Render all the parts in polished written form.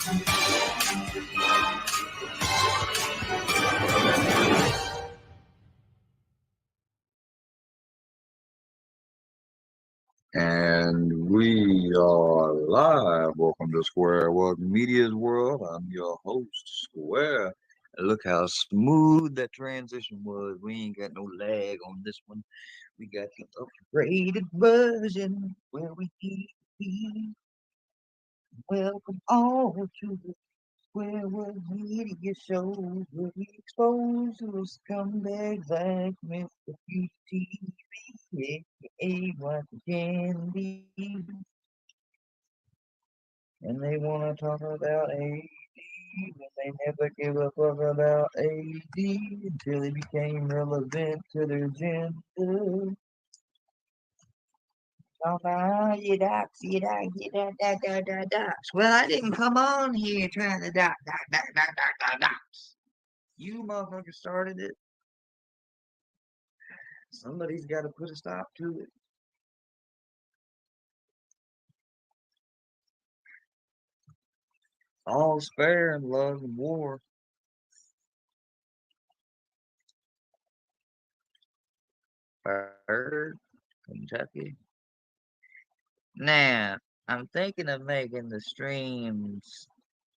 And we are live. Welcome to Square Welcome Media's World. I'm your host, Square. And look how smooth that transition was. We ain't got no lag on this one. We got the upgraded version where we keep being. Welcome all to the Square World Media Show, where we expose those scumbags like Mr. PTV, aka What Candy. And they want to talk about AD when they never give a fuck about AD until he became relevant to their gender. Oh, you docs, you docs, you docs. Well, I didn't come on here trying to docs. You motherfuckers started it. Somebody's got to put a stop to it. All's fair in love and war. Bird, Kentucky. Now, I'm thinking of making the streams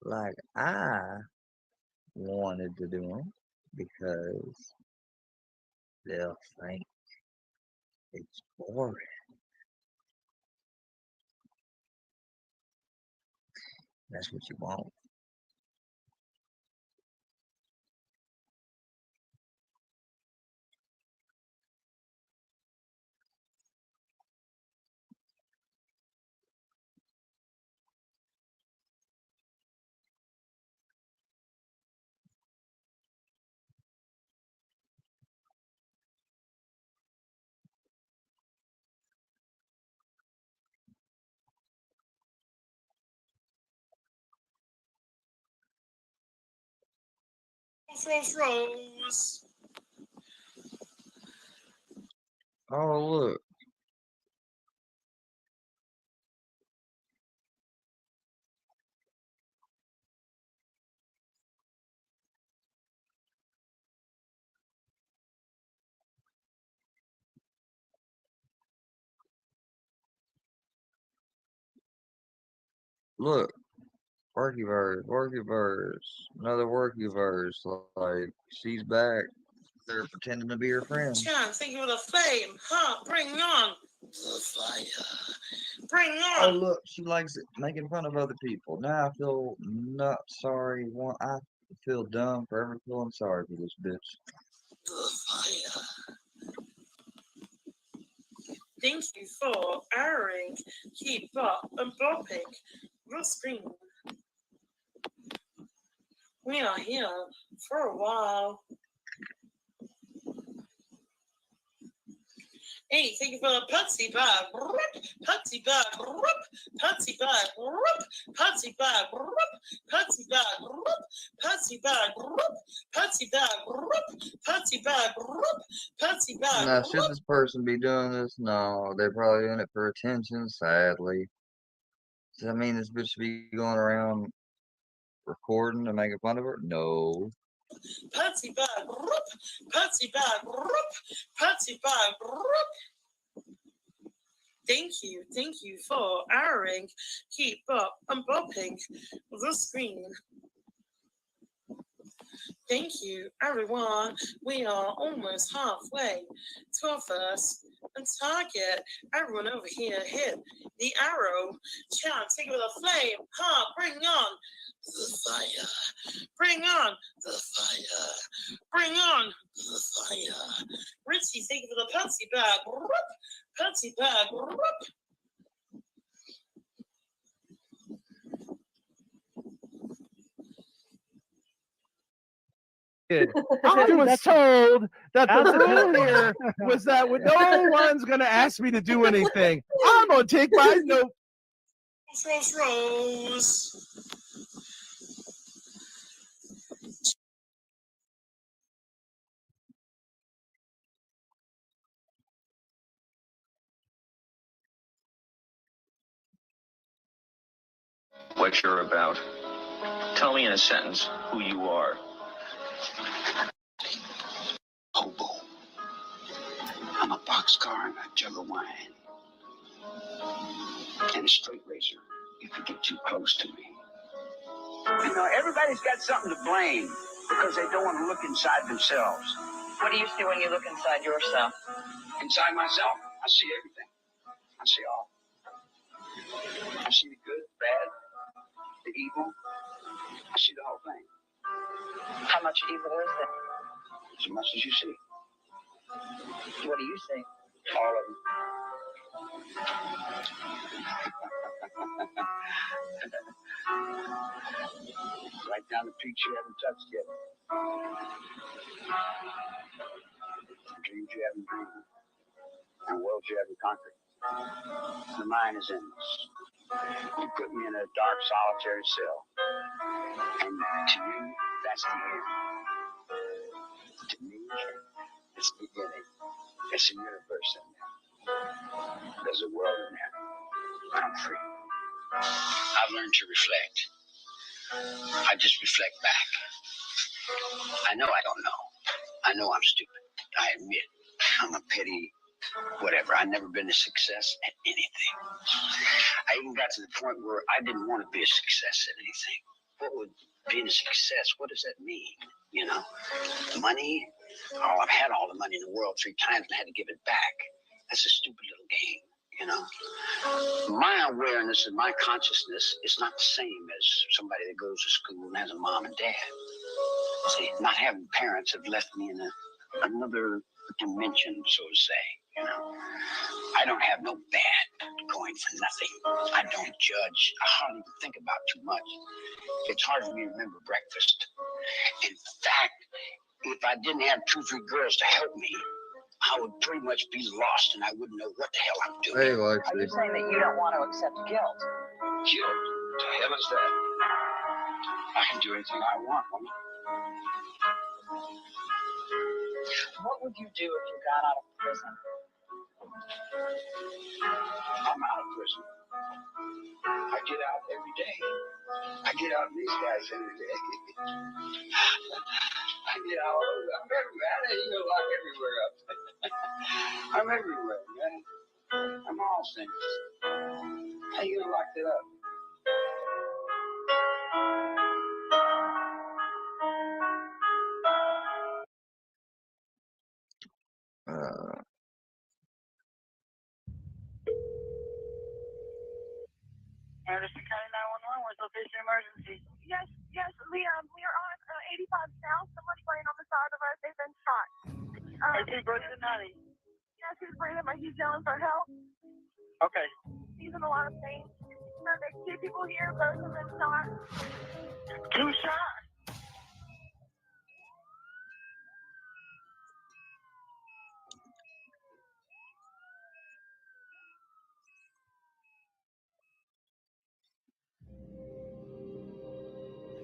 like I wanted to do them because they'll think it's boring. That's what you want. Rose. Oh, look. Look. Workyverse, another Workyverse. Like, she's back. They're pretending to be her friend. Chance, thank you for the flame. Huh? Bring on the fire. Bring on. Oh, look, she likes it, making fun of other people. Now I feel not sorry. I feel dumb for ever feeling sorry for this bitch. The fire. Thank you for airing. Keep up and bopping the screen. We are here for a while. Hey, thank you for the Patsy bag. Patsy bag. Patsy bag. Patsy bag. Patsy bag. Patsy bag. Patsy bag. Patsy bag. Patsy bag. Now, should this person be doing this? No, they're probably doing it for attention, sadly. Does that mean this bitch should be going around recording and making fun of her? No. Patsy bag. Patsy bag. Patsy bag. Thank you for airing. Keep up and bopping the screen. Thank you, everyone. We are almost halfway to our first target. Everyone over here hit the arrow. Chant, take it with a flame. Ha, bring on the fire. Bring on the fire. Bring on the fire. Ritzy, thank you for the Patsy bag. Patsy bag. I was told that the rule here was that no one's going to ask me to do anything. I'm going to take my note. Rose. What you're about. Tell me in a sentence who you are. Hobo. I'm a boxcar and a jug of wine. And a straight razor if you get too close to me. You know, everybody's got something to blame because they don't want to look inside themselves. What do you see when you look inside yourself? Inside myself, I see everything. I see all. I see the good, the bad, the evil. I see the whole thing. How much evil is there? As much as you see. What do you see? All of them. Right down the peaks you haven't touched yet. Dreams you haven't dreamed. And worlds you haven't conquered. The mind is endless. You put me in a dark, solitary cell. And to you, that's the end. To me, it's the beginning. It's a universe in there. There's a world in there. I'm free. I've learned to reflect. I just reflect back. I know I don't know. I know I'm stupid. I admit I'm a petty whatever. I've never been a success at anything. I even got to the point where I didn't want to be a success at anything. What would being a success, what does that mean? You know, money? Oh, I've had all the money in the world 3 times and had to give it back. That's a stupid little game, you know. My awareness and my consciousness is not the same as somebody that goes to school and has a mom and dad. See, not having parents have left me in another dimension, so to say, you know. I don't have no bad going for nothing. I don't judge. I hardly even think about too much. It's hard for me to remember breakfast. In fact, if I didn't have 2 or 3 girls to help me, I would pretty much be lost and I wouldn't know what the hell I'm doing. Hey, Are you Lexi. saying that you don't want to accept guilt? Guilt? To hell is that? I can do anything I want, woman. What would you do if you got out of prison? I'm out of prison. I get out every day. I get out with these guys every day. I get out all over. I'm everywhere. I ain't gonna lock everywhere up. I'm everywhere, man. I'm all things. How you gonna lock that up? Uh, Anderson County 911, where's location emergency? Yes, Leon, we are on 85 South. Somebody laying on the side of the road. They've been shot. Is he breathing, honey? Yes, he's breathing, but he's yelling for help. Okay. He's in a lot of pain. There's 2 people here. Both of them shot. 2 shots.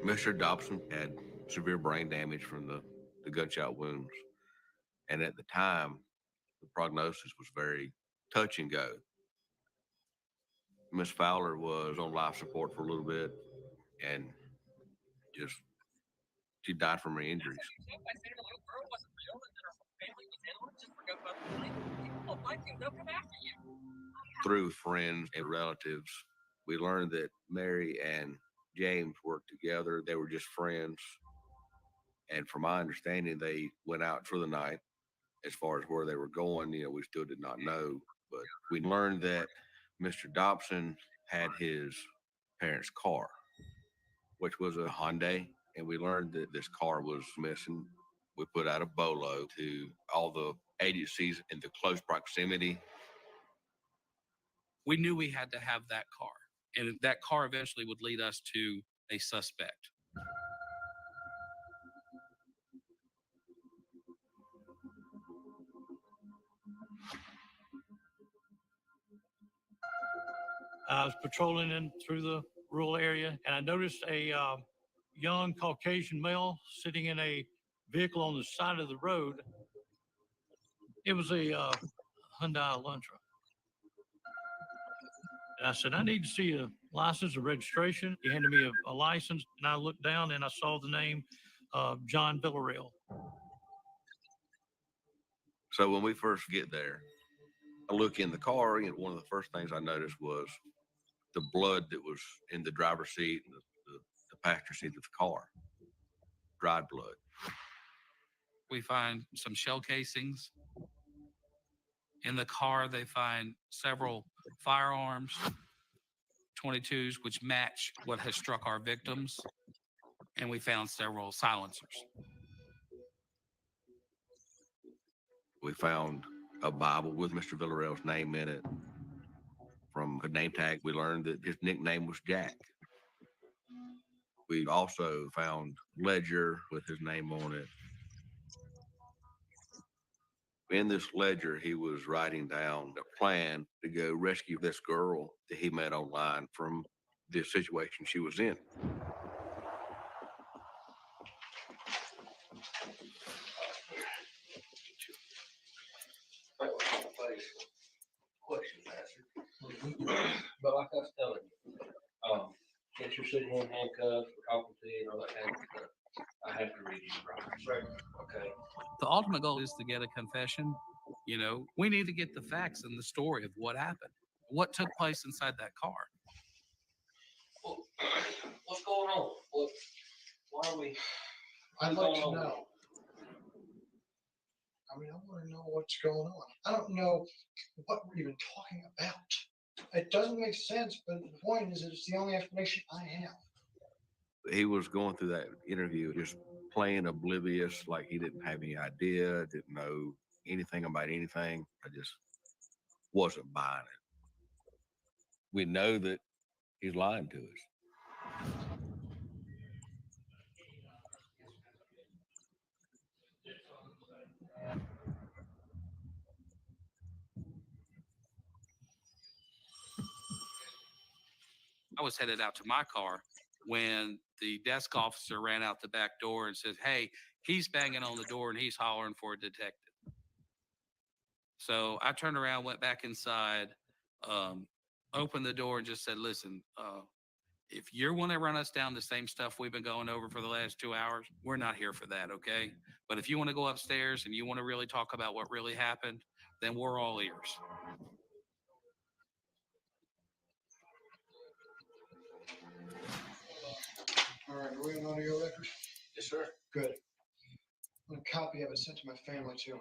Mr. Dobson had severe brain damage from the gunshot wounds. And at the time, the prognosis was very touch and go. Miss Fowler was on life support for a little bit and she died from her injuries. Through friends and relatives, we learned that Mary and James worked together. They were just friends. And from my understanding, they went out for the night. As far as where they were going, you know, we still did not know. But we learned that Mr. Dobson had his parents' car, which was a Hyundai. And we learned that this car was missing. We put out a bolo to all the agencies in the close proximity. We knew we had to have that car, and that car eventually would lead us to a suspect. I was patrolling in through the rural area, and I noticed a young Caucasian male sitting in a vehicle on the side of the road. It was a Hyundai Elantra. And I said, I need to see a license or registration. He handed me a license, and I looked down and I saw the name John Villarreal. So when we first get there, I look in the car, and one of the first things I noticed was the blood that was in the driver's seat and the passenger seat of the car. Dried blood. We find some shell casings. In the car, they find several firearms, 22s, which match what has struck our victims. And we found several silencers. We found a Bible with Mr. Villarreal's name in it. From a name tag, we learned that his nickname was Jack. We also found ledger with his name on it. In this ledger, he was writing down a plan to go rescue this girl that he met online from the situation she was in. Question answered. But like I was telling you, since you're sitting in handcuffs, we're talking to you and all that kind of stuff, I have to read you right. Okay. The ultimate goal is to get a confession. You know, we need to get the facts and the story of what happened, what took place inside that car. Well, what's going on? Why are we? I'd like to know. I mean, I want to know what's going on. I don't know what we're even talking about. It doesn't make sense, but the point is, it's the only explanation I have. He was going through that interview just playing oblivious, like he didn't have any idea, didn't know anything about anything. I just wasn't buying it. We know that he's lying to us. I was headed out to my car when the desk officer ran out the back door and said, "Hey, he's banging on the door and he's hollering for a detective." So I turned around, went back inside, opened the door and just said, "Listen, if you want to run us down the same stuff we've been going over for the last 2 hours, we're not here for that, okay? But if you want to go upstairs and you want to really talk about what really happened, then we're all ears." All right, are we on audio record? Yes, sir. Good. I want a copy of it sent to my family too.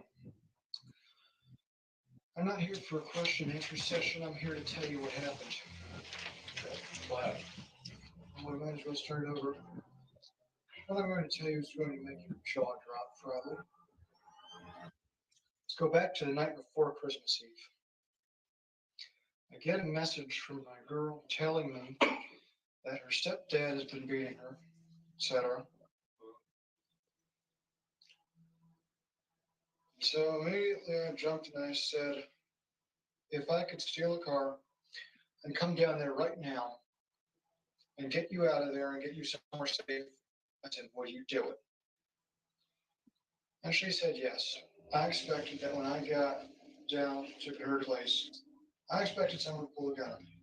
I'm not here for a question and answer session. I'm here to tell you what happened. Wow. We might as well start over. What I'm going to tell you is going to make your jaw drop, probably. Let's go back to the night before Christmas Eve. I get a message from my girl telling me that her stepdad has been beating her, etc. So immediately I jumped and I said, if I could steal a car and come down there right now and get you out of there and get you somewhere safe, I said, will you do it? And she said yes. I expected that when I got down to her place, I expected someone to pull a gun on me.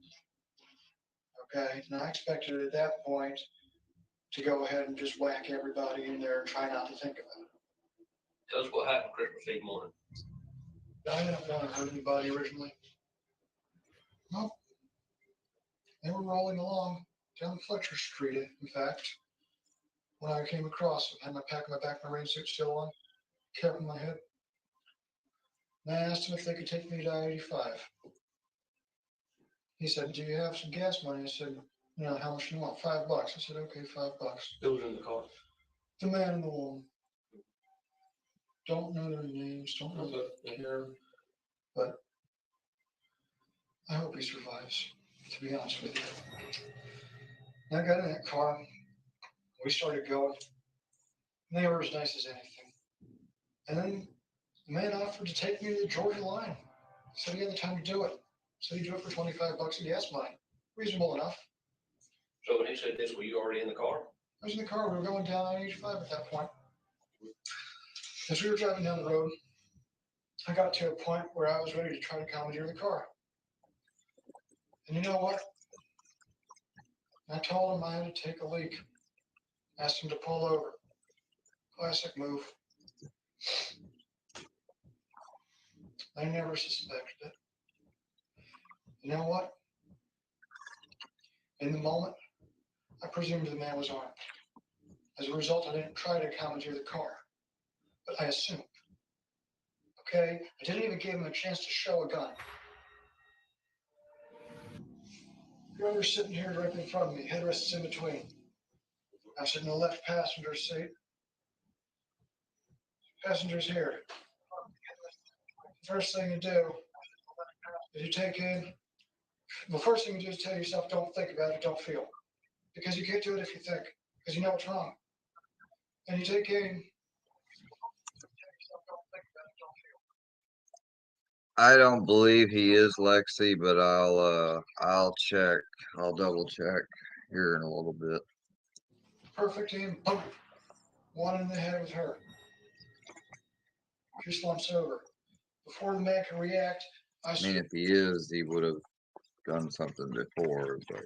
Okay, and I expected at that point to go ahead and just whack everybody in there and try not to think about it. Tell us what happened Christmas Eve morning. I didn't want to hurt anybody originally. Nope. They were rolling along down Fletcher Street, in fact, when I came across them. Had my pack in my back, my rain suit still on, cap in my head. And I asked them if they could take me to I-85. He said, do you have some gas money? I said, you know, how much do you want? $5. I said, okay, $5. Who was in the car? The man and the woman. Don't know their names, don't really care, but I hope he survives, to be honest with you. And I got in that car, we started going, and they were as nice as anything. And then the man offered to take me to the Georgia line. Said he had the time to do it. Said he'd do it for $25 in gas money. Reasonable enough. So when he said this, were you already in the car? I was in the car, we were going down I-85 at that point. As we were driving down the road, I got to a point where I was ready to try to commandeer the car. And you know what? I told him I had to take a leak. Asked him to pull over. Classic move. I never suspected it. You know what? In the moment, I presumed the man was armed. As a result, I didn't try to commandeer the car, but I assumed. Okay? I didn't even give him a chance to show a gun. Whoever's sitting here directly in front of me, headrests in between. I'm sitting in the left passenger seat. Passengers here. First thing you do is you take in. The first thing you do is tell yourself, don't think about it, don't feel. Because you can't do it if you think, because you know it's wrong. And you take in. I don't believe he is Lexi, but I'll check. I'll double check here in a little bit. Perfect aim, boom. One in the head with her. She slumps over. Before the man can react, I mean, if he is, he would have done something before, but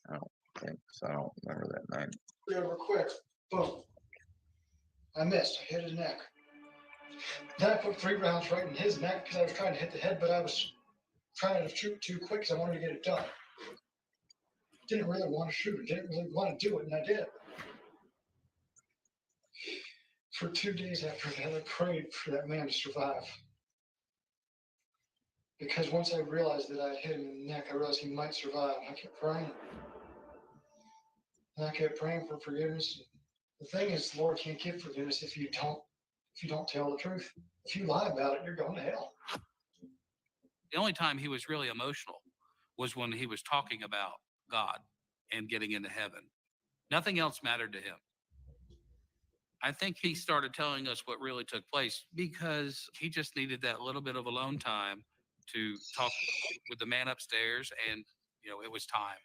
I don't think so. I don't remember that name. over quick. Boom. I missed. I hit his neck. Then I put 3 rounds right in his neck because I was trying to hit the head, but I was trying to shoot too quick because I wanted to get it done. Didn't really want to shoot it. Didn't really want to do it, and I did. For 2 days after that, I prayed for that man to survive. Because once I realized that I had hit him in the neck, I realized he might survive. I kept praying. And I kept praying for forgiveness. The thing is, the Lord can't give forgiveness if you don't tell the truth. If you lie about it, you're going to hell. The only time he was really emotional was when he was talking about God and getting into heaven. Nothing else mattered to him. I think he started telling us what really took place because he just needed that little bit of alone time to talk with the man upstairs, and it was time.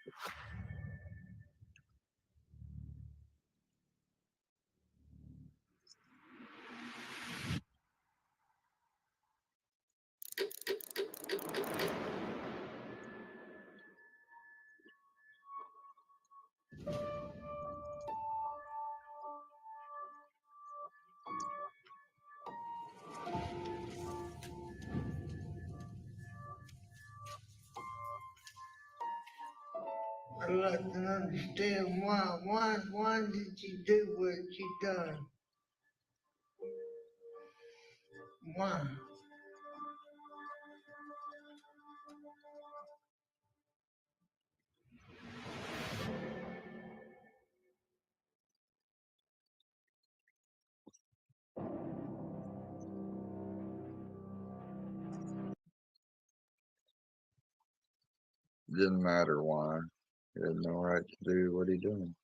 I'd like to understand why did you do what you done? Why? Didn't matter why. He had no right to do what he doing.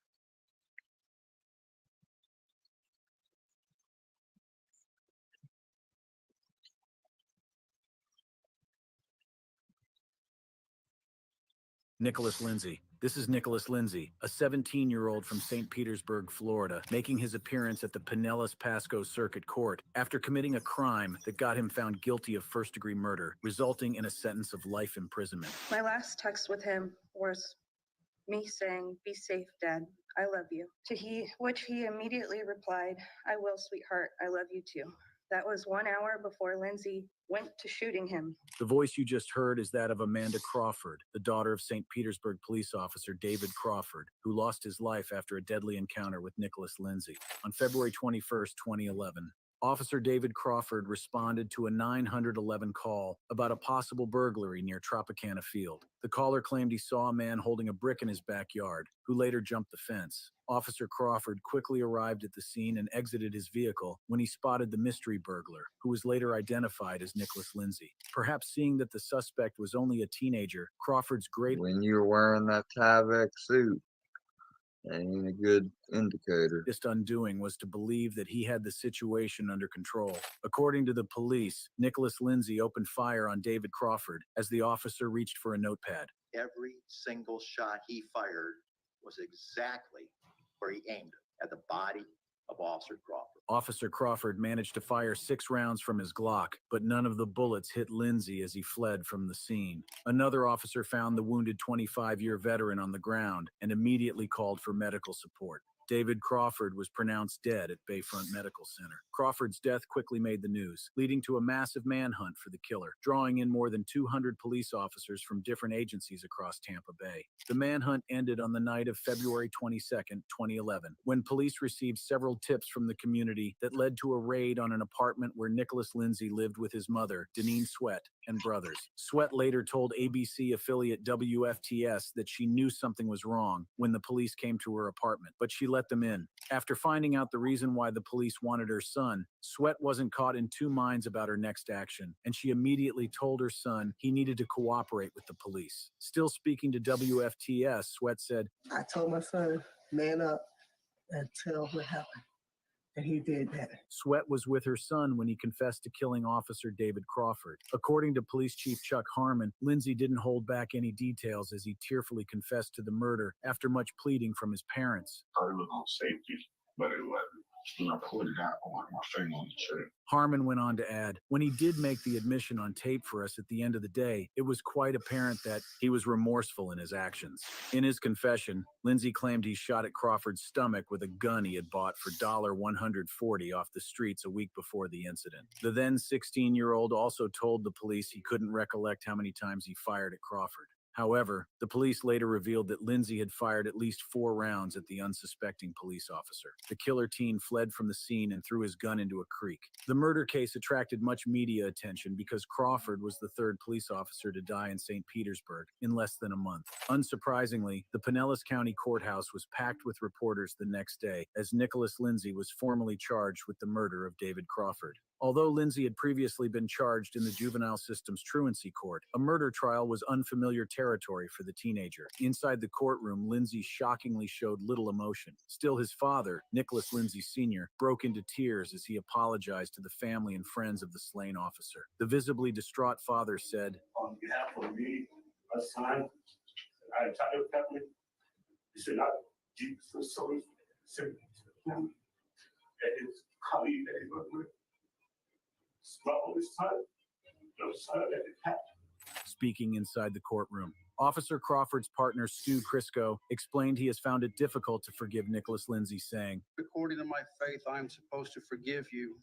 Nicholas Lindsay. This is Nicholas Lindsay, a 17-year-old from St. Petersburg, Florida, making his appearance at the Pinellas Pasco Circuit Court after committing a crime that got him found guilty of first-degree murder, resulting in a sentence of life imprisonment. My last text with him was me saying, "Be safe, Dad. I love you." To which he immediately replied, "I will, sweetheart. I love you too." That was 1 hour before Lindsay went to shooting him. The voice you just heard is that of Amanda Crawford, the daughter of St. Petersburg police officer David Crawford, who lost his life after a deadly encounter with Nicholas Lindsay. On February 21st, 2011, Officer David Crawford responded to a 911 call about a possible burglary near Tropicana Field. The caller claimed he saw a man holding a brick in his backyard, who later jumped the fence. Officer Crawford quickly arrived at the scene and exited his vehicle when he spotted the mystery burglar, who was later identified as Nicholas Lindsay. Perhaps seeing that the suspect was only a teenager, Crawford's great... When you're wearing that Tyvek suit, that ain't a good indicator. Just undoing was to believe that he had the situation under control. According to the police, Nicholas Lindsay opened fire on David Crawford as the officer reached for a notepad. Every single shot he fired was exactly where he aimed it, at the body of Officer Crawford. Officer Crawford managed to fire 6 rounds from his Glock, but none of the bullets hit Lindsay as he fled from the scene. Another officer found the wounded 25-year veteran on the ground and immediately called for medical support. David Crawford was pronounced dead at Bayfront Medical Center. Crawford's death quickly made the news, leading to a massive manhunt for the killer, drawing in more than 200 police officers from different agencies across Tampa Bay. The manhunt ended on the night of February 22nd, 2011, when police received several tips from the community that led to a raid on an apartment where Nicholas Lindsay lived with his mother, Deneen Sweat, and brothers. Sweat later told ABC affiliate WFTS that she knew something was wrong when the police came to her apartment, but she let them in. After finding out the reason why the police wanted her son, Sweat wasn't caught in two minds about her next action, and she immediately told her son he needed to cooperate with the police. Still speaking to WFTS, Sweat said, I told my son, man up and tell what happened. And he did that. Sweat was with her son when he confessed to killing Officer David Crawford. According to Police Chief Chuck Harmon, Lindsay didn't hold back any details as he tearfully confessed to the murder after much pleading from his parents. I was on safety, but it wasn't. And I put it out on my finger on the shirt. Harmon went on to add, when he did make the admission on tape for us at the end of the day, it was quite apparent that he was remorseful in his actions. In his confession, Lindsay claimed he shot at Crawford's stomach with a gun he had bought for $140 off the streets a week before the incident. The then 16-year-old also told the police he couldn't recollect how many times he fired at Crawford. However, the police later revealed that Lindsay had fired at least 4 rounds at the unsuspecting police officer. The killer teen fled from the scene and threw his gun into a creek. The murder case attracted much media attention because Crawford was the 3rd police officer to die in St. Petersburg in less than a month. Unsurprisingly, the Pinellas County Courthouse was packed with reporters the next day as Nicholas Lindsay was formally charged with the murder of David Crawford. Although Lindsay had previously been charged in the juvenile system's truancy court, a murder trial was unfamiliar territory for the teenager. Inside the courtroom, Lindsay shockingly showed little emotion. Still, his father, Nicholas Lindsay Sr., broke into tears as he apologized to the family and friends of the slain officer. The visibly distraught father said, On behalf of me, my son, and our entire family, we should not deep sorrow sympathy to the family and his colleague that he worked with. Speaking inside the courtroom, Officer Crawford's partner, Stu Crisco, explained he has found it difficult to forgive Nicholas Lindsay, saying, according to my faith, I am supposed to forgive you.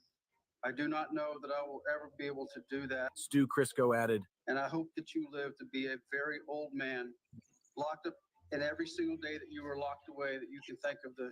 I do not know that I will ever be able to do that. Stu Crisco added, and I hope that you live to be a very old man, locked up, and every single day that you were locked away, that you can think of the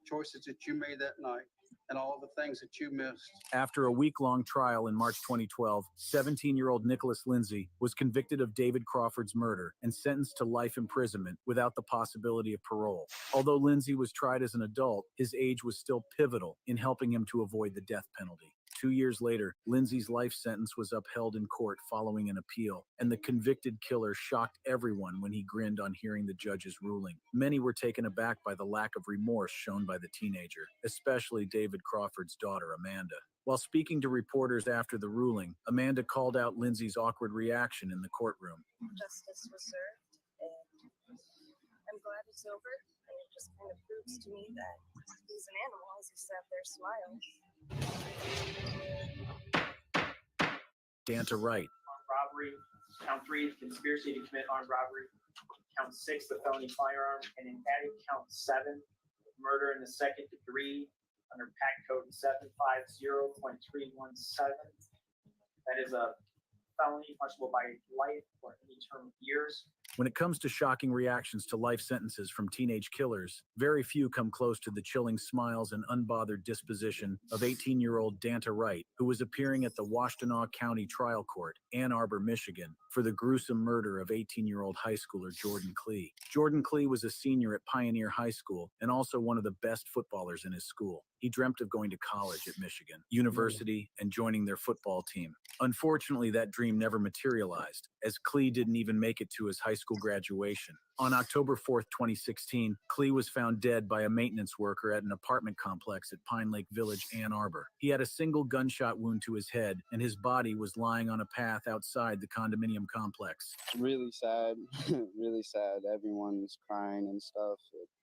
choices that you made that night and all the things that you missed. After a week-long trial in March 2012, 17-year-old Nicholas Lindsay was convicted of David Crawford's murder and sentenced to life imprisonment without the possibility of parole. Although Lindsay was tried as an adult, his age was still pivotal in helping him to avoid the death penalty. 2 years later, Lindsay's life sentence was upheld in court following an appeal, and the convicted killer shocked everyone when he grinned on hearing the judge's ruling. Many were taken aback by the lack of remorse shown by the teenager, especially David Crawford's daughter, Amanda. While speaking to reporters after the ruling, Amanda called out Lindsay's awkward reaction in the courtroom. Justice was served, and I'm glad it's over, and it just kind of proves to me that he's an animal as he sat there smiling. Danta Wright. Armed robbery. Count 3, conspiracy to commit armed robbery. Count 6, the felony firearm. And in adding count 7, murder in the second degree under PAC code 750.317. That is a felony punishable by life or any term of years. When it comes to shocking reactions to life sentences from teenage killers, very few come close to the chilling smiles and unbothered disposition of 18-year-old Danta Wright, who was appearing at the Washtenaw County Trial Court, Ann Arbor, Michigan, for the gruesome murder of 18-year-old high schooler Jordan Klee. Jordan Klee was a senior at Pioneer High School and also one of the best footballers in his school. He dreamt of going to college at Michigan University and joining their football team. Unfortunately, that dream never materialized, as Klee didn't even make it to his high school graduation. On October 4th, 2016, Klee was found dead by a maintenance worker at an apartment complex at Pine Lake Village, Ann Arbor. He had a single gunshot wound to his head, and his body was lying on a path outside the condominium complex. Really sad, really sad. Everyone's crying and stuff.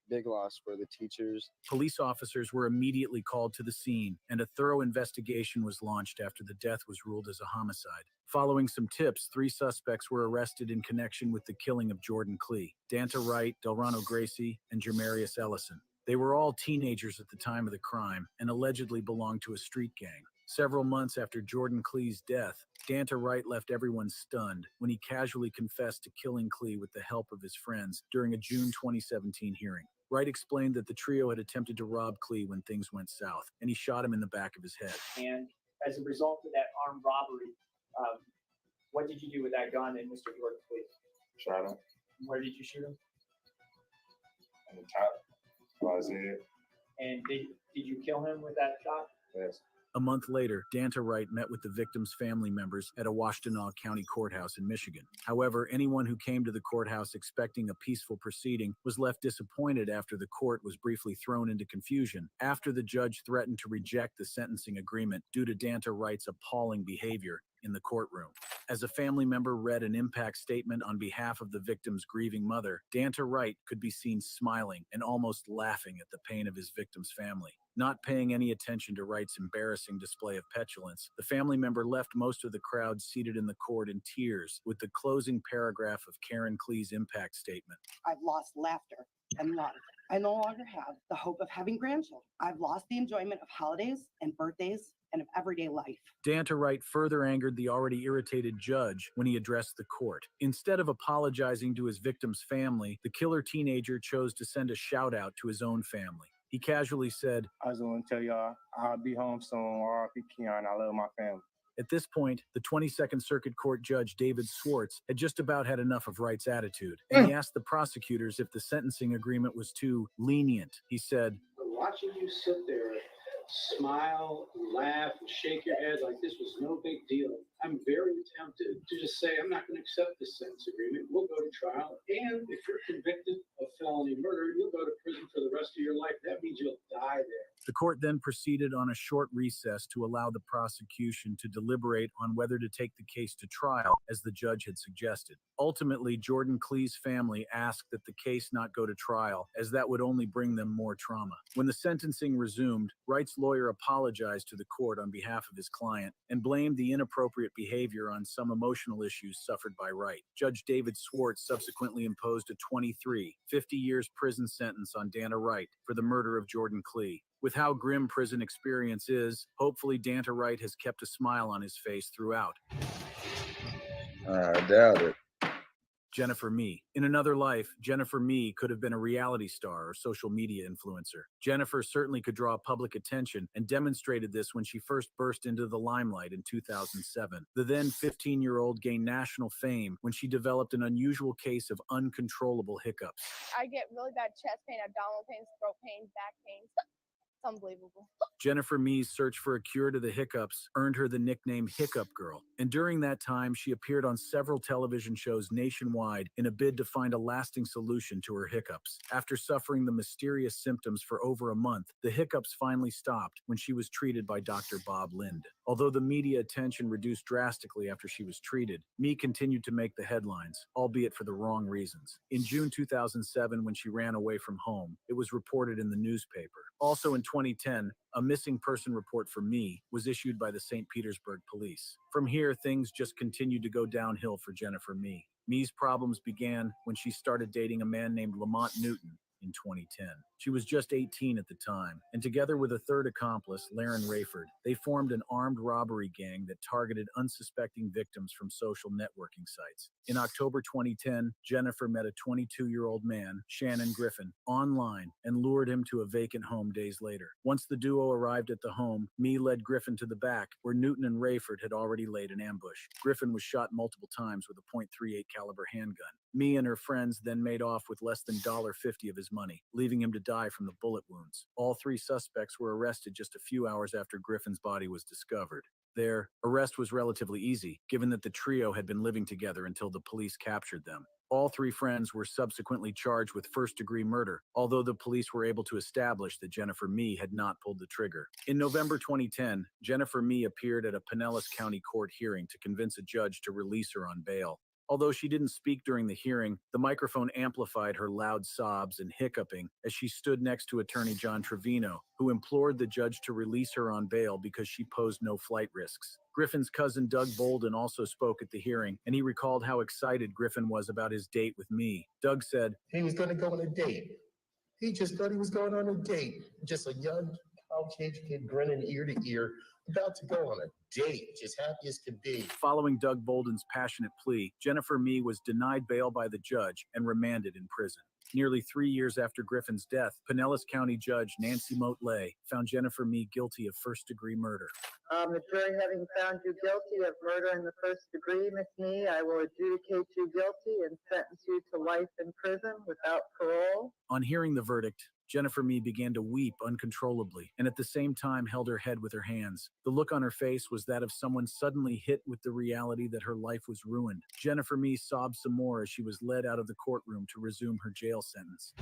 Big loss for the teachers. Police officers were immediately called to the scene, and a thorough investigation was launched after the death was ruled as a homicide. Following some tips, 3 suspects were arrested in connection with the killing of Jordan Klee: Danta Wright, Delrano Gracie, and Jermarius Ellison. They were all teenagers at the time of the crime and allegedly belonged to a street gang. Several months after Jordan Klee's death, Danta Wright left everyone stunned when he casually confessed to killing Klee with the help of his friends during a June 2017 hearing. Wright explained that the trio had attempted to rob Klee when things went south, and he shot him in the back of his head. And as a result of that armed robbery, what did you do with that gun and Mr. Jordan Klee? Shot him Where did you shoot him? on the top of his head. And did you kill him with that shot? Yes. A month later, Danta Wright met with the victim's family members at a Washtenaw County courthouse in Michigan. However, anyone who came to the courthouse expecting a peaceful proceeding was left disappointed after the court was briefly thrown into confusion after the judge threatened to reject the sentencing agreement due to Danta Wright's appalling behavior in the courtroom. As a family member read an impact statement on behalf of the victim's grieving mother, Danta Wright could be seen smiling and almost laughing at the pain of his victim's family. Not paying any attention to Wright's embarrassing display of petulance, the family member left most of the crowd seated in the court in tears with the closing paragraph of Karen Klee's impact statement. I've lost laughter and love. I no longer have the hope of having grandchildren. I've lost the enjoyment of holidays and birthdays and of everyday life. Danta Wright further angered the already irritated judge when he addressed the court. Instead of apologizing to his victim's family, the killer teenager chose to send a shout out to his own family. He casually said, I just want to tell y'all, I'll be home soon. R.I.P. Keon. I love my family. At this point, the 22nd Circuit Court Judge David Swartz had just about had enough of Wright's attitude, and he asked the prosecutors if the sentencing agreement was too lenient. He said, watching you sit there, smile, laugh, and shake your head like this was no big deal, I'm very tempted to just say, I'm not going to accept this sentence agreement. We'll go to trial. And if you're convicted of felony murder, you'll go to prison for the rest of your life. That means you'll die there. The court then proceeded on a short recess to allow the prosecution to deliberate on whether to take the case to trial, as the judge had suggested. Ultimately, Jordan Klee's family asked that the case not go to trial, as that would only bring them more trauma. When the sentencing resumed, Wright's lawyer apologized to the court on behalf of his client and blamed the inappropriate behavior on some emotional issues suffered by Wright. Judge David Swartz subsequently imposed a 50 years prison sentence on Danta Wright for the murder of Jordan Klee. With how grim prison experience is, hopefully Danta Wright has kept a smile on his face throughout. I doubt it. Jennifer Mee. In another life, Jennifer Mee could have been a reality star or social media influencer. Jennifer certainly could draw public attention and demonstrated this when she first burst into the limelight in 2007. The then 15-year-old gained national fame when she developed an unusual case of uncontrollable hiccups. I get really bad chest pain, abdominal pain, throat pain, back pain. It's unbelievable. Jennifer Mee's search for a cure to the hiccups earned her the nickname Hiccup Girl. And during that time, she appeared on several television shows nationwide in a bid to find a lasting solution to her hiccups. After suffering the mysterious symptoms for over a month, the hiccups finally stopped when she was treated by Dr. Bob Lind. Although the media attention reduced drastically after she was treated, Mee continued to make the headlines, albeit for the wrong reasons. In June 2007, when she ran away from home, it was reported in the newspaper. Also in 2010, a missing person report for Mee was issued by the St. Petersburg police. From here, things just continued to go downhill for Jennifer Mee. Mee's problems began when she started dating a man named Lamont Newton in 2010. She was just 18 at the time, and together with a third accomplice, Laren Rayford, they formed an armed robbery gang that targeted unsuspecting victims from social networking sites. In October 2010, Jennifer met a 22-year-old man, Shannon Griffin, online and lured him to a vacant home days later. Once the duo arrived at the home, Mee led Griffin to the back, where Newton and Rayford had already laid an ambush. Griffin was shot multiple times with a .38 caliber handgun. Mee and her friends then made off with less than $1.50 of his money, leaving him to die from the bullet wounds. All 3 suspects were arrested just a few hours after Griffin's body was discovered. Their arrest was relatively easy, given that the trio had been living together until the police captured them. All three friends were subsequently charged with first-degree murder, although the police were able to establish that Jennifer Mee had not pulled the trigger. In November 2010, Jennifer Mee appeared at a Pinellas County court hearing to convince a judge to release her on bail. Although she didn't speak during the hearing, the microphone amplified her loud sobs and hiccuping as she stood next to attorney John Trevino, who implored the judge to release her on bail because she posed no flight risks. Griffin's cousin Doug Bolden also spoke at the hearing, and he recalled how excited Griffin was about his date with Mee. Doug said, "He was going to go on a date. He just thought he was going on a date. Just a young college-age kid grinning ear to ear, about to go on a date, just happy as could be." Following Doug Bolden's passionate plea, Jennifer Mee was denied bail by the judge and remanded in prison. Nearly 3 years after Griffin's death, Pinellas County Judge Nancy Motley found Jennifer Mee guilty of first-degree murder. The jury having found you guilty of murder in the first degree, Miss Mee, I will adjudicate you guilty and sentence you to life in prison without parole. On hearing the verdict, Jennifer Mee began to weep uncontrollably and at the same time held her head with her hands. The look on her face was that of someone suddenly hit with the reality that her life was ruined. Jennifer Mee sobbed some more as she was led out of the courtroom to resume her jail sentence.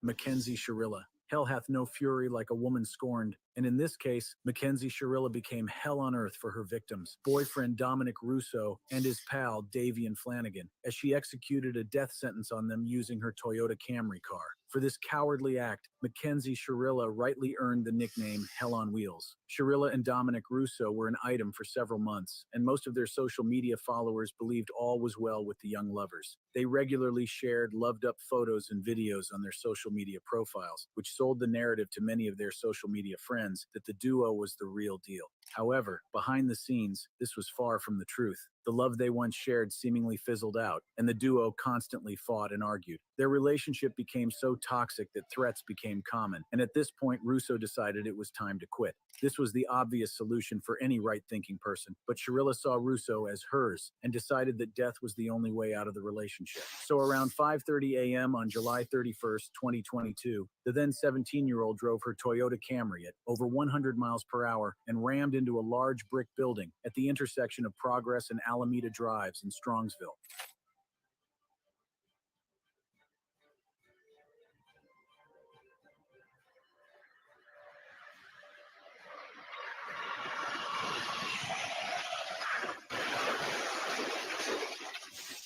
Mackenzie Shirilla. Hell hath no fury like a woman scorned, and in this case, Mackenzie Shirilla became hell on earth for her victims, boyfriend Dominic Russo and his pal Davian Flanagan, as she executed a death sentence on them using her Toyota Camry car. For this cowardly act, Mackenzie Shirilla rightly earned the nickname Hell on Wheels. Shirilla and Dominic Russo were an item for several months, and most of their social media followers believed all was well with the young lovers. They regularly shared loved-up photos and videos on their social media profiles, which sold the narrative to many of their social media friends that the duo was the real deal. However, behind the scenes, this was far from the truth. The love they once shared seemingly fizzled out, and the duo constantly fought and argued. Their relationship became so toxic that threats became common, and at this point, Russo decided it was time to quit. This was the obvious solution for any right-thinking person, but Shirilla saw Russo as hers and decided that death was the only way out of the relationship. So around 5:30 a.m. on July 31st, 2022, the then 17-year-old drove her Toyota Camry at over 100 miles per hour and rammed into a large brick building at the intersection of Progress and Alameda Drives in Strongsville.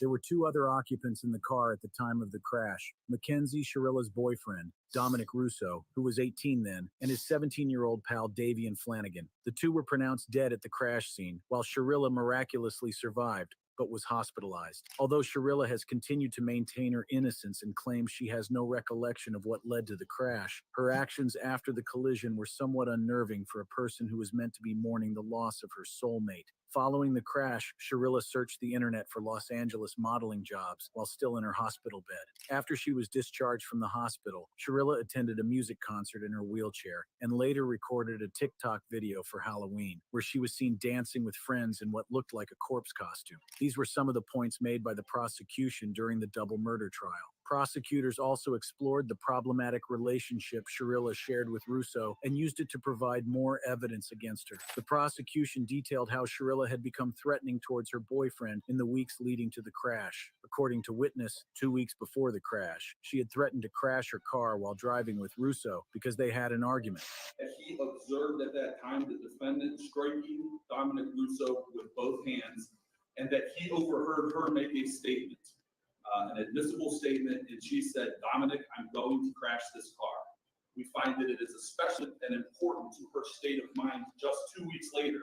There were two other occupants in the car at the time of the crash: Mackenzie Shirilla's boyfriend, Dominic Russo, who was 18 then, and his 17-year-old pal Davian Flanagan. The two were pronounced dead at the crash scene, while Shirilla miraculously survived, but was hospitalized. Although Shirilla has continued to maintain her innocence and claims she has no recollection of what led to the crash, her actions after the collision were somewhat unnerving for a person who was meant to be mourning the loss of her soulmate. Following the crash, Shirilla searched the internet for Los Angeles modeling jobs while still in her hospital bed. After she was discharged from the hospital, Shirilla attended a music concert in her wheelchair and later recorded a TikTok video for Halloween, where she was seen dancing with friends in what looked like a corpse costume. These were some of the points made by the prosecution during the double murder trial. Prosecutors also explored the problematic relationship Shirilla shared with Russo and used it to provide more evidence against her. The prosecution detailed how Shirilla had become threatening towards her boyfriend in the weeks leading to the crash. According to witness, 2 weeks before the crash, she had threatened to crash her car while driving with Russo because they had an argument. He observed at that time the defendant striking Dominic Russo with both hands, and that he overheard her make a statement. An admissible statement, and she said, "Dominic, I'm going to crash this car." We find that it is especially and important to her state of mind just 2 weeks later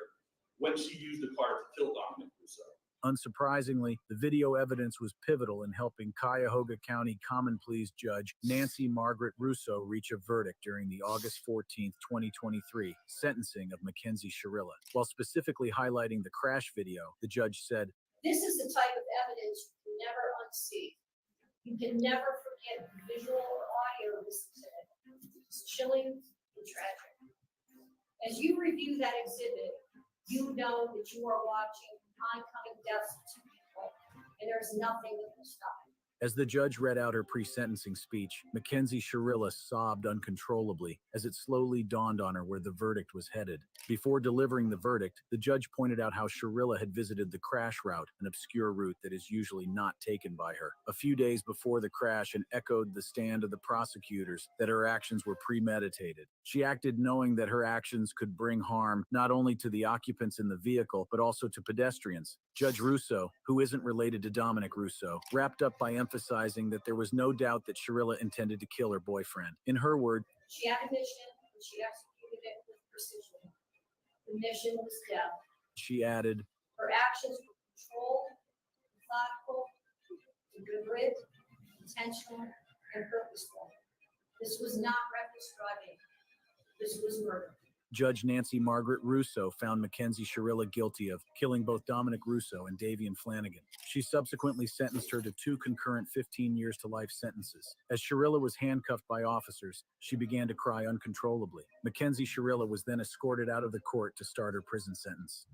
when she used the car to kill Dominic Russo. Unsurprisingly, the video evidence was pivotal in helping Cuyahoga County Common Pleas Judge Nancy Margaret Russo reach a verdict during the August 14, 2023 sentencing of Mackenzie Shirilla. While specifically highlighting the crash video, the judge said, "This is the type of evidence you can never unsee. You can never forget visual or audio this exhibit. It's chilling and tragic. As you review that exhibit, you know that you are watching oncoming deaths of two people, and there's nothing that can stop it." As the judge read out her pre-sentencing speech, Mackenzie Sherilla sobbed uncontrollably as it slowly dawned on her where the verdict was headed. Before delivering the verdict, the judge pointed out how Sherilla had visited the crash route, an obscure route that is usually not taken by her, a few days before the crash, and echoed the stand of the prosecutors that her actions were premeditated. She acted knowing that her actions could bring harm not only to the occupants in the vehicle, but also to pedestrians. Judge Russo, who isn't related to Dominic Russo, wrapped up by emphasizing that there was no doubt that Sherilla intended to kill her boyfriend. In her words, She had a mission and she executed it with precision. The mission was death. she added, Her actions were controlled, thoughtful, deliberate, intentional, and purposeful. This was not reckless driving. This was murder. Judge Nancy Margaret Russo found Mackenzie Sherilla guilty of killing both Dominic Russo and Davian Flanagan. She subsequently sentenced her to 2 concurrent 15 years to life sentences. As Sherilla was handcuffed by officers, she began to cry uncontrollably. Mackenzie Sherilla was then escorted out of the court to start her prison sentence.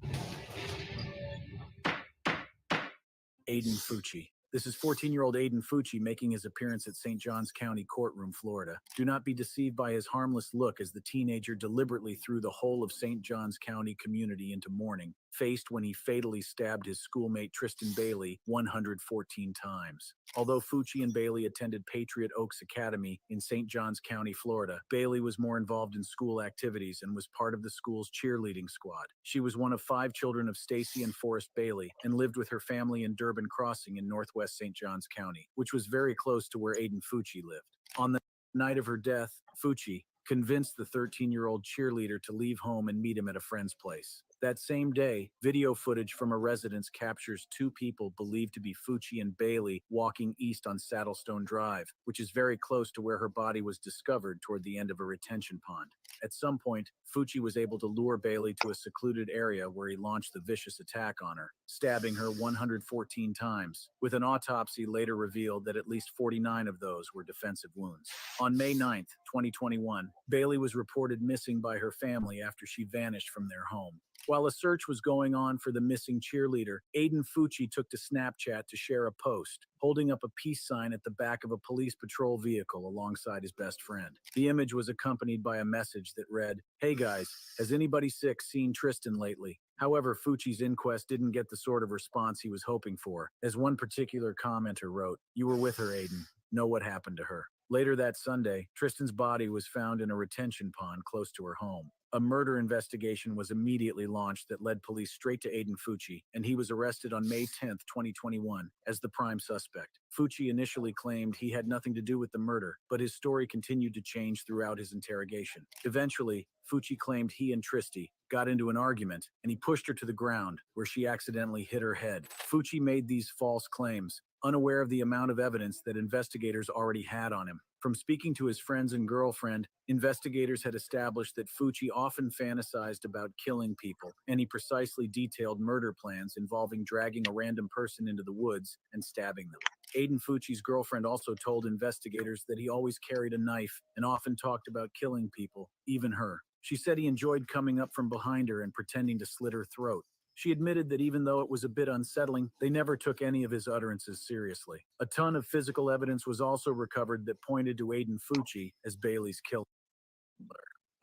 Aiden Fucci. This is 14-year-old Aiden Fucci making his appearance at St. Johns County Courtroom, Florida. Do not be deceived by his harmless look as the teenager deliberately threw the whole of St. Johns County community into mourning, faced when he fatally stabbed his schoolmate Tristan Bailey 114 times. Although Fucci and Bailey attended Patriot Oaks Academy in St. Johns County, Florida, Bailey was more involved in school activities and was part of the school's cheerleading squad. She was one of 5 children of Stacy and Forrest Bailey and lived with her family in Durbin Crossing in northwest St. Johns County, which was very close to where Aiden Fucci lived. On the night of her death, Fucci convinced the 13-year-old cheerleader to leave home and meet him at a friend's place. That same day, video footage from a residence captures 2 people believed to be Fucci and Bailey walking east on Saddlestone Drive, which is very close to where her body was discovered toward the end of a retention pond. At some point, Fucci was able to lure Bailey to a secluded area where he launched the vicious attack on her, stabbing her 114 times, with an autopsy later revealed that at least 49 of those were defensive wounds. On May 9th, 2021, Bailey was reported missing by her family after she vanished from their home. While a search was going on for the missing cheerleader, Aiden Fucci took to Snapchat to share a post, holding up a peace sign at the back of a police patrol vehicle alongside his best friend. The image was accompanied by a message that read, "Hey guys, has anybody sick seen Tristan lately?" However, Fucci's inquest didn't get the sort of response he was hoping for. As one particular commenter wrote, "You were with her, Aiden. Know what happened to her." Later that Sunday, Tristan's body was found in a retention pond close to her home. A murder investigation was immediately launched that led police straight to Aiden Fucci, and he was arrested on May 10th, 2021, as the prime suspect. Fucci initially claimed he had nothing to do with the murder, but his story continued to change throughout his interrogation. Eventually, Fucci claimed he and Tristy got into an argument, and he pushed her to the ground, where she accidentally hit her head. Fucci made these false claims, unaware of the amount of evidence that investigators already had on him. From speaking to his friends and girlfriend, investigators had established that Fucci often fantasized about killing people, and he precisely detailed murder plans involving dragging a random person into the woods and stabbing them. Aiden Fucci's girlfriend also told investigators that he always carried a knife and often talked about killing people, even her. She said he enjoyed coming up from behind her and pretending to slit her throat. She admitted that even though it was a bit unsettling, they never took any of his utterances seriously. A ton of physical evidence was also recovered that pointed to Aiden Fucci as Bailey's killer.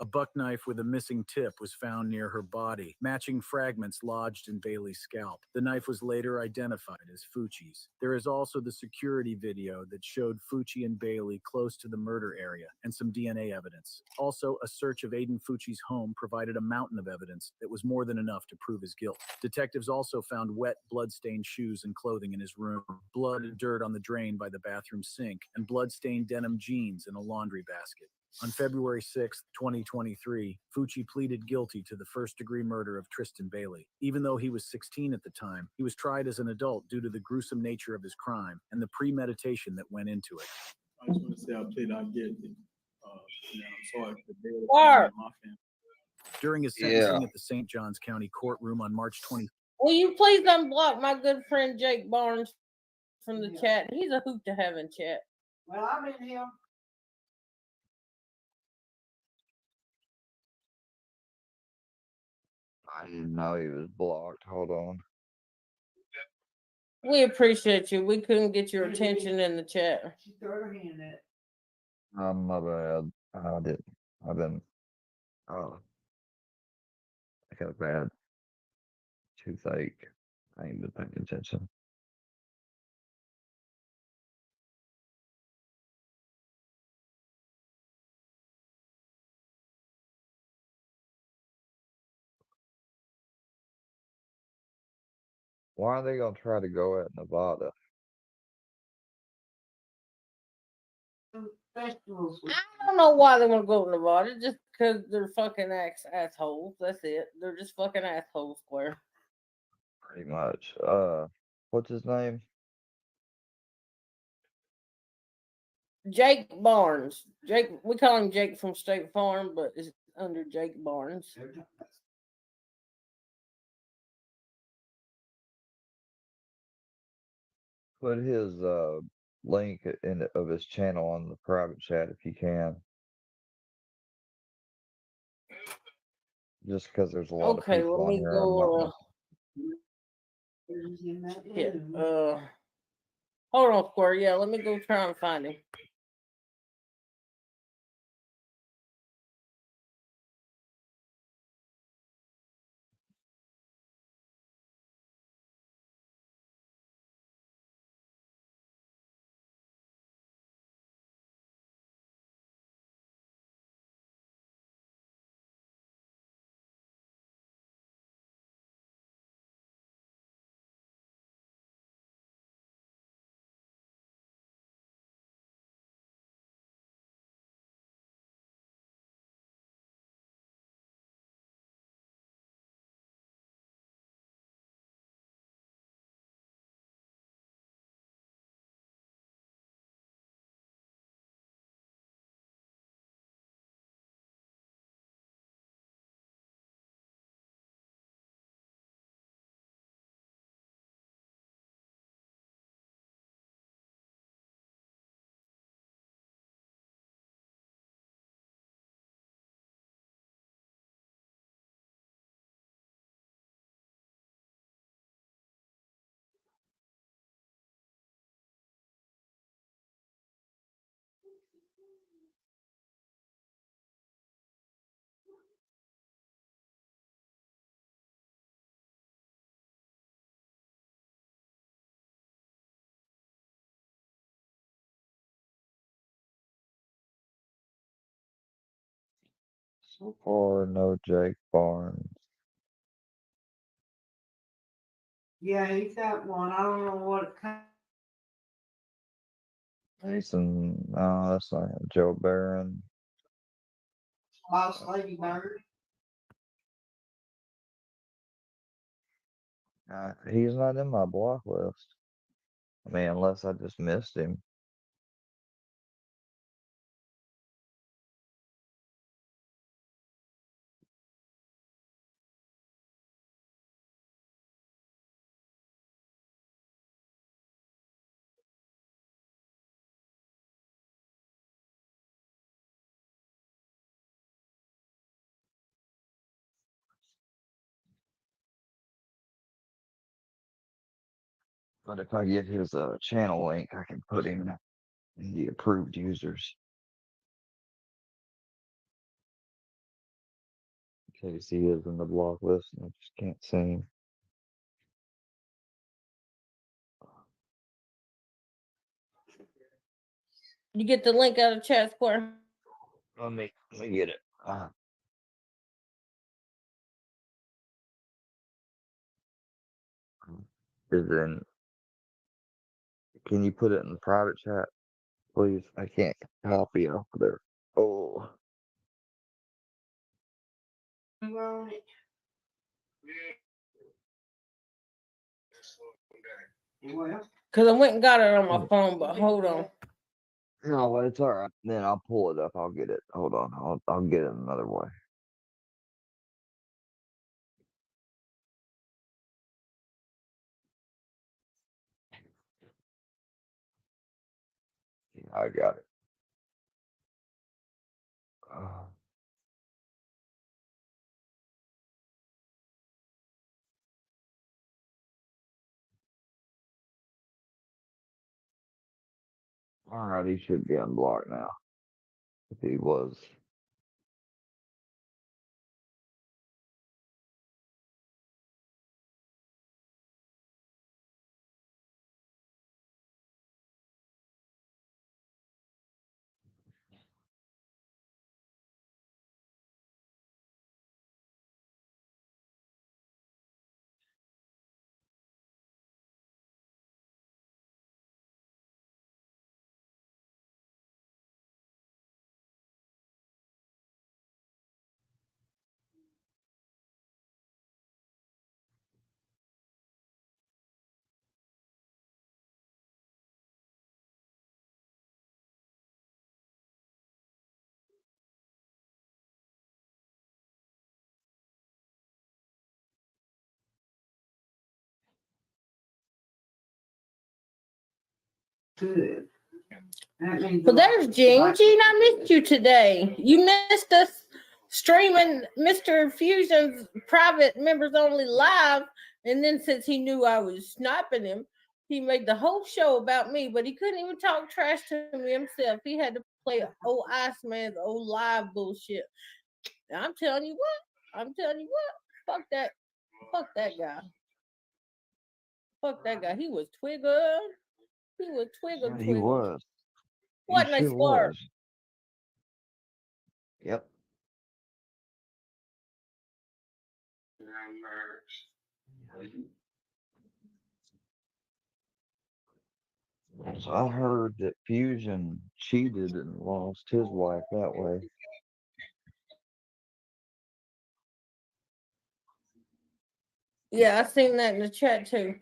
A buck knife with a missing tip was found near her body, matching fragments lodged in Bailey's scalp. The knife was later identified as Fucci's. There is also the security video that showed Fucci and Bailey close to the murder area, and some DNA evidence. Also, a search of Aiden Fucci's home provided a mountain of evidence that was more than enough to prove his guilt. Detectives also found wet, blood-stained shoes and clothing in his room, blood and dirt on the drain by the bathroom sink, and blood-stained denim jeans in a laundry basket. On February 6, 2023, Fucci pleaded guilty to the first-degree murder of Tristan Bailey. Even though he was 16 at the time, he was tried as an adult due to the gruesome nature of his crime and the premeditation that went into it. I just want to say I plead not guilty. I'm sorry for Bailey Mark. and my family. During his sentencing at the St. Johns County courtroom on March 20. Will you please unblock my good friend Jake Barnes from the chat? He's a hoot to heaven chat. Well, I'm in here. I didn't know he was blocked. Hold on. We appreciate you. We couldn't get your attention in the chat. She threw her hand at. My bad. I didn't. I've been. I got a bad toothache. I ain't been paying attention. Why are they gonna try to go at Nevada? Festivals. I don't know why they want to go to Nevada. Just because they're fucking assholes. That's it. They're just fucking assholes, Square. Pretty much. What's his name? Jake Barnes. Jake, we call him Jake from State Farm, but it's under Jake Barnes. Put his link of his channel on the private chat if you can. Just because there's a lot Okay, of people let on me here. go. Shit. Hold on, Square. Yeah, let me go try and find him. So far, no Jake Barnes. Yeah, he's got one. I don't know what kind. Jason, no, that's not him. Joe Barron. Lost Lady Bird. He's not in my block list. I mean, unless I just missed him. But if I get his channel link, I can put him in the approved users. In case he is in the block list and I just can't see him. You get the link out of chat, Square. Let me get it. Is in. Can you put it in the private chat, please? I can't copy off of there. Oh. Because I went and got it on my phone, but hold on. No, well, it's all right. Then I'll pull it up. I'll get it. Hold on. I'll get it another way. Yeah, I got it. All right, he should be unblocked now. If he was. Good. Well, there's Gene. Gene, I missed you today. You missed us streaming Mr. Fusion's private members only live. And then since he knew I was sniping him, he made the whole show about me, but he couldn't even talk trash to me himself. He had to play old Iceman's old live bullshit. And I'm telling you what. Fuck that. Fuck that guy. Fuck that guy. He was Twigger. He was Twigger. He was. What He nice sure word. was. Yep. So I heard that Fusion cheated and lost his wife that way. Yeah, I seen that in the chat too.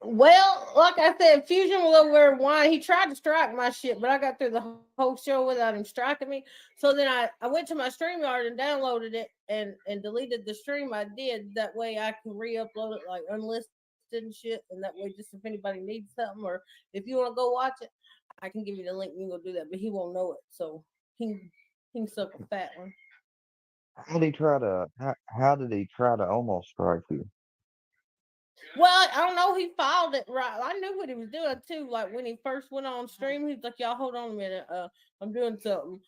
Well, like I said, Fusion was over there whining. He tried to strike my shit, but I got through the whole show without him striking me. So then I went to my StreamYard and downloaded it and deleted the stream I did. That way I can re-upload it like unlisted and shit. And that way, just if anybody needs something or if you want to go watch it, I can give you the link. You can go do that, but he won't know it. So he can suck a fat one. How did he try to? How did he try to almost strike you? Well, I don't know. He filed it right. I knew what he was doing too. Like when he first went on stream, he was like, "Y'all, hold on a minute. I'm doing something.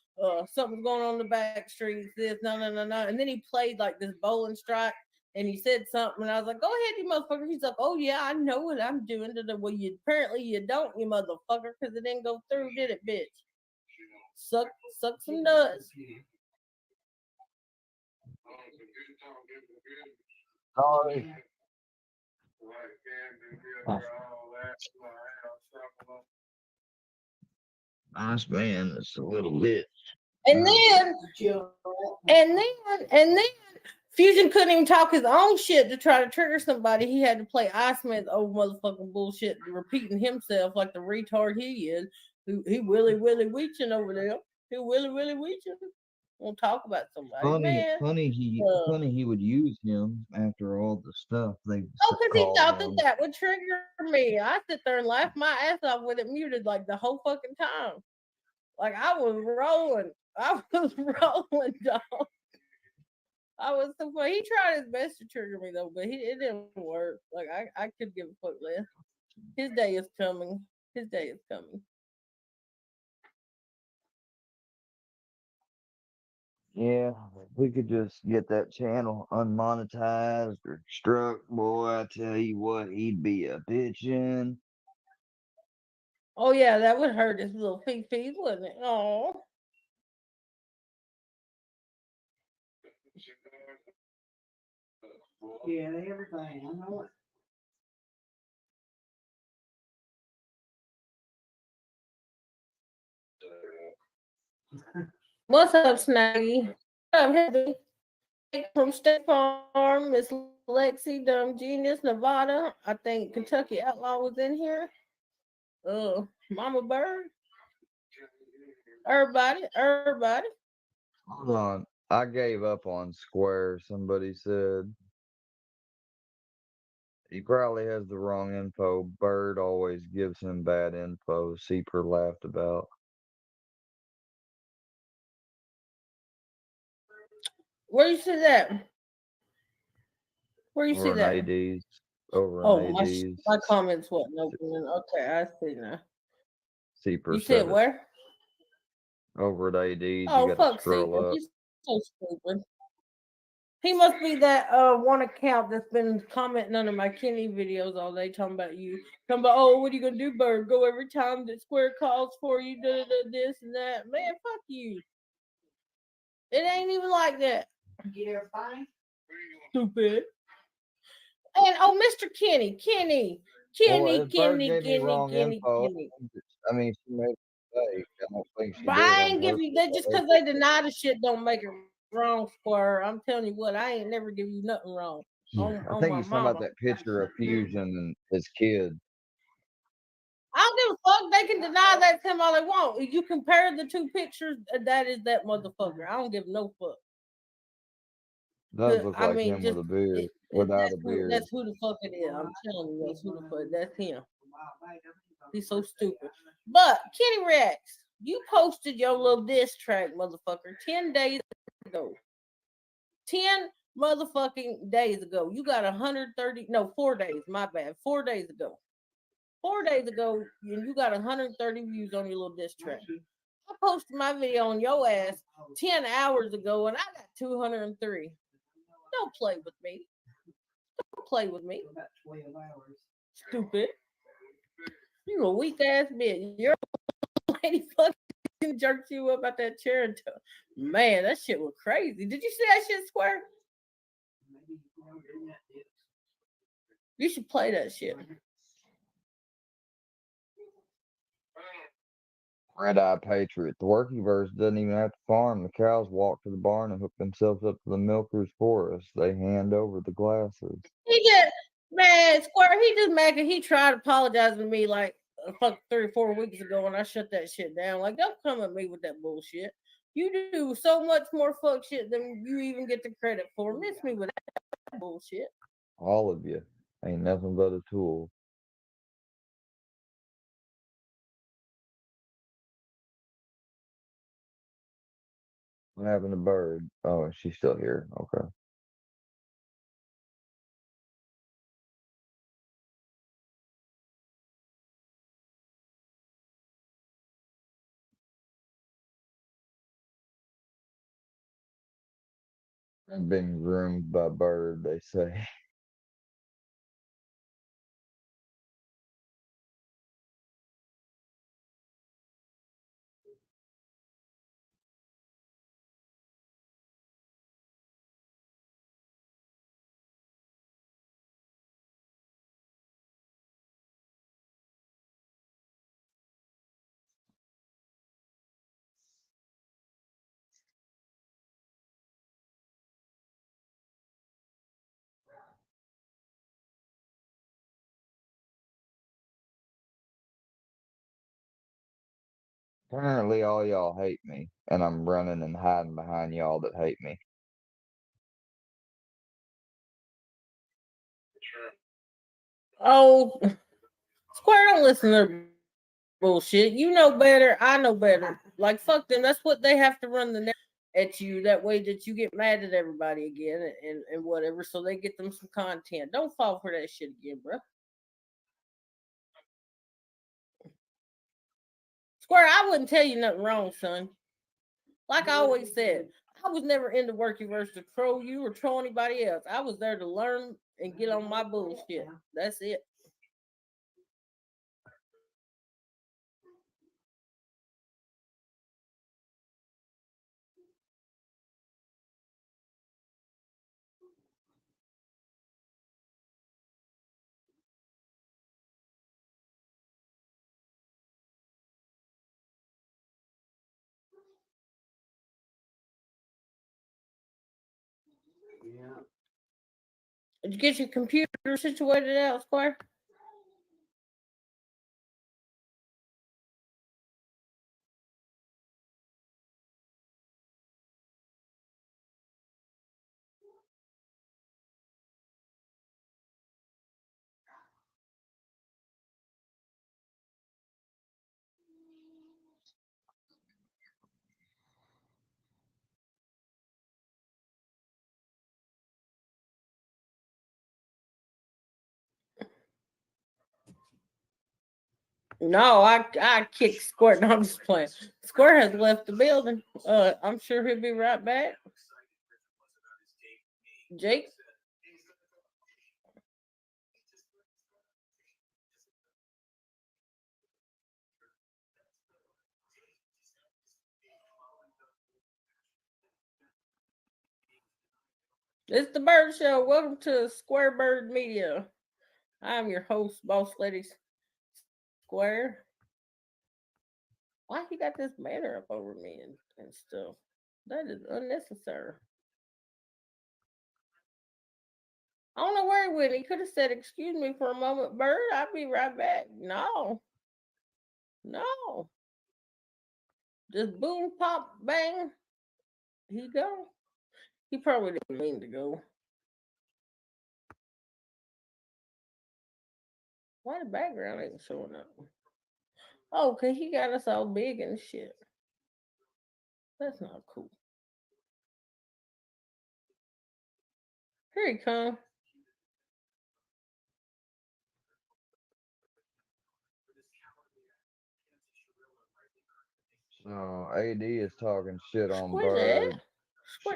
Something's going on in the back streets. This, no." And then he played like this bowling strike, and he said something, and I was like, "Go ahead, you motherfucker." He's like, "Oh yeah, I know what I'm doing." Well, you apparently you don't, you motherfucker, because it didn't go through, did it, bitch? Suck some nuts. Sorry. Nice man, it's a little bit. And then Fusion couldn't even talk his own shit to try to trigger somebody. He had to play Iceman's old motherfucking bullshit, repeating himself like the retard he is. He Willy Weeching over there. He Willy Weeching. Won't talk about somebody, man. Funny he would use him after all the stuff they. Oh, because he thought him. that would trigger me. I sit there and laugh my ass off with it muted like the whole fucking time. Like I was rolling, dog. I was so funny. He tried his best to trigger me though, but it didn't work. Like I could give a fuck less. His day is coming. His day is coming. Yeah, if we could just get that channel unmonetized or struck, boy, I tell you what, he'd be a bitchin'. Oh yeah, that would hurt his little feet, wouldn't it? Oh. Yeah, everything. I know it. What's up, Snaggy? What up, Heather? From State Farm, Miss Lexi, Dumb Genius, Nevada. I think Kentucky Outlaw was in here. Mama Bird. Everybody. Hold on, I gave up on Square, somebody said. He probably has the wrong info. Bird always gives him bad info, Seeper laughed about. Where you see that? Where you see Over that? in ADs. Over Oh, in ADs. my comments wasn't opening. Okay, I see now. See You said Persetus. where? Over at ADs, you Oh, got to fuck scroll Caesar. up. He's so stupid. He must be that one account that's been commenting under my Kenny videos all day, talking about you. Talking about, oh, what are you gonna do, Bird? Go every time that Square calls for you, this and that. Man, fuck you. It ain't even like that. You're fine. Stupid. And oh, Mr. Kenny. Well, if Bird gave me wrong info, Kenny. I mean, she made a mistake. I don't think she But did it I on ain't give purpose. you that just because they deny the shit don't make it wrong, Square. I'm telling you what, I ain't never give you nothing wrong. I think he's talking about that picture of Fusion and his kid. I don't give a fuck. They can deny that's him all they want. If you compare the two pictures, that is that motherfucker. I don't give no fuck. Does look I like mean, him just with a beard, without a beard. that's who the fuck it is. I'm telling you, that's who the fuck. That's him. He's so stupid. But Kenny Reacts, you posted your little diss track, motherfucker, 10 days ago. 10 motherfucking days ago. You got 130, no, 4 days, my bad. 4 days ago. 4 days ago, and you got 130 views on your little diss track. I posted my video on your ass 10 hours ago, and I got 203. Don't play with me. Don't play with me. Stupid. You a weak ass bitch. Your lady fucking jerked you up out that chair and man, that shit was crazy. Did you see that shit, Square? You should play that shit. Red Eye Patriot. The Workyverse doesn't even have to farm. The cows walk to the barn and hook themselves up to the milkers for us. They hand over the glasses. He just, man, Square, he just mad because he tried apologizing to me like fuck 3 or 4 weeks ago and I shut that shit down. Like, don't come at me with that bullshit. You do so much more fuck shit than you even get the credit for. Miss me with that bullshit. All of you. Ain't nothing but a tool. What happened to Bird? Oh, she's still here. Okay. I've been groomed by Bird, they say. Apparently all y'all hate me, and I'm running and hiding behind y'all that hate me. Oh, Square, don't listen to their bullshit. You know better. I know better. Like, fuck them. That's what they have to run the net at you. That way that you get mad at everybody again and whatever. So they get them some content. Don't fall for that shit again, bro. Square, I wouldn't tell you nothing wrong, son. Like I always said, I was never into Workyverse to troll you or troll anybody else. I was there to learn and get on my bullshit. That's it. Yeah. Did you get your computer situated out, Square? No, I kicked Squirt. No, I'm just playing. Squirt has left the building. I'm sure he'll be right back. Jake? It's the Bird Show. Welcome to Square Bird Media. I'm your host, Boss Lady Square. Why he got this banner up over me and stuff? That is unnecessary. I don't know where he went. He could have said, "Excuse me for a moment, Bird. I'll be right back." No. Just boom, pop, bang. He go. He probably didn't mean to go. Why the background ain't showing up? Oh, cause he got us all big and shit. That's not cool. Here he come. So AD is talking shit on Squid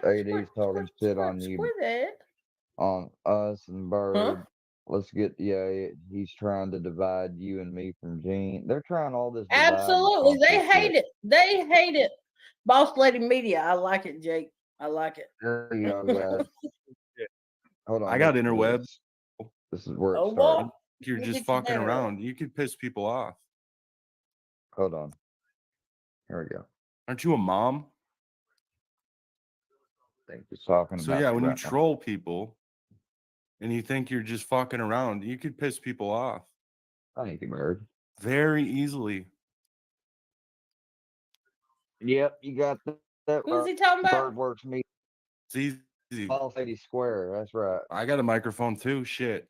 Bird. AD's talking shit on you, Squid. on us and Bird. Let's get he's trying to divide you and me from Gene. They're trying all this. Absolutely. They hate it. They hate it. Boss Lady Media. I like it, Jake. I like it. There you go, guys. Hold on. I got interwebs. This is where it Oh, started. boy. You're Let me just get your fucking banner around. You could piss people off. Hold on. Here we go. Aren't you a mom? I think he's talking So about yeah, me when you right now. troll people and you think you're just fucking around, you could piss people off. Thank you, Bird. Very easily. Yep, you got that. Who's he talking about? Bird works me. It's easy. Boss Lady Square. That's right. I got a microphone too. Shit.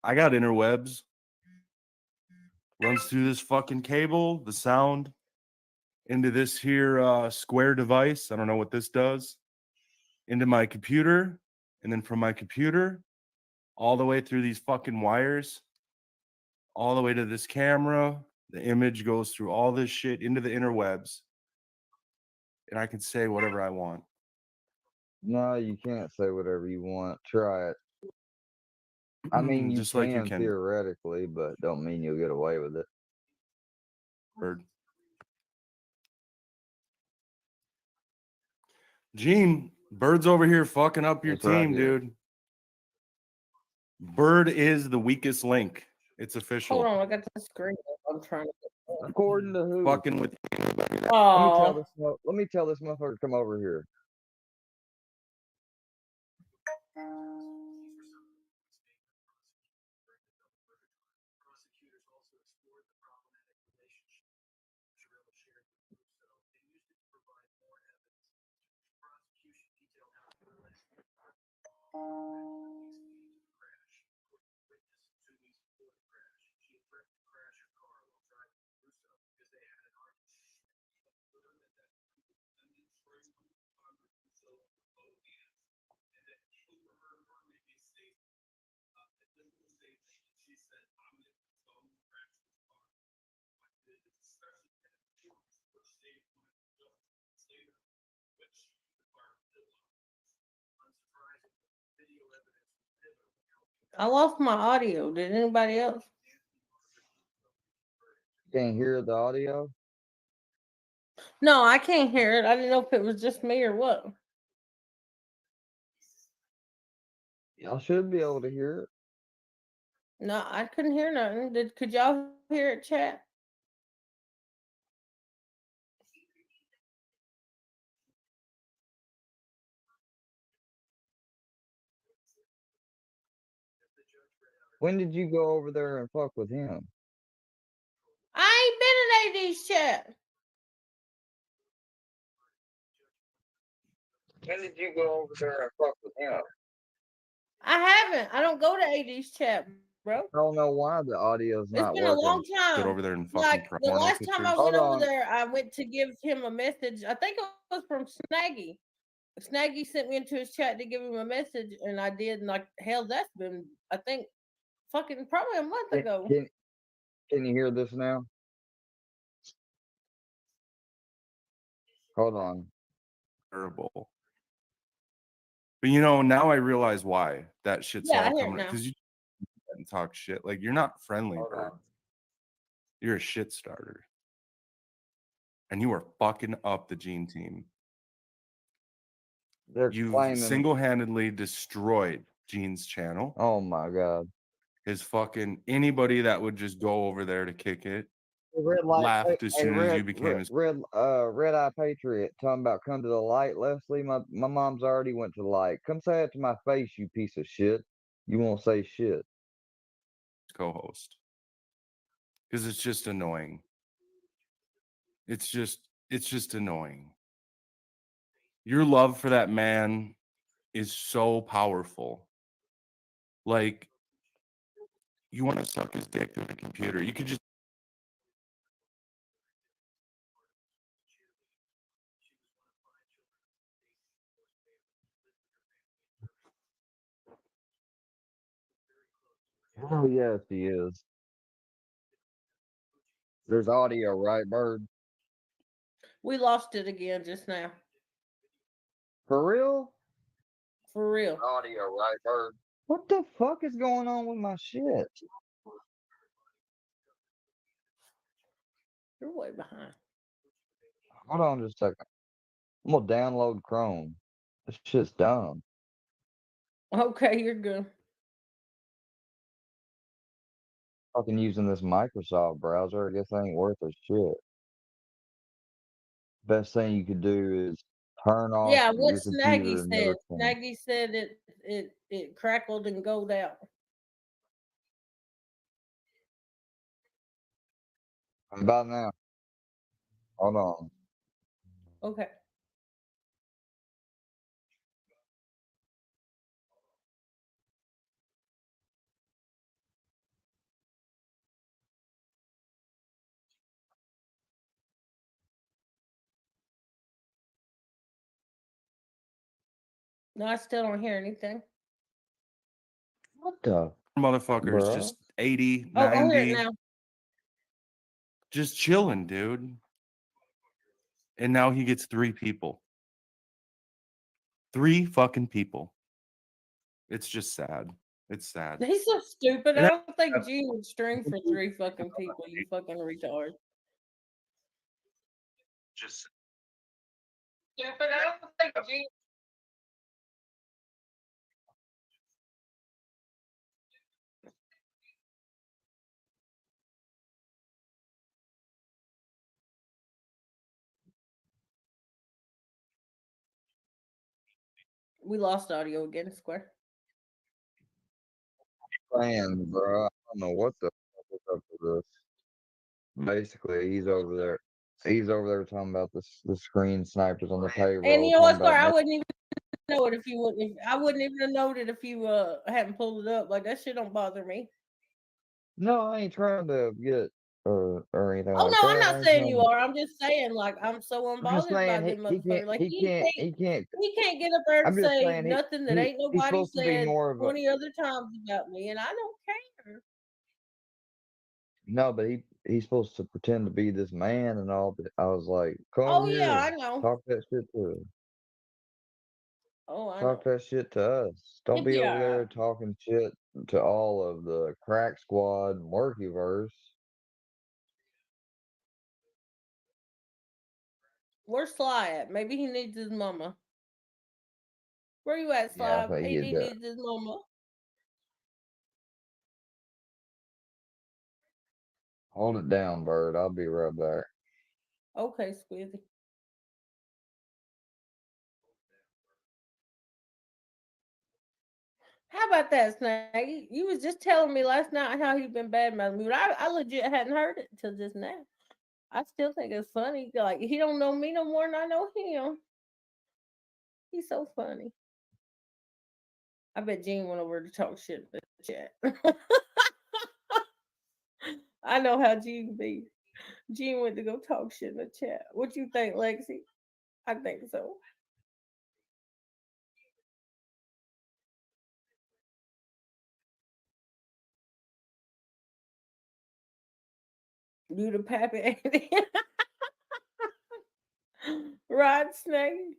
I got interwebs. Runs through this fucking cable, the sound into this here Square device. I don't know what this does. Into my computer, and then from my computer all the way through these fucking wires, all the way to this camera. The image goes through all this shit into the interwebs, and I can say whatever I want. No, you can't say whatever you want. Try it. I mean, you Just can, like you can. theoretically, but don't mean you'll get away with it. Bird. Gene, Bird's over here fucking up your That's right team, here. dude. Bird is the weakest link. It's official. Hold on, I got the screen. I'm trying to. According to who? Fucking with. Oh. Let me tell this motherfucker to come over here. I lost my audio. Did anybody else? Can't hear the audio? No, I can't hear it. I didn't know if it was just me or what. Y'all should be able to hear it. No, I couldn't hear nothing. Could y'all hear it, chat? When did you go over there and fuck with him? I ain't been in AD's chat. When did you go over there and fuck with him? I haven't. I don't go to AD's chat, bro. I don't know why the audio's It's not been working. a long time. Get over there and fucking Like the porno last time I pictures. went Hold over on. there, I went to give him a message. I think it was from Snaggy. Snaggy sent me into his chat to give him a message, and I did. And like hell, that's been I think fucking probably a month ago. Can you hear this now? Hold on. Terrible. But you know, now I realize why that shit's Yeah, I all hear it coming now. because you and talk shit. Like you're not friendly, Hold bro. on. You're a shit starter. And you are fucking up the Gene team. They're You've claiming. single-handedly destroyed Gene's channel. Oh my god. His fucking anybody that would just go over there to kick it Red light. laughed as soon as you became his. Red Eye Patriot talking about come to the light, Leslie. My mom's already went to the light. Come say it to my face, you piece of shit. You won't say shit. Co-host because it's just annoying. It's just annoying. Your love for that man is so powerful. Like you want to suck his dick through the computer. You could just Oh yes, he is. There's audio, right, Bird? We lost it again just now. For real? For real. Audio, right, Bird? What the fuck is going on with my shit? You're way behind. Hold on just a second. I'm gonna download Chrome. This shit's dumb. Okay, you're good. Fucking using this Microsoft browser, I guess ain't worth a shit. Best thing you could do is turn off Yeah, what your Snaggy computer and said. never turn. Snaggy said it crackled and gold out. About now. Hold on. Okay. No, I still don't hear anything. What the? motherfuckers Bruh. just 80, Oh, I hear it 90, now. just chilling, dude. And now he gets 3 people. 3 fucking people. It's just sad. It's sad. He's so stupid. And I don't think Gene would string for 3 fucking people, you fucking retard. Just Stupid. I don't think Gene. We lost audio again, Square. Playing, bro. I don't know what the fuck is up with this. Basically, he's over there. He's over there talking about the screen snipers on the payroll. And you know what, talking about Square? I wouldn't even know it if you wouldn't. I wouldn't even have known it if you hadn't pulled it up. Like that shit don't bother me. No, I ain't trying to get or anything Oh like no, that. I'm I not ain't saying trying you to- are. I'm just saying, like, I'm so I'm just unbothered by saying them motherfuckers. Like he can't. he can't get up there I'm and just say saying nothing that ain't he's nobody supposed to be said more of a 20 other times about me, and I don't care. no, but he's supposed to pretend to be this man and all. But I was like, come Oh over yeah, I here, know. talk that shit to us. Oh, I Talk know. that shit to us. Don't be over Yeah. there talking shit to all of the Crack Squad and Murkyverse. Where's Sly at? Maybe he needs his mama. Where you at, Yeah, I Sly? think He he did. needs his mama. Hold it down, Bird. I'll be right back. Okay, Squizzy. How about that, Snag? You was just telling me last night how he been bad mouthing me. I legit hadn't heard it till just now. I still think it's funny. Like he don't know me no more than I know him. He's so funny. I bet Gene went over to talk shit in the chat. I know how Gene be. Gene went to go talk shit in the chat. What you think, Lexi? I think so. You the pappy Andy. Right, Snaggy?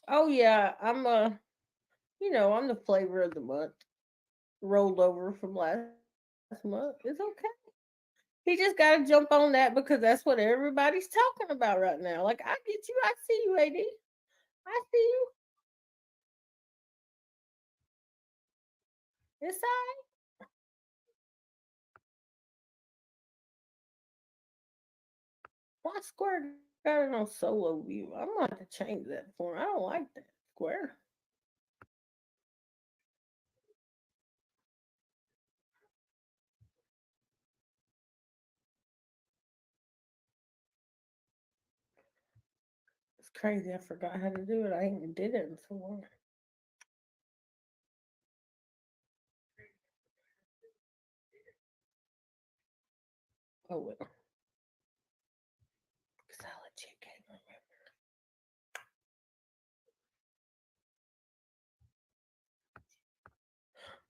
Oh yeah, I'm I'm the flavor of the month. Rolled over from last month. It's okay. He just got to jump on that because that's what everybody's talking about right now. Like, I get you. I see you, AD. I see you. It's all right. Why Square got it on solo view? I'm going to have to change that for him. I don't like that, Square. It's crazy. I forgot how to do it. I ain't did it before. Oh well. Solid chick can't remember.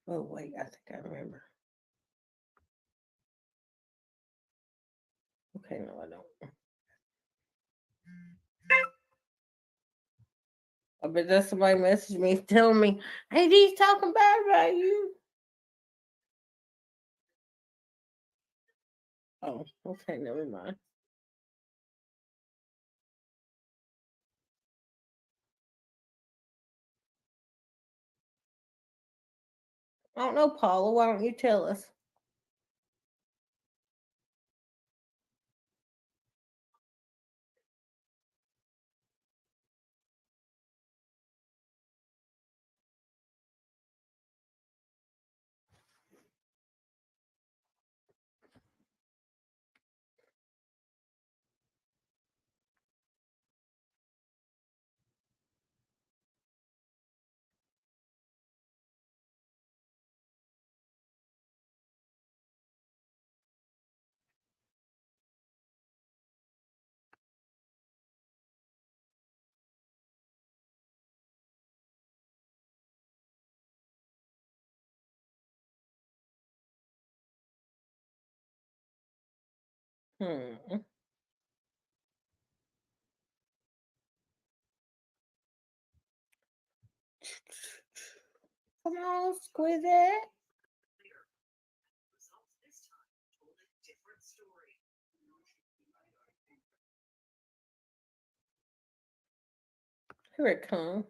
Oh wait, I think I remember. Okay, no, I don't. I bet that somebody messaged me telling me, "Hey, he's talking bad about you." Oh, okay, never mind. I don't know, Paula. Why don't you tell us? Hmm. Come on, Squizzy. Here it comes.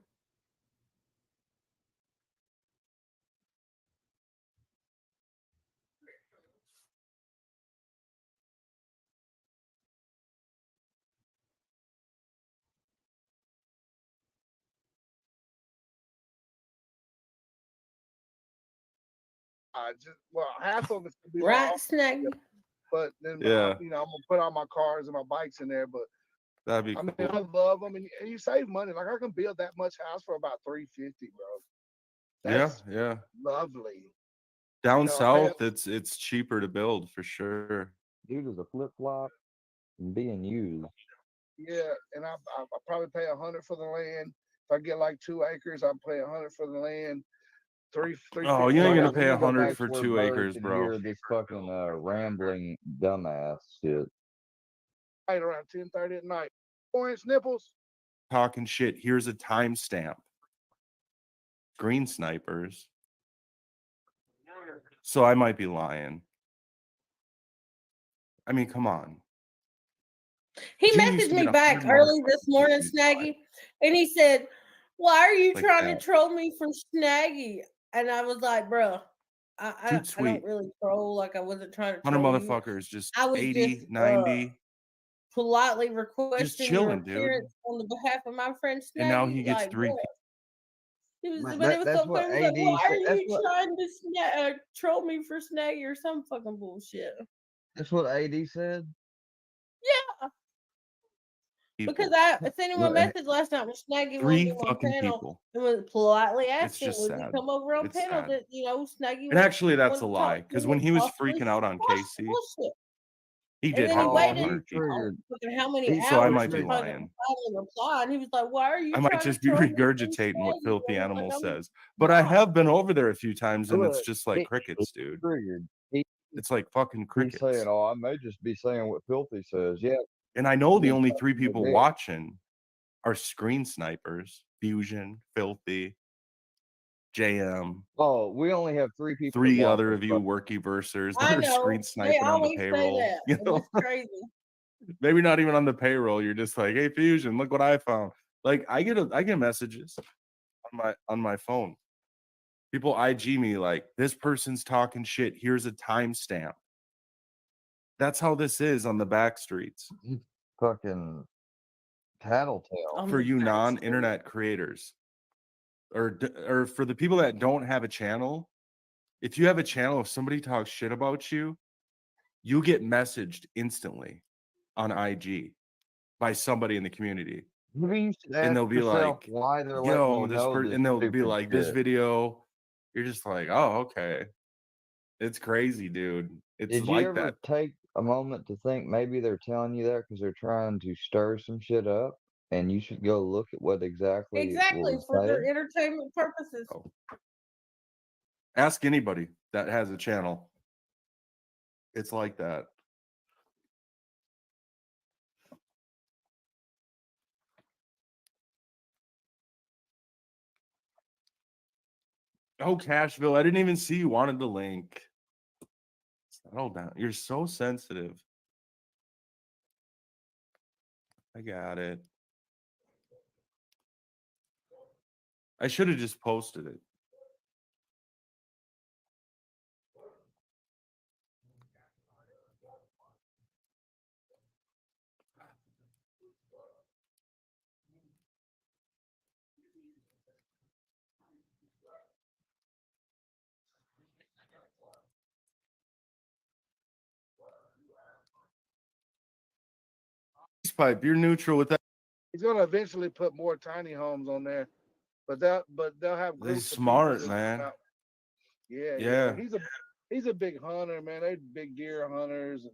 Half of it's gonna be Right, my Snaggy. but then Yeah. I'm gonna put all my cars and my bikes in there. But That'd be I mean, cool. I love them, and you save money. Like I can build that much house for about $350, bro. That's Yeah. lovely. Down I have, south, it's cheaper to build for sure. Dude is a flip flop and being used. yeah, and I probably pay 100 for the land. If I get like 2 acres, I pay 100 for the land. Three Oh, fifty. you ain't Bro, gonna let pay me go 100 back for to where 2 Bird acres, can bro. hear this fucking rambling dumbass shit. Right around 10:30 at night. 4-inch nipples. Talking shit. Here's a timestamp. Green snipers. So I might be lying. I mean, come on. He Jim used messaged to me get back 100 early this motherfuckers morning, if you lie. Snaggy, and he said, "Why are you Like trying that. to troll me for Snaggy?" And I was like, "Bro, I Too don't sweet. really troll. Like I wasn't trying to 100 troll you. motherfuckers, just I was 80, just 90. politely Just requesting your chilling, dude. appearance on the behalf of my friend And now Snaggy." he gets Like, 3 what? Man, But it was that's so what funny. He was like, AD "Why are said. That's you what trying to troll me for Snaggy or some fucking bullshit?" AD said. Yeah. people. Because I sent him a Look, message last night when Snaggy wanted 3 him on fucking panel people. and was politely It's asking, just would he sad. come over on It's panel sad. that, Snaggy And actually, that's a wanted to talk lie. to Because him when and he was possibly freaking out on Casey, bullshit. he And did then he have waited, 100 people. fucking how many So I hours might to be finally lying. reply, and he was like, "Why are you I might trying to just be troll me, regurgitating what Snaggy?" Filthy And I was Animal like, "I'm says. But I not." have been over there a few times, and it's Look, just like he crickets, dude. triggered. It's like fucking He's saying, crickets. "Oh, I may just be saying what Filthy says." Yeah, And I know the you're only 3 sucking the people dick. watching are screen snipers, Fusion, Filthy, JM. Oh, we only have 3 people that 3 watch other us. of you worky-versers I that are know screen they sniping on the always say payroll. that, You and know, it's crazy. maybe not even on the payroll. You're just like, "Hey, Fusion, look what I found." Like I get messages on my phone. People IG me like, "This person's talking shit. Here's a timestamp." That's how this is on the back streets. Fucking tattletale. For you non-internet creators, or for the people that don't have a channel. If you have a channel, if somebody talks shit about you, you get messaged instantly on IG by somebody in the community. Maybe you should And ask they'll be yourself like, why they're letting "Yo, you this know person," this and they'll be stupid like, "This shit. video," you're just like, "Oh, okay." It's crazy, dude. It's Did you like ever that. take a moment to think maybe they're telling you that because they're trying to stir some shit up, and you should go look at what exactly Exactly was for their said? entertainment purposes. Ask anybody that has a channel. It's like that. Oh, Cashville, I didn't even see you wanted the link. Settle down. You're so sensitive. I got it. I should have just posted it. Pipe, you're neutral with that. He's gonna eventually put more tiny homes on there, but they'll have They're groups of smart, people that man. come out. Yeah, Yeah. He's a big hunter, man. They're big deer hunters, and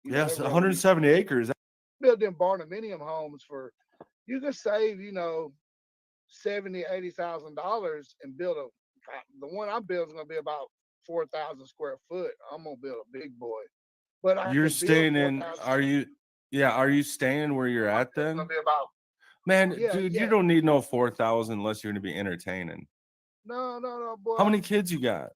Yes, they're 170 acres. built them barnuminium homes for you can save $70,000-$80,000 and build the one I'm building is gonna be about 4,000 square foot. I'm gonna build a big boy, but I You're can build staying in. 4,000. Are you? Yeah. Are you staying where you're at It's then? gonna be about Man, yeah, dude, yeah. you don't need no 4,000 unless you're gonna be entertaining. No, boy. How many kids you got?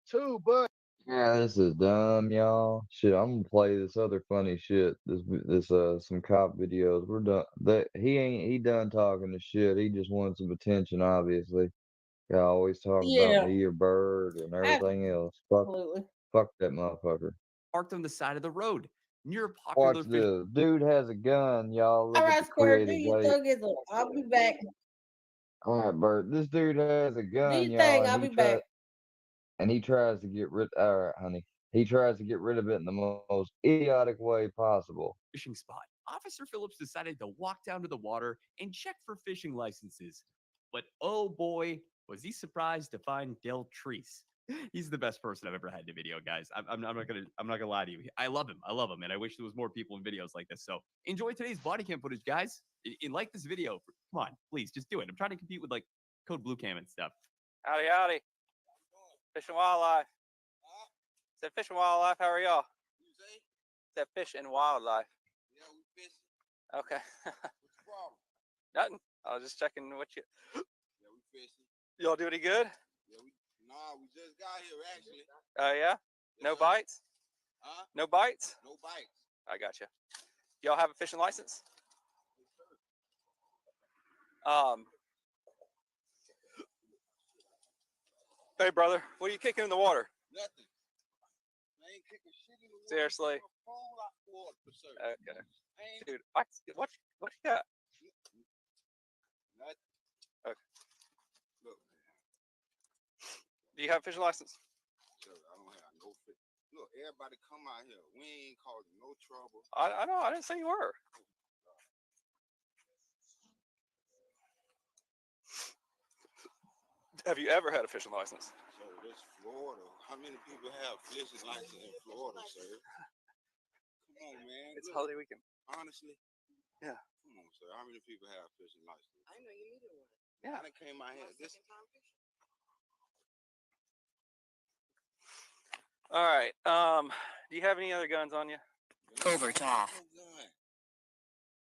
2, but Yeah, this is dumb, y'all. Shit, I'm gonna play this other funny shit. This some cop videos. We're done. That he done talking the shit. He just wants some attention, obviously. Yeah, always talking about Yeah, me or Bird and everything else. absolutely. Fuck that motherfucker. Parked on the side of the road near a popular Watch fish. this. Dude has a gun, y'all. Look All at right, the Square, do creative your way. thuggism. I'll be back. All right, Bert. This dude has a Do gun, your y'all, thing. and I'll be back. he tries to get rid. All right, honey. He tries to get rid of it in the most idiotic way possible. Fishing spot. Officer Phillips decided to walk down to the water and check for fishing licenses. But oh boy, was he surprised to find Del Treese. He's the best person I've ever had in a video, guys. I'm not gonna lie to you. I love him, and I wish there was more people in videos like this. So enjoy today's body cam footage, guys. And like this video. Come on, please, just do it. I'm trying to compete with like Code Blue Cam and stuff. Howdy, howdy. Fish and Wildlife. Said Fish and Wildlife, how are y'all? Said Fish and Wildlife. Yeah, we fishing. Okay. What's the problem? Nothing. I was just checking what you. Yeah, we fishing. Y'all do any good? Yeah, we just got here actually. Oh yeah? No bites? Huh? No bites? No bites. I got you. Y'all have a fishing license? Hey brother, what are you kicking in the water? Nothing. I ain't kicking shit in the water. Seriously? Okay. Dude, what you got? Nothing. Okay. Look, do you have a fishing license? Sure, I don't have no fish. Look, everybody come out here. We ain't causing no trouble. I know. I didn't say you were. Have you ever had a fishing license? So this Florida. How many people have fishing license in Florida, sir? Come on, man. It's Look, holiday weekend. honestly, Yeah. come on, sir. How many people have fishing license? I know you needed one. Yeah. I done came out here. This All right. Do you have any other guns on you? Overtime. What gun?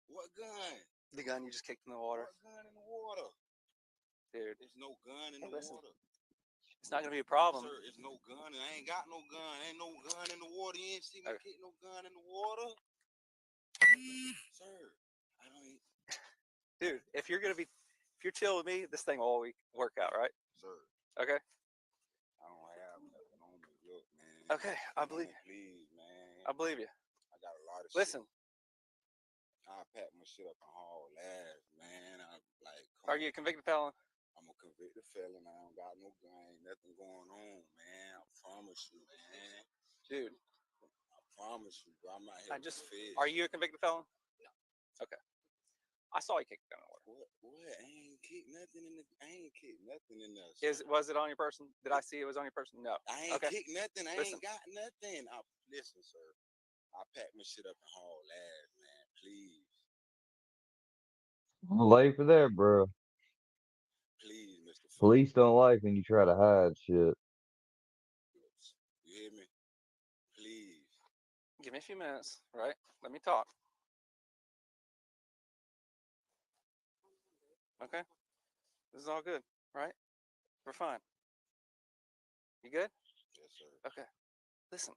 What gun? The gun you just kicked in the water. What gun in the water? Dude. There's no gun in Hey, the listen. water. It's not gonna be a problem. Sir, it's no gun. I ain't got no gun. Ain't no gun in the water. You ain't see me kick no gun in the water. Sir, I don't ain't. Dude, if you're chill with me, this thing will all work out, right? Sir. Okay. I don't have nothing on me. Look, man. Okay, I believe you. Please, man. I believe you. I got a lot of Listen. shit. I pack my shit up and haul ass, man. I like. Are you a convicted felon? I'm a convicted felon. I don't got no gun. Ain't nothing going on, man. I promise you, man. Dude. I promise you, bro. I'm not here to fish. Are you a convicted felon? No. Okay. I saw you kick the gun in the water. What? I ain't kicked nothing in the. I ain't kicked nothing in there. Was it on your person? Did I see it was on your person? No. I ain't kicked nothing. I Listen. ain't got nothing. Listen, sir. I pack my shit up and haul ass, man. Please. Lay for that, bro. Please, Mr. Police don't like when you try to hide shit. You hear me? Please. Give me a few minutes, right? Let me talk. Okay? This is all good, right? We're fine. You good? Yes, sir. Okay. Listen.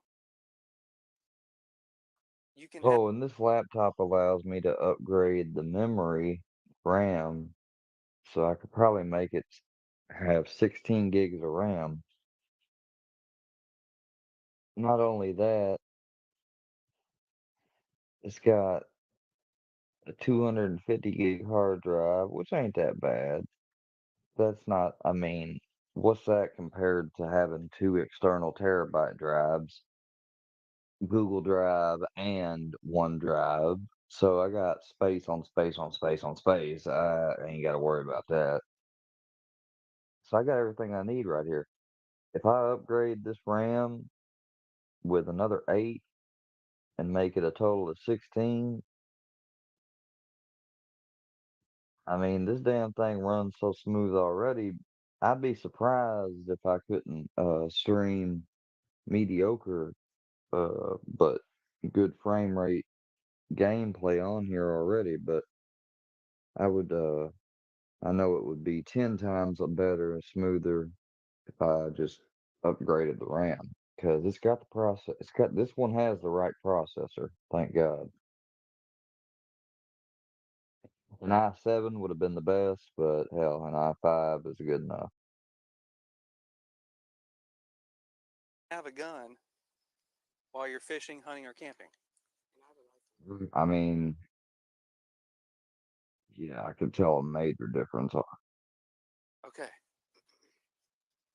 You can Oh, and this laptop allows me to upgrade the memory RAM, so I could probably make it have 16 gigs of RAM. Not only that, it's got a 250 gig hard drive, which ain't that bad. That's not, I mean, what's that compared to having 2 external terabyte drives, Google Drive and OneDrive? So I got space on space on space on space. I ain't got to worry about that. So I got everything I need right here. If I upgrade this RAM with another 8 and make it a total of 16, I mean, this damn thing runs so smooth already. I'd be surprised if I couldn't stream mediocre but good frame rate gameplay on here already. But I would I know it would be 10 times better and smoother if I just upgraded the RAM, because it's got the process. It's got, this one has the right processor, thank God. An i7 would have been the best, but hell, an i5 is good enough. have a gun while you're fishing, hunting, or camping. I mean, yeah, I could tell a major difference. Okay.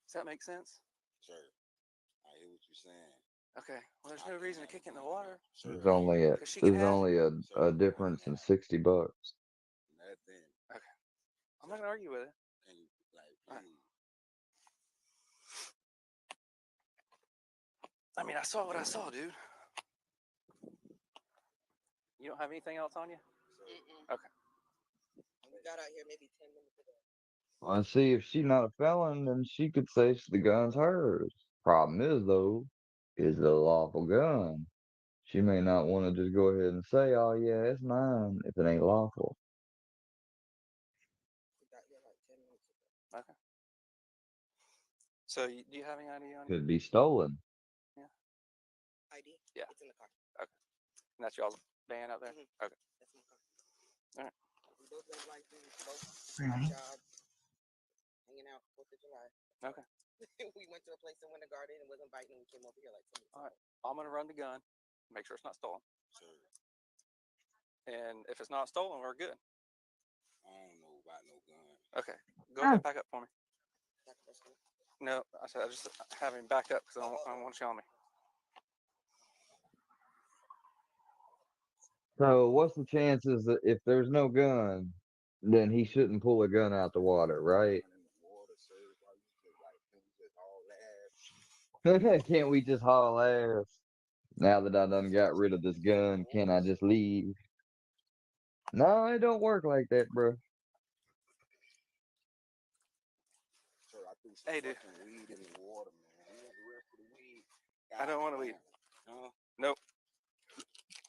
Does that make sense? Sir, I hear what you're saying. Okay. Well, there's no reason to kick it in the water. There's only a 'Cause she can there's have only a difference in $60. Nothing. Okay. I'm not gonna argue with it. Can you, like, All right. please? I mean, I saw what I saw, dude. You don't have anything else on you? Okay. We got out here maybe 10 minutes ago. Well, and see, if she's not a felon, then she could say the gun's hers. Problem is, though, is the lawful gun. She may not want to just go ahead and say, "Oh yeah, it's mine," if it ain't lawful. We got here like 10 minutes ago. Okay. So, do you have any ID on you? Could be stolen. Yeah. ID? Yeah. It's in the car. Okay. And that's y'all's van out there? Mhm. Okay. That's my car. All right. We both got license, both Alright. jobs, hanging out 4th of July. Okay. We went to a place in Winter Garden and was inviting. We came over here like 10 minutes All right. I'm gonna run the gun, make sure it's not stolen. Sir, And if it's not stolen, we're good. I don't know about no gun. Okay. Go ahead and back up for me. No, I said I just have him back up because I don't want you on me. So, what's the chances that if there's no gun, then he shouldn't pull a gun out the water, right? Can't we just haul ass? Now that I done got rid of this gun, can I just leave? No, it don't work like that, bro. Hey, dude. I don't want to leave. Nope.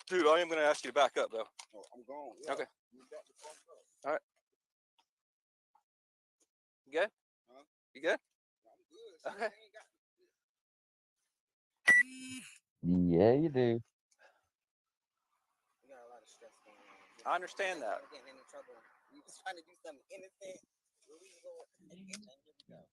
Dude, I am going to ask you to back up, though. I'm going. Okay. All right. You good? You good? Okay. Yeah, you do. I understand that. Trying to do something innocent, illegal, and here we go.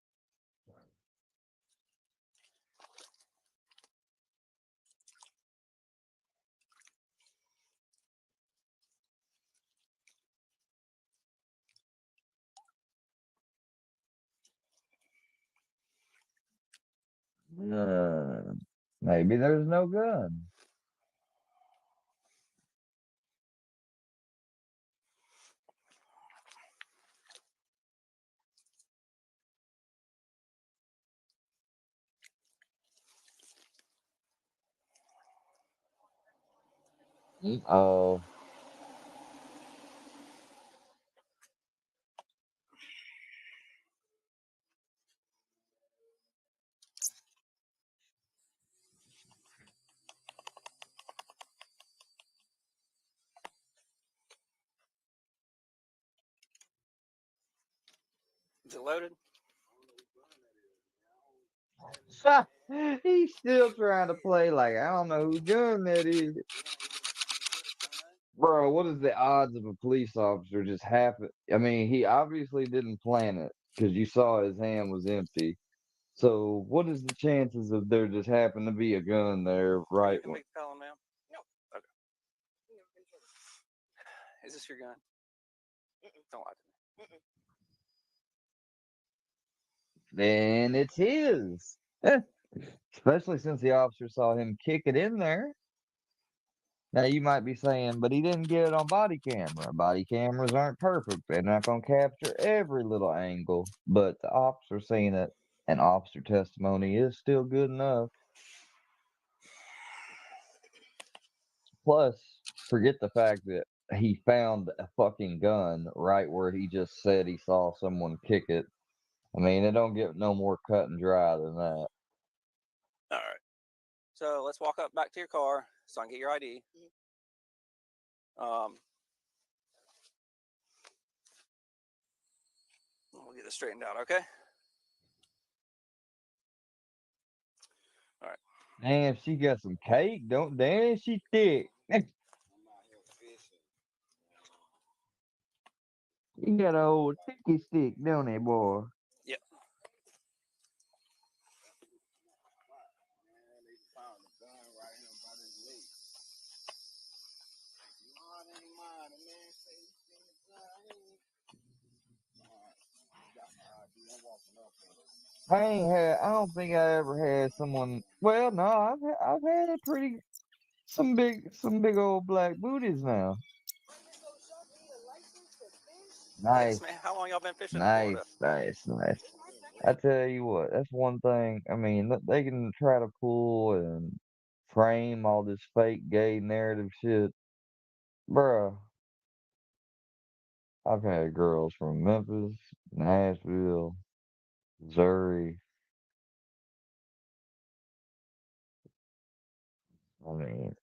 Maybe there's no gun. Oh. Is it loaded? He's still trying to play like I don't know whose gun that is. Bro, what is the odds of a police officer just happen? I mean, he obviously didn't plan it because you saw his hand was empty. So, what is the chances of there just happen to be a gun there right when? Big felon, ma'am? No. Okay. Is this your gun? Don't lie to me. Then it's his. Especially since the officer saw him kick it in there. Now you might be saying, but he didn't get it on body camera. Body cameras aren't perfect. They're not going to capture every little angle. But the officer saying it, and officer testimony is still good enough. Plus, forget the fact that he found a fucking gun right where he just said he saw someone kick it. I mean, it don't get no more cut and dry than that. All right. So let's walk up back to your car so I can get your ID. We'll get this straightened out, okay? All right. Damn, she got some cake, don't damn she thick. You got an old ticky stick, don't it, boy? Yep. I don't think I ever had someone. Well, no, I've had a some big old black booties now. Nice, Yes, man. How long y'all been fishing in nice, Florida? nice. I tell you what, that's one thing. I mean, they can try to pull and frame all this fake gay narrative shit, bruh. I've had girls from Memphis, Nashville, Missouri. I mean,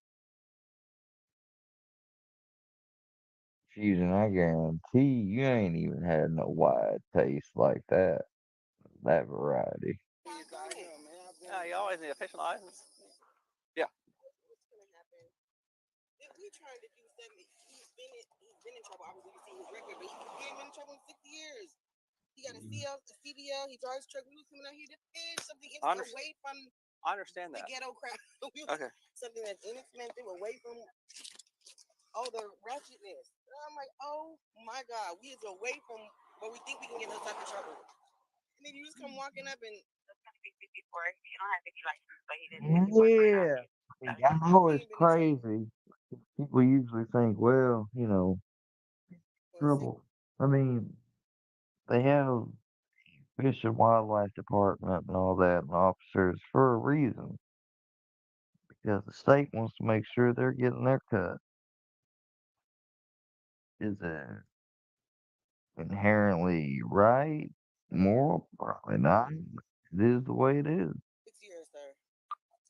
Fusion, I guarantee you ain't even had no wide taste like that. That variety. You always need a fishing license. Yeah. If we trying to do something, he's been in trouble. Obviously, you see his record, but he ain't been in trouble in 60 years. He got a CDL. He drives truck. We was coming out here to fish something away from I understand that. the ghetto crowd. Okay. Something that's inexpensive, away from all the ratchetness. And I'm like, oh my God, we is away from where we think we can get no type of trouble. And then you just come walking up and that's gonna be 54. You don't have any license, but he didn't. Yeah, I know it's crazy. People usually think, well, you know, trouble. I mean, they have Fish and Wildlife Department and all that, and officers for a reason. Because the state wants to make sure they're getting their cut. Is it inherently right? Moral? Probably not. It is the way it is. 6 years, sir.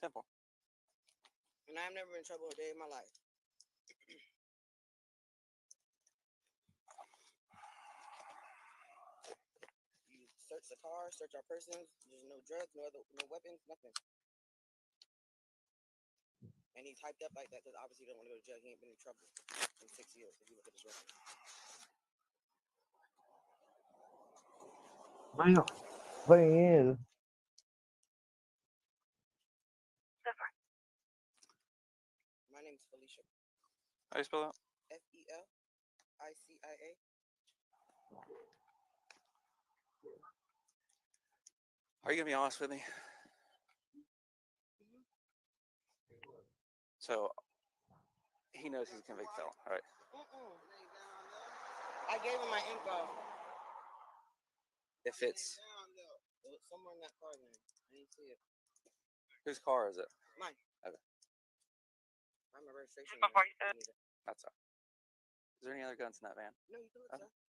Simple. And I've never been in trouble a day in my life. You search the car, search our persons. There's no drugs, no weapons, nothing. And he's hyped up like that because obviously he don't want to go to jail. He ain't been in trouble in 6 years. If you look at his record. Well, thing is, My name is Felicia. How do you spell that? Felicia. Are you gonna be honest with me? So he knows he's a convicted felon, right? I gave him my info. If it's It was somewhere in that car then. I didn't see it. whose car is it? Mine. Okay, I'm a registration. that's all. Is there any other guns in that van? No, you can look, Okay. sir.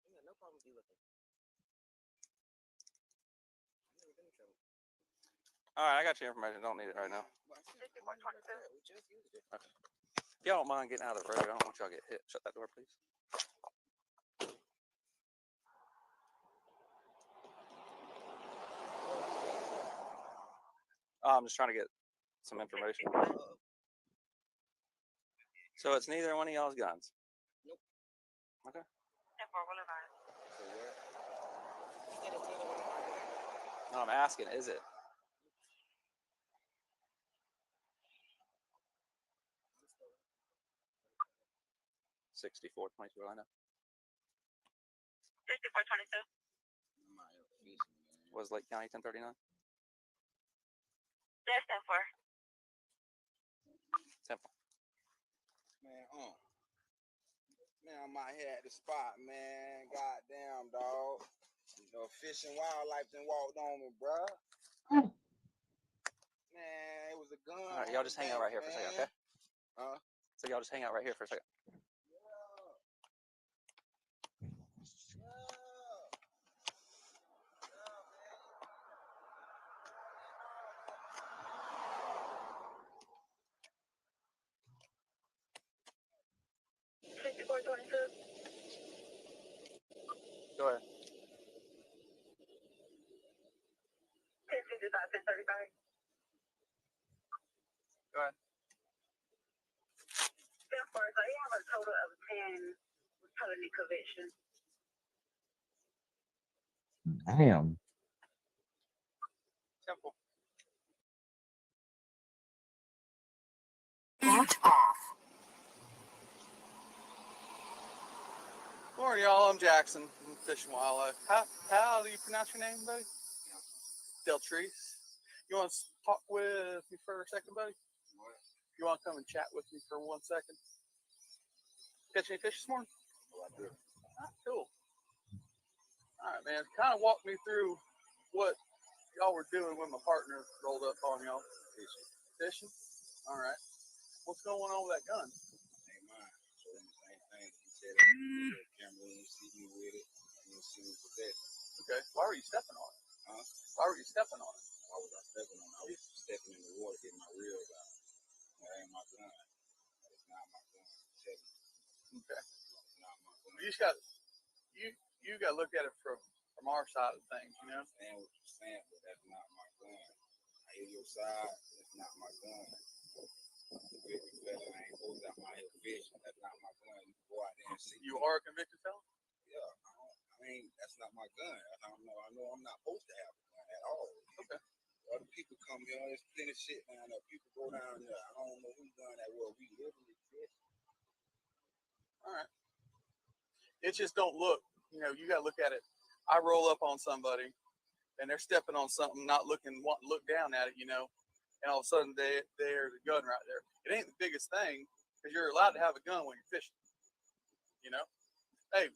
Yeah, no problem with you looking. I've never been in trouble. All right, I got your information. Don't need it right now. Well, I said, we just used it. Okay. If y'all don't mind getting out of the road, I don't want y'all to get hit. Shut that door, please. I'm just trying to get some information. So it's neither one of y'all's guns? Nope. Okay. No, I'm asking, is it? $64.22, I know. Was Lake County 1039? That's that far. Simple. Man, man, I'm out here at the spot, man. Goddamn, dog. You know, Fish and Wildlife done walked on me, bruh. Man, it was a gun. All right, y'all just hang out right here for a second, okay? Huh? So y'all just hang out right here for a second. Go ahead. 10:35. Go ahead. First, I have a total of 10 felony convictions. damn. Simple. Morning, y'all. I'm Jackson from Fish and Wildlife. How do you pronounce your name, buddy? Deltrice. You want to talk with me for a second, buddy? You want to come and chat with me for 1 second? Catch any fish this morning? Cool. All right, man. Kind of walk me through what y'all were doing when my partner rolled up on y'all. Fishing? All right. What's going on with that gun? Ain't mine. So the same thing. He said, the camera didn't see me with it. I didn't see me with that. Okay. Why were you stepping on it? Huh? Why were you stepping on it? Why was I stepping on it? I was stepping in the water, getting my reels out. That ain't my gun. It's not my gun. Okay. It's not my gun. You just got you got to look at it from our side of things, you know. I understand what you're saying, but that's not my gun. I hear your side. That's not my gun. Convicted felon, I ain't supposed to have my head fishing. That's not my gun. You go out there and see. You are a convicted felon? Yeah. I mean, that's not my gun. I know I'm not supposed to have a gun at all. Okay. Other people come here, there's plenty of shit down there. People go down there. I don't know who's done that. Well, we literally fish. All right. It just don't look, you know, you got to look at it. I roll up on somebody and they're stepping on something, not looking, want to look down at it, you know, and all of a sudden there's a gun right there. It ain't the biggest thing because you're allowed to have a gun when you're fishing, you know. Hey,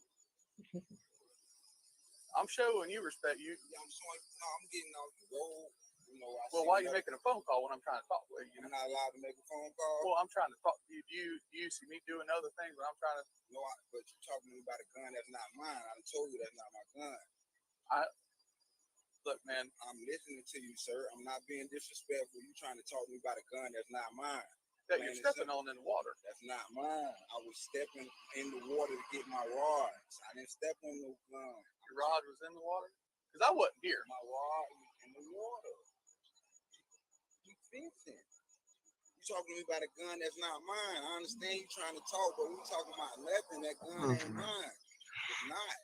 I'm showing you respect. Yeah, I'm showing. No, I'm getting off the road. You know, Well, why are you making a phone call when I'm trying to talk with you? I'm not allowed to make a phone call. Well, I'm trying to talk to you. Do you see me doing other things when I'm trying to? No, but you're talking to me about a gun that's not mine. I told you that's not my gun. Look, man. I'm listening to you, sir. I'm not being disrespectful. You trying to talk to me about a gun that's not mine. That you're stepping on in the water. That's not mine. I was stepping in the water to get my rods. I didn't step on no gun. Your rod was in the water? Because I wasn't here. My rod was in the water. You fixing. You talking to me about a gun that's not mine. I understand you trying to talk, but we talking about nothing. That gun ain't mine. It's not.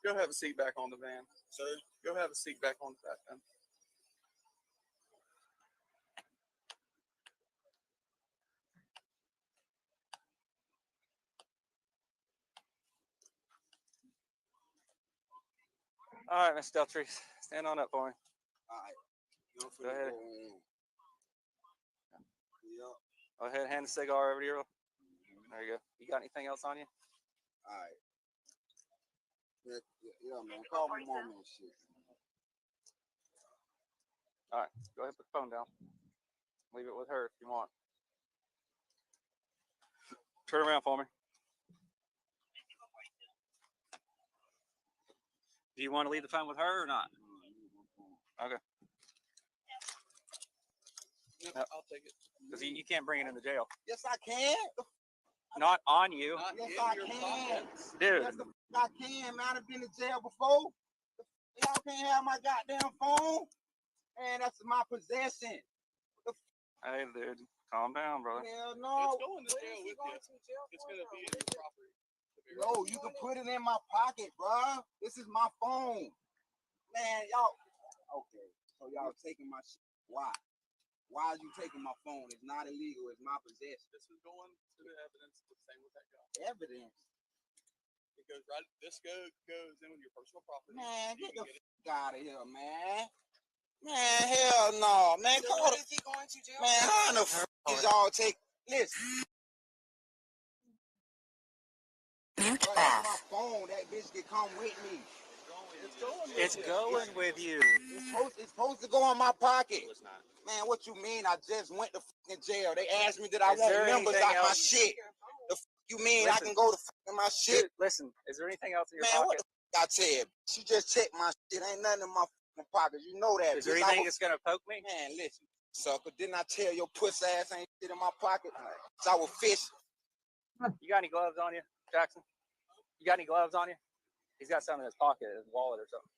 Go have a seat back on the van. Sir? Go have a seat back on the van. All right, Miss Deltrice, stand on up for me. All right. Go ahead. Yep. Go ahead, hand the cigar over to you. There you go. You got anything else on you? All right. Yeah, man. Call my mom and shit. All right, go ahead, put the phone down. Leave it with her if you want. Turn around for me. Do you want to leave the phone with her or not? Okay. Yep, I'll take it. Because you can't bring it in the jail. Yes, I can. Not on you. Yes, I can. Dude. Yes, the I can, man. I've been to jail before. Y'all can't have my goddamn phone. Man, that's my possession. Hey, dude, calm down, brother. Hell no. It's going to jail with you. It's going to be in your property. No, you can put it in my pocket, bro. This is my phone. Man, y'all. Okay, so y'all taking my shit. Why? Why are you taking my phone? It's not illegal. It's my possession. This is going to the evidence. The same with that guy. Evidence? It goes right. This goes in with your personal property. Man, get the fuck out of here, man. Man, hell no, man. So what is he going to jail? Man, how in the fuck is y'all take? Listen. That's my phone. That bitch can come with me. It's going with you. It's supposed to go in my pocket. Man, what you mean? I just went to fucking jail. They asked me did I want members out my shit. The fuck you mean? I can go to fucking my shit? Dude, listen, is there anything else in your Man, pocket? what the fuck I said? She just checked my shit. Ain't nothing in my fucking pockets. You know that. Is there bitch. anything that's gonna poke me? Man, listen, sucker. Didn't I tell your puss ass ain't shit in my pocket? So I was fishing. You got any gloves on you, Jackson? You got any gloves on you? He's got something in his pocket, his wallet or something.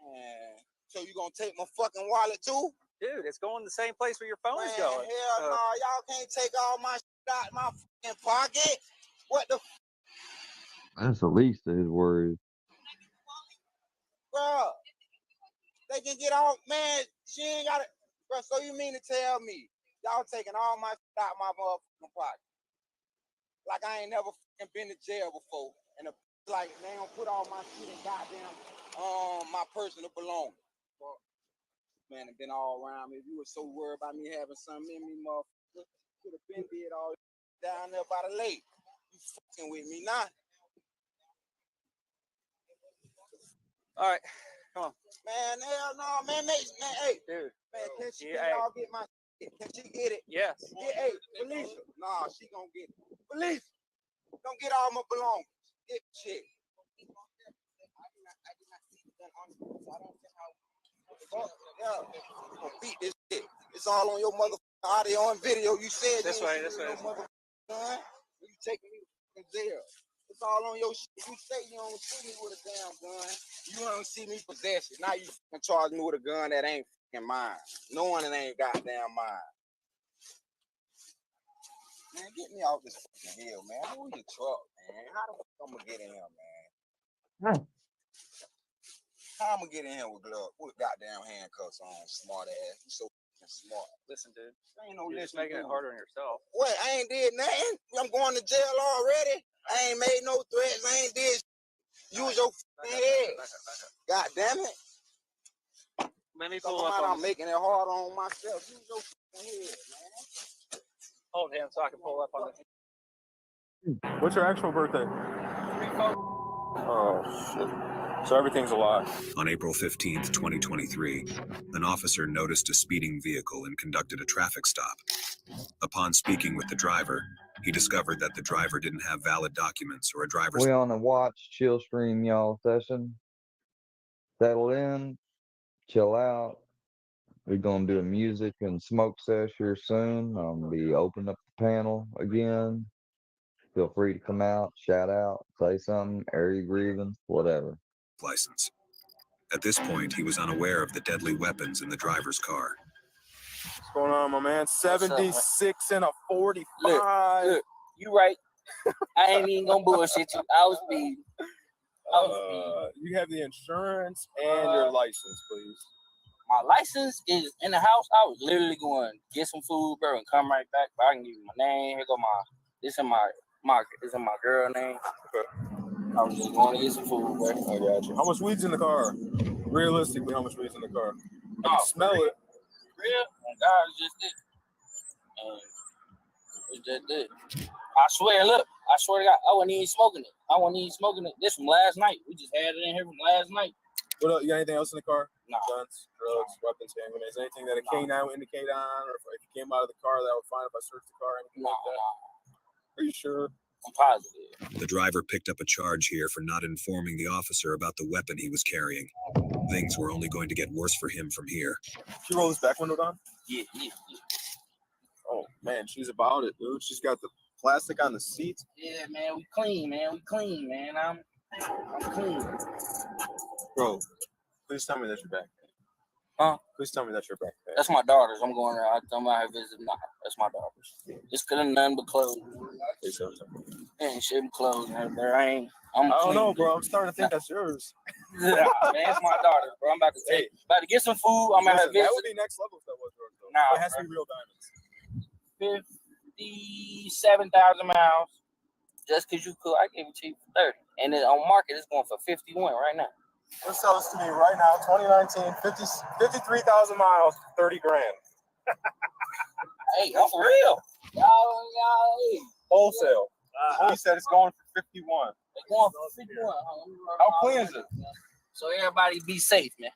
Man, so you gonna take my fucking wallet too? Dude, it's going the same place where your phone is going. Hell no, y'all can't take all my shit out my fucking pocket. What the That's the least of his worries. bro? They can get off, man. She ain't got it, bro. So you mean to tell me y'all taking all my shit out my motherfucking pocket? Like I ain't never fucking been to jail before, and like they don't put all my shit in goddamn my personal belongings. Man, it been all around me. If you were so worried about me having something in me, motherfucker, could have been did all down there by the lake. You fucking with me now? All right, come on. Man, hell no, man, man, hey, dude, man, can she yeah, y'all get my shit? Can she get it? Yes. Yeah, hey, Felicia. Nah, she gonna get it. Felicia, don't get all my belongings. Get shit. I did not see the gun on you, so I don't see how. Fuck, yeah. I'm gonna beat this shit. It's all on your motherfucking audio and video. You said This you way, ain't this way. no motherfucking gun. You taking me to jail. It's all on your shit. You say you don't see me with a damn gun. You don't see me possess it. Now you fucking charge me with a gun that ain't fucking mine. Knowing it ain't goddamn mine. Man, get me off this fucking hill, man. Move your truck, man. How the fuck I'm gonna get in here, man? How I'm gonna get in here with gloves, with goddamn handcuffs on, smart ass. You so fucking smart. Listen, dude. Ain't no You're just listen, making it dude. harder on yourself. What? I ain't did nothing. I'm going to jail already. I ain't made no threats. I ain't did. Use your fucking head. God damn it. Let me pull Come up on, on I'm making it hard on myself. Use your fucking head, man. Hold him so I can pull up on it. What's your actual birthday? Oh, shit. So everything's a lie. On April 15th, 2023, an officer noticed a speeding vehicle and conducted a traffic stop. Upon speaking with the driver, he discovered that the driver didn't have valid documents or a driver's. We on a watch, chill stream, y'all session. Settle in, chill out. We're gonna do a music and smoke sesh here soon. I'm gonna be opening up the panel again. Feel free to come out, shout out, say something, air your grievance, whatever. License. At this point, he was unaware of the deadly weapons in the driver's car. What's going on, my man? 76 and a 45. Look, you right. I ain't even gonna bullshit you. I was speeding. You have the insurance and your license, please. My license is in the house. I was literally going to get some food, bro, and come right back. But I can give you my name. Here go this is my girl name. Okay. I was just going to get some food, bro. I got you. How much weed's in the car? Realistically, how much weed's in the car? I can smell it. Real? God, it's just it. It's just it. I swear, look. I swear to God, I wasn't even smoking it. This from last night. We just had it in here from last night. What else? You got anything else in the car? No. Guns, drugs, weapons, handguns. Anything that a K9 would indicate on, or if you came out of the car, that would find if I searched the car, anything like that? Are you sure? I'm positive. The driver picked up a charge here for not informing the officer about the weapon he was carrying. Things were only going to get worse for him from here. She roll this back window down? Yeah. Oh, man, she's about it, dude. She's got the plastic on the seats. Yeah, man, we clean, man. I'm clean. Bro, please tell me that's your backpack. Huh? Please tell me that's your backpack. That's my daughter's. I'm going there. I'm out here visiting. Nah, that's my daughter's. It's good and nothing but clothes. Ain't shit but clothes, man. I don't know, bro. I'm starting to think that's yours. Yeah, man, it's my daughter, bro. I'm about to get some food. I'm out here visiting. That would be next level if that was yours, though. Nah, it has to be real diamonds. 57,000 miles. Just because you could, I gave it to you for 30. And then on market, it's going for 51 right now. Let's sell this to me right now, 2019, 53,000 miles, 30 grand. Hey, I'm for real. Y'all, hey. Wholesale. He said it's going for 51. It's going for 51. How clean is it? So everybody be safe, man.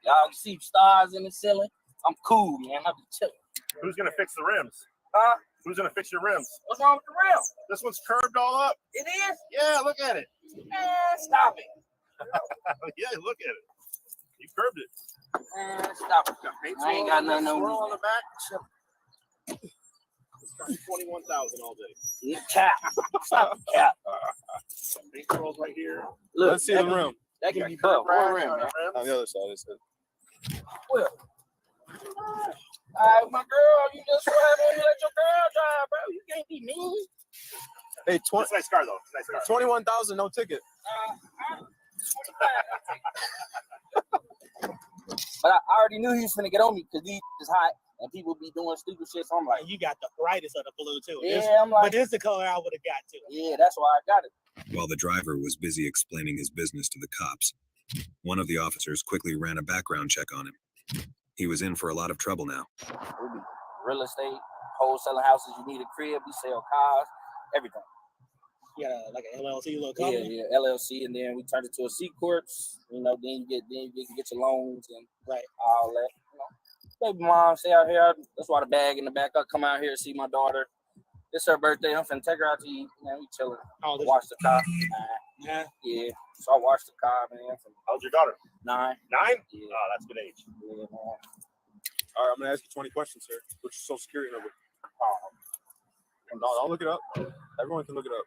Y'all can see stars in the ceiling. I'm cool, man. I be chilling. Who's gonna fix the rims? Huh? Who's gonna fix your rims? What's wrong with the rim? This one's curved all up. It is? Yeah, look at it. Man, stop it. Yeah, look at it. You curved it. Man, stop it. I ain't got nothing on the back. It's 21,000 all day. Cap. Stop the cap. Paint swirls right here. Look, let's see the rim. That can be built. One rim, man. On the other side, is it? Well. All right, my girl, you just so happy when you let your girl drive, bro. You can't be mean. Hey, It's a nice car, though. It's a nice car. 21,000, no ticket. But I already knew he was finna get on me because he is hot and people be doing stupid shit. So I'm like, you got the brightest of the blue too. Yeah, I'm like, but this is the color I would have got too. Yeah, that's why I got it. While the driver was busy explaining his business to the cops, one of the officers quickly ran a background check on him. He was in for a lot of trouble now. We be real estate, wholesaling houses. You need a crib. We sell cars, everything. You got like an LLC, little company. Yeah, LLC, and then we turned it to a C corp. You know, then you can get your loans and all that. You know, baby mom stay out here. That's why the bag in the back. I come out here to see my daughter. It's her birthday. I'm finna take her out to eat. Man, we chilling. Watch the car. Yeah. So I watched the car, man. How's your daughter? 9. 9? Yeah. Oh, that's good age. Yeah, man. All right, I'm gonna ask you 20 questions here. What's your social security number? No, I'll look it up. Everyone can look it up.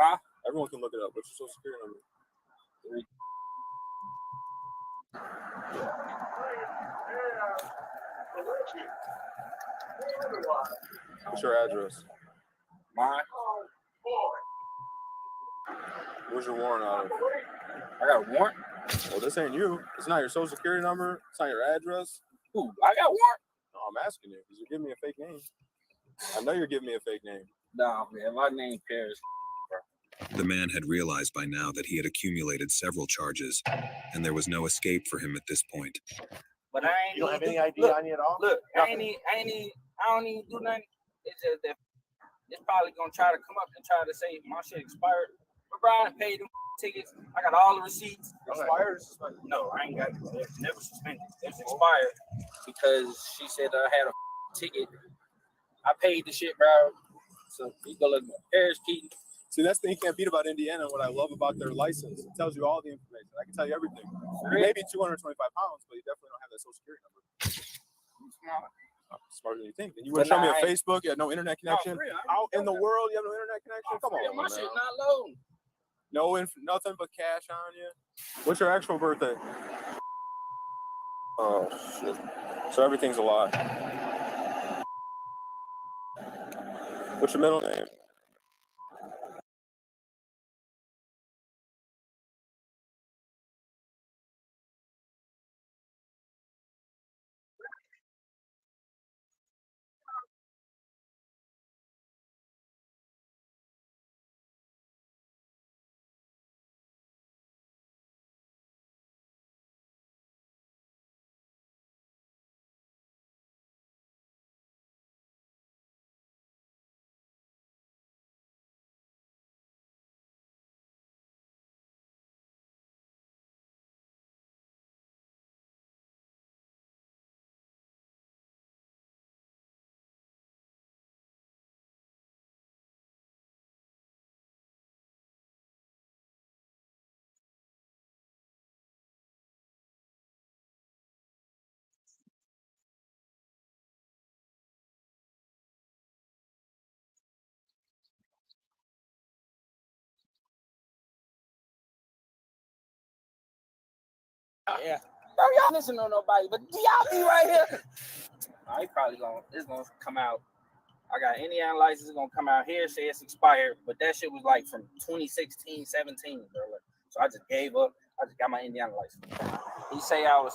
Huh? Everyone can look it up. What's your social security number? What's your address? Mine. Where's your warrant out of? I got a warrant? Well, this ain't you. It's not your social security number. It's not your address. Ooh, I got a warrant? No, I'm asking you because you're giving me a fake name. I know you're giving me a fake name. No, man, my name Paris. The man had realized by now that he had accumulated several charges, and there was no escape for him at this point. But I ain't. You don't have any ID on you at all? Look, I don't even do nothing. It's just that it's probably gonna try to come up and try to say my shit expired. Brian paid them tickets. I got all the receipts. Expired or suspended? No, I ain't got it. It's never suspended. It's expired because she said I had a ticket. I paid the shit, bro. So you go look at Harris Keaton. See, that's the thing you can't beat about Indiana. What I love about their license, it tells you all the information. I can tell you everything. You may be 225 pounds, but you definitely don't have that social security number. Smarter than you think. And you want to show me a Facebook? You had no internet connection. Out in the world, you have no internet connection. Come on, my man. shit not loading. Nothing but cash on you. What's your actual birthday? Oh shit! So everything's a lie. What's your middle name? Yeah. Bro, y'all listen to nobody, but y'all be right here. He probably it's gonna come out. I got Indiana license, it's gonna come out here, say it's expired, but that shit was like from 2016, 17, bro. So I just gave up. I just got my Indiana license. He say I was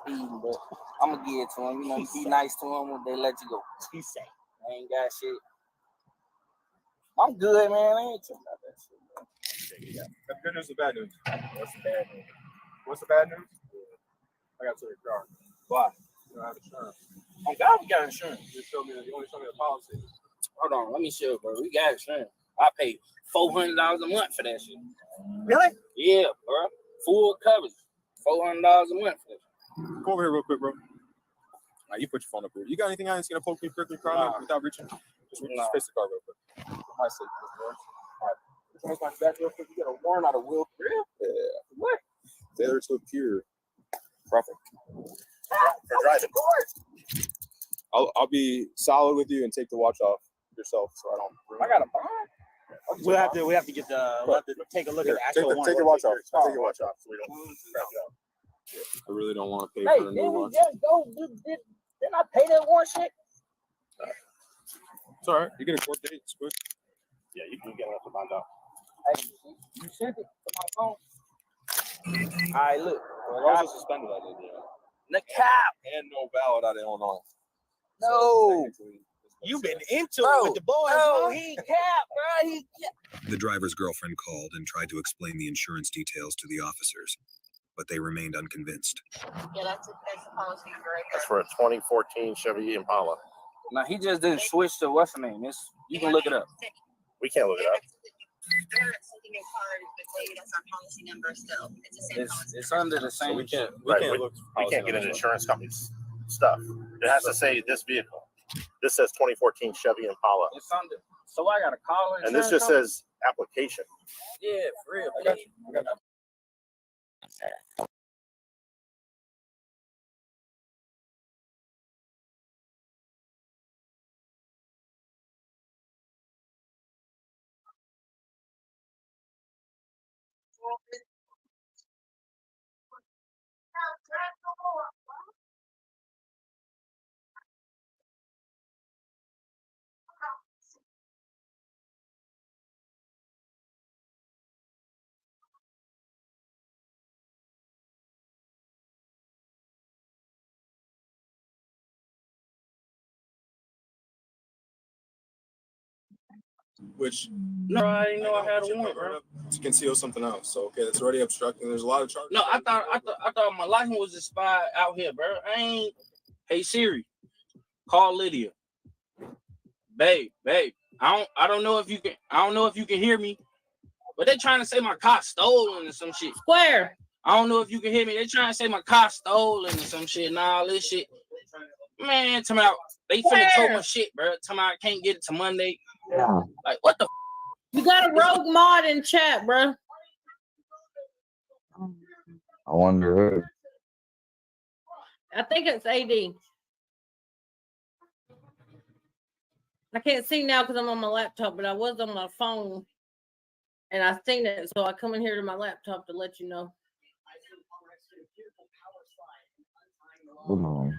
speeding, but I'm gonna give it to him. You know, be nice to him when they let you go. He say, I ain't got shit. I'm good, man. I ain't tripping about that shit, bro. That's good news or bad news? What's the bad news? What's the bad news? I got to your car. Why? You don't have insurance. Oh God, we got insurance. You only show me the policy. Hold on, let me show you, bro. We got insurance. I pay $400 a month for that shit. Really? Yeah, bro. Full coverage. $400 a month for that shit. Go over here real quick, bro. Now you put your phone up here. You got anything on that's gonna poke me prick your car without reaching? Just face the car real quick. I say this my back real quick. You got a warrant out of Will Grill? Yeah. What? Failure to appear. Profit. For driving. I'll be solid with you and take the watch off yourself, so I don't. I got a bond. We have to get we'll have to take a look at the actual warrant. Take your watch off. Take your watch off so we don't crap it out. I really don't want to pay for a new one. Didn't I pay that one shit? It's all right. You get a court date. It's quick. Yeah, you can get it off the bond out. Hey, you sent it to my phone. All right, look. Well, I was suspended out of Indiana. The cap. And no ballot out of Illinois. No. You've been into it with the boys. No, he cap, bro. He cap. The driver's girlfriend called and tried to explain the insurance details to the officers, but they remained unconvinced. Yeah, that's the policy number right That's for a 2014 Chevy Impala. Now he just didn't switch to what's the name. You can look it up. We can't look it up. It's under the same. So we can't get an insurance company's stuff. It has to say this vehicle. This says 2014 Chevy Impala. It's under. So I got to call it. And this just says application. Yeah, for real. I got you. Which no, I didn't know I had a warrant, bro. To conceal something else. So okay, that's already obstructing. There's a lot of charges. No, I thought my license was expired out here, bro. I ain't. Hey Siri, call Lydia. Babe. I don't know if you can hear me. But they trying to say my car stolen or some shit. Square. I don't know if you can hear me. They trying to say my car stolen or some shit and all this shit. Man, tell me out. They finna tow my shit, bro. Tell me I can't get it to Monday. Yeah. Like, what the? You got a rogue mod in chat, bro. I wonder who. I think it's AD. I can't see now because I'm on my laptop, but I was on my phone and I seen it, so I come in here to my laptop to let you know. Hold on.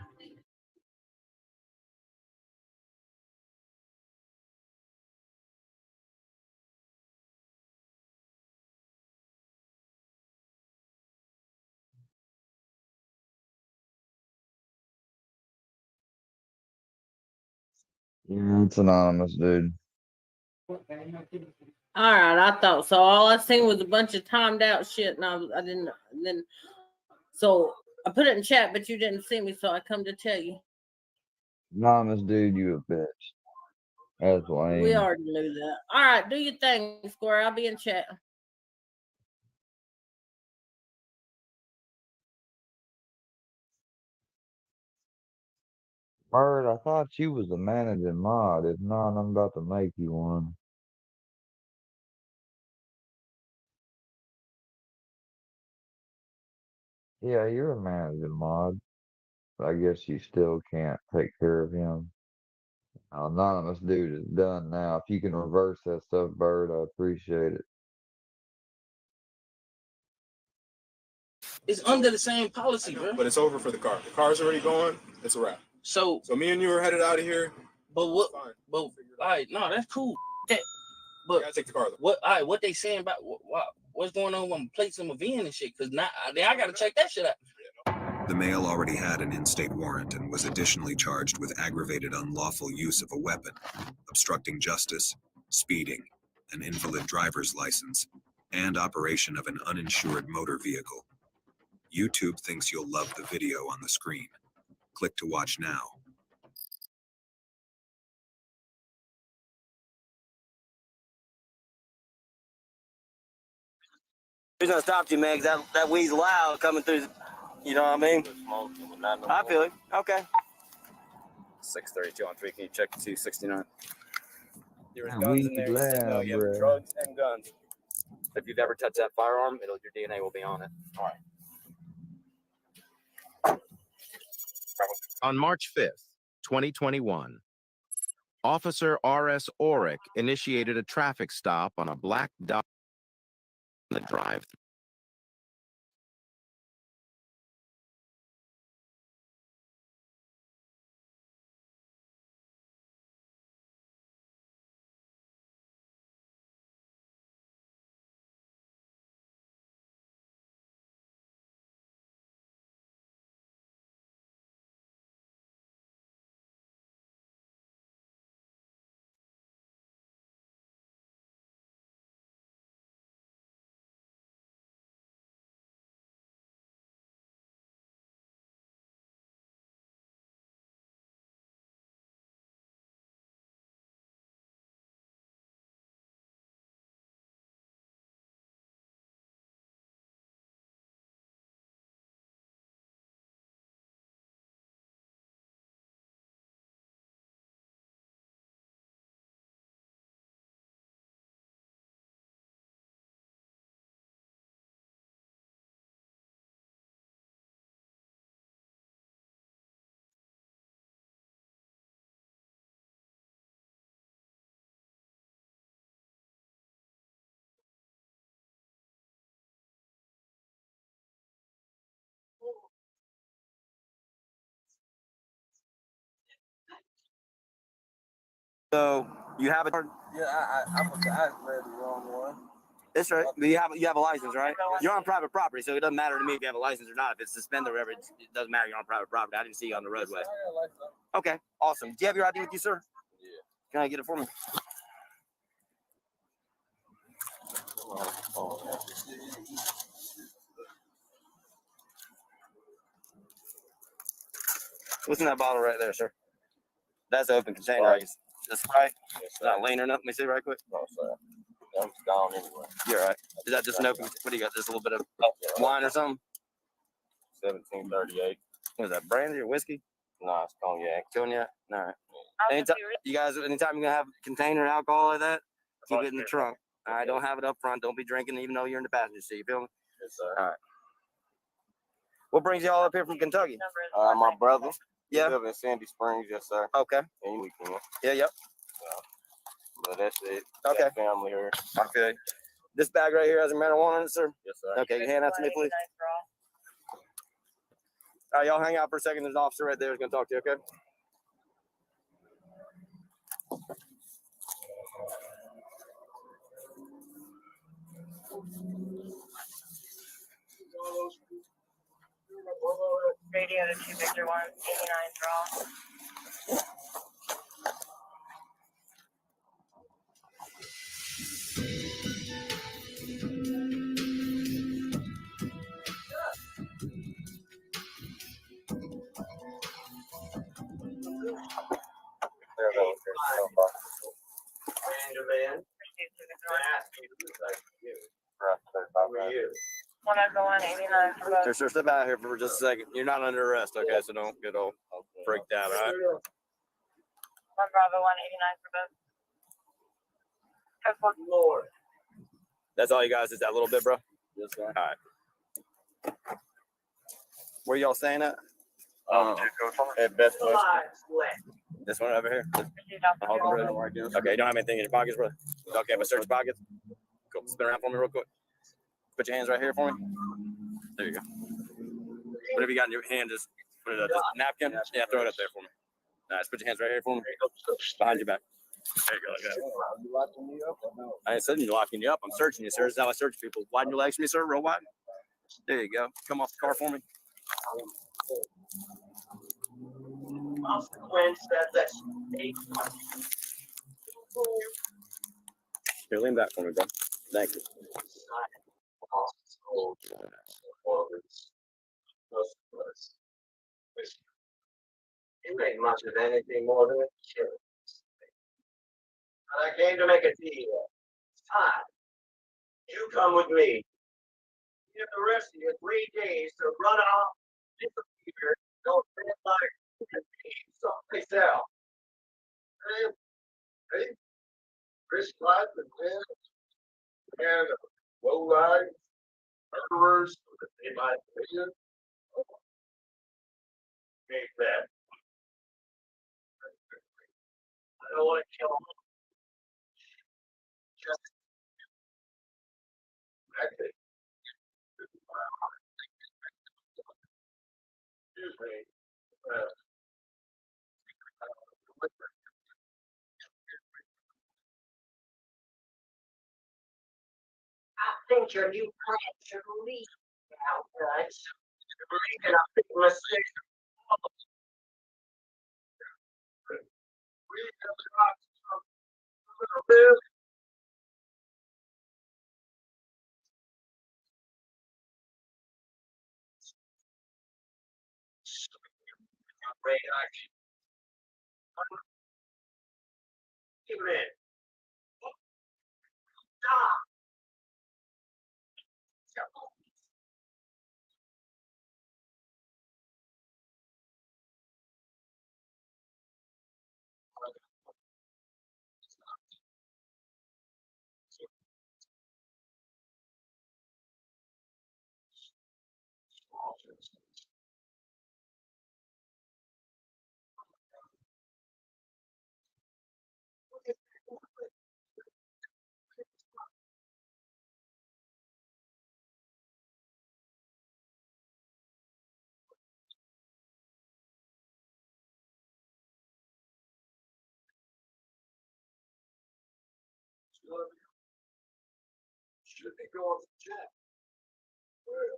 Yeah, it's anonymous, dude. All right, I thought so. All I seen was a bunch of timed out shit, and I didn't. Then, so I put it in chat, but you didn't see me, so I come to tell you. Anonymous, dude, you a bitch. That's lame. We already knew that. All right, do your thing, Square. I'll be in chat. Bird, I thought you was the managing mod. If not, I'm about to make you one. Yeah, you're a managing mod. But I guess you still can't take care of him. Anonymous dude is done now. If you can reverse that stuff, Bird, I appreciate it. It's under the same policy, bro. But it's over for the car. The car's already gone. It's a wrap. So me and you are headed out of here. But what? But all right, no, that's cool. That, but You gotta take the car though. what? All right, what they saying about what's going on with plates and VN and shit? Because now I gotta check that shit out. The male already had an in-state warrant and was additionally charged with aggravated unlawful use of a weapon, obstructing justice, speeding, an invalid driver's license, and operation of an uninsured motor vehicle. YouTube thinks you'll love the video on the screen. Click to watch now. Who's gonna stop you, man? 'Cause that weed's loud coming through. You know what I mean? I feel it. Okay. 632 on 3. Can you check 269? There was That guns in weed there. You said no, loud, you have bruh. drugs and guns. If you've ever touched that firearm, your DNA will be on it. All right. On March 5th, 2021, Officer R.S. Orick initiated a traffic stop on a black dot on the drive-thru. So you have a Yeah, I read the wrong one. That's right. But you have a license, right? You're on private property, so it doesn't matter to me if you have a license or not. If it's suspended or whatever, it doesn't matter. You're on private property. I didn't see you on the roadway. Okay, awesome. Do you have your ID with you, sir? Yeah. Can I get it for me? What's in that bottle right there, sir? That's an open container, I guess. That's right. It's not lean or nothing. Let me see right quick. No, sir. I'm gone anyway. You're all right. Is that just an open? What do you got? Just a little bit of wine or something? 1738. What is that? Brandy or whiskey? Nah, it's cognac. Cognac. All right. Anytime you guys, anytime you're gonna have a container of alcohol like that, keep it in the trunk. All right. Don't have it up front. Don't be drinking even though you're in the passenger seat. You feel me? Yes, sir. All right. What brings y'all up here from Kentucky? My brother. Yeah. He live in Sandy Springs, yes, sir. Okay. And weekend. Yeah. Yep. But that's it. Okay. Got family here. Okay. This bag right here has a marijuana in it, sir? Yes, sir. Okay. Can you hand that to me, please? All right. Y'all hang out for a second. There's an officer right there who's gonna talk to you. Okay. Radio to 2 Victor 1, 89 draw. One Echo 1, 89 for both. Sir, step out here for just a second. You're not under arrest, okay? So don't get all freaked out, all right? 1 Bravo 1, 89 for both. Lord. That's all you guys is that little bit, bro? Yes, sir. All right. Where y'all staying at? At Best Western. This one over here? Okay, you don't have anything in your pockets, bro? Okay, but search your pockets. Cool. Spin around for me real quick. Put your hands right here for me. There you go. Whatever you got in your hand, just put it up. Just napkin? Yeah, throw it up there for me. Nice. Put your hands right here for me. Behind your back. There you go, like that. You locking me up or no? I ain't saying you're locking you up. I'm searching you, sir. This is how I search people. Widen your legs for me, sir. Real wide. There you go. Come off the car for me. Here, lean back for me, bro. Thank you. You make much of anything more than a kid. But I came to make a deal. It's time. You come with me. You have the rest of you 3 days to run off, disappear, go spend life, and be someplace else. Hey, Chris Life and and low life murderers that they might be. Make that. I don't want to kill them. Just that's it. Excuse me. I think your new plan should leave out, guys. You're making a big mistake. We have got some little bit. Great action. Give it in. Stop. Should be going to check. Where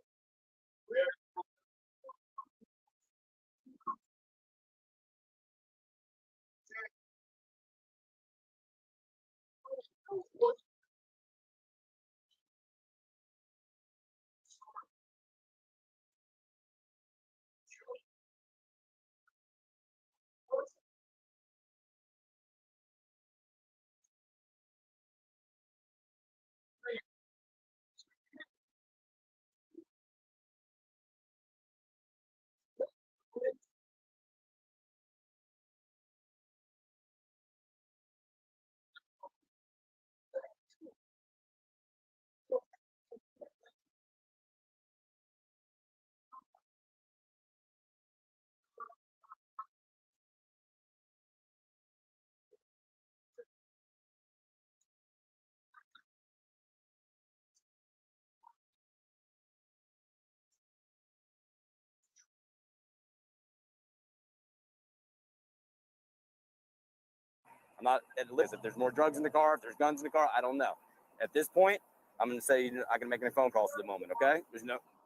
I'm not at the list. If there's more drugs in the car, if there's guns in the car, I don't know. At this point, I'm going to say you're not going to make any phone calls at the moment, okay?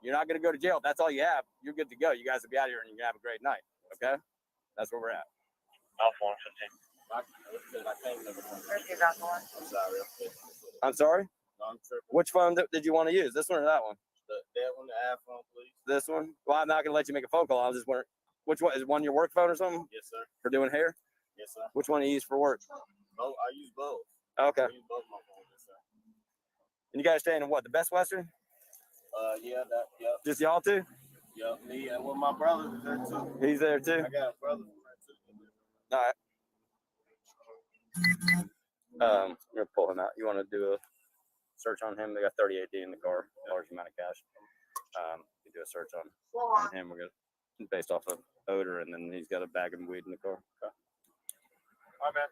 You're not going to go to jail. If that's all you have, you're good to go. You guys will be out here and you're going to have a great night, okay? That's where we're at. Alpha 115. I'm sorry? No, I'm tripping. Which phone did you want to use? This one or that one? That one, the iPhone, please. This one? Well, I'm not going to let you make a phone call. I was just wondering, which one? Is one your work phone or something? Yes, sir. For doing hair? Yes, sir. Which one do you use for work? Both. I use both. Okay. I use both my phones, yes, sir. And you guys staying in what? The Best Western? Yeah, yep. Just y'all two? Yep, me and one of my brothers is there too. He's there too? I got a brother there too. All right. I'm gonna pull him out. You want to do a search on him? They got 38D in the car, large amount of cash. You do a search on him. We're gonna based off of odor, and then he's got a bag of weed in the car. Okay. All right, man.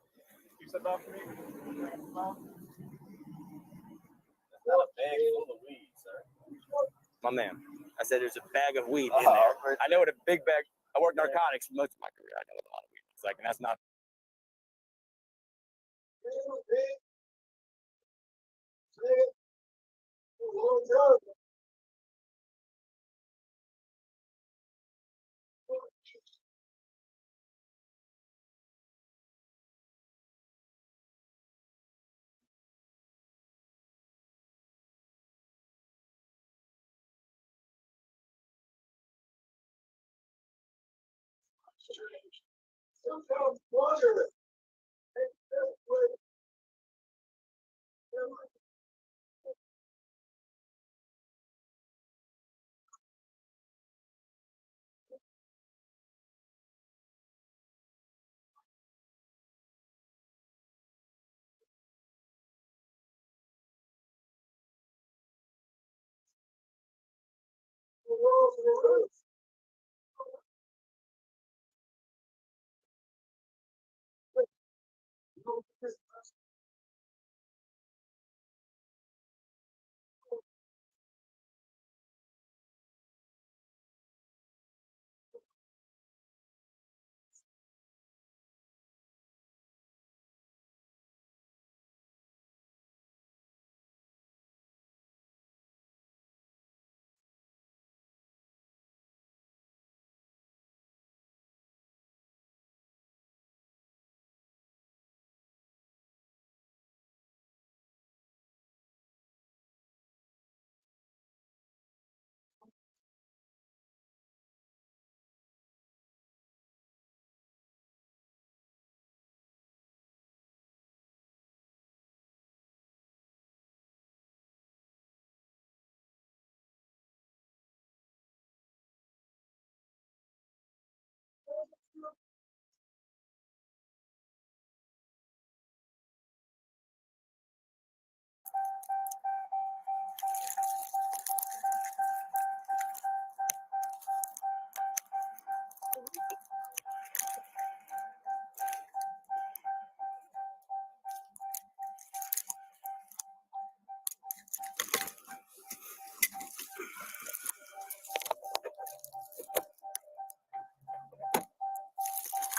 You said that for me? That's not a bag full of weed, sir. My man, I said there's a bag of weed in there. I know what a big bag. I worked narcotics most of my career. I know what a lot of weed looks like, and that's not.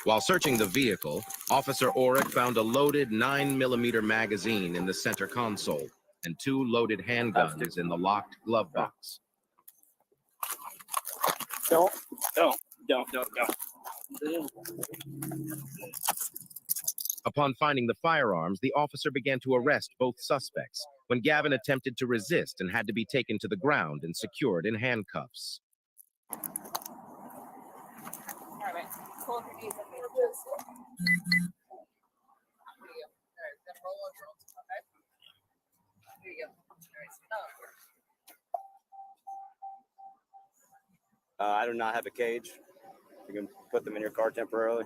While searching the vehicle, Officer Orick found a loaded 9mm magazine in the center console and 2 loaded handguns in the locked glove box. Don't. Upon finding the firearms, the officer began to arrest both suspects when Gavin attempted to resist and had to be taken to the ground and secured in handcuffs. I do not have a cage. You can put them in your car temporarily.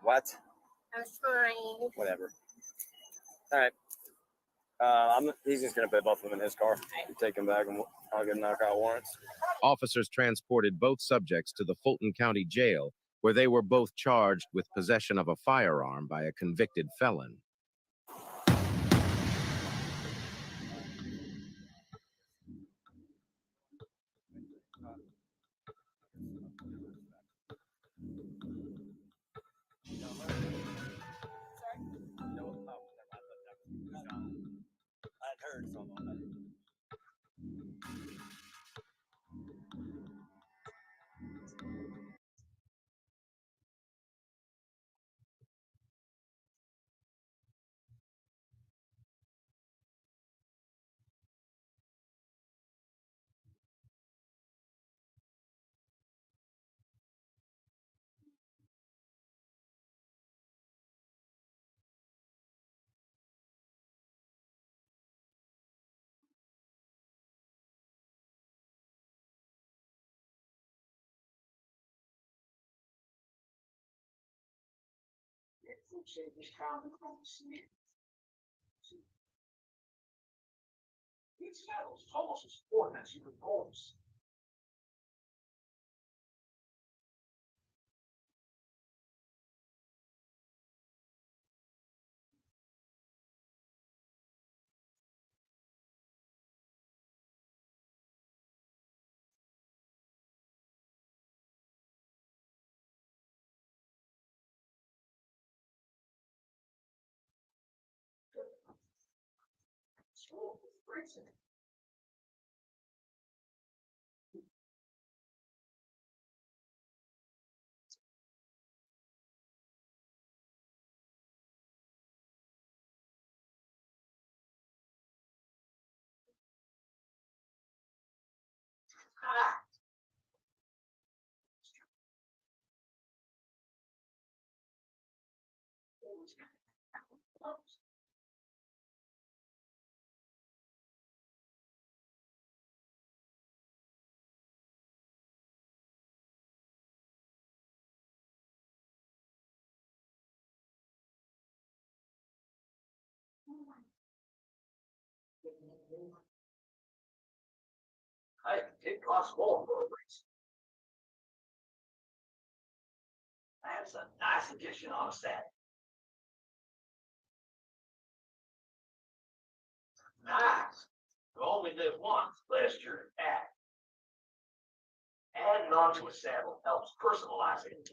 What? I was trying. Whatever. All right. He's just gonna put both of them in his car. Take them back, and I'll get knock out warrants. Officers transported both subjects to the Fulton County Jail, where they were both charged with possession of a firearm by a convicted felon. I'd heard from him. These battles almost as important as human goals. School is freezing. It costs more for a race. That's a nice addition on a set. Nice. You only live once, lest you're at. Adding onto a saddle helps personalize it.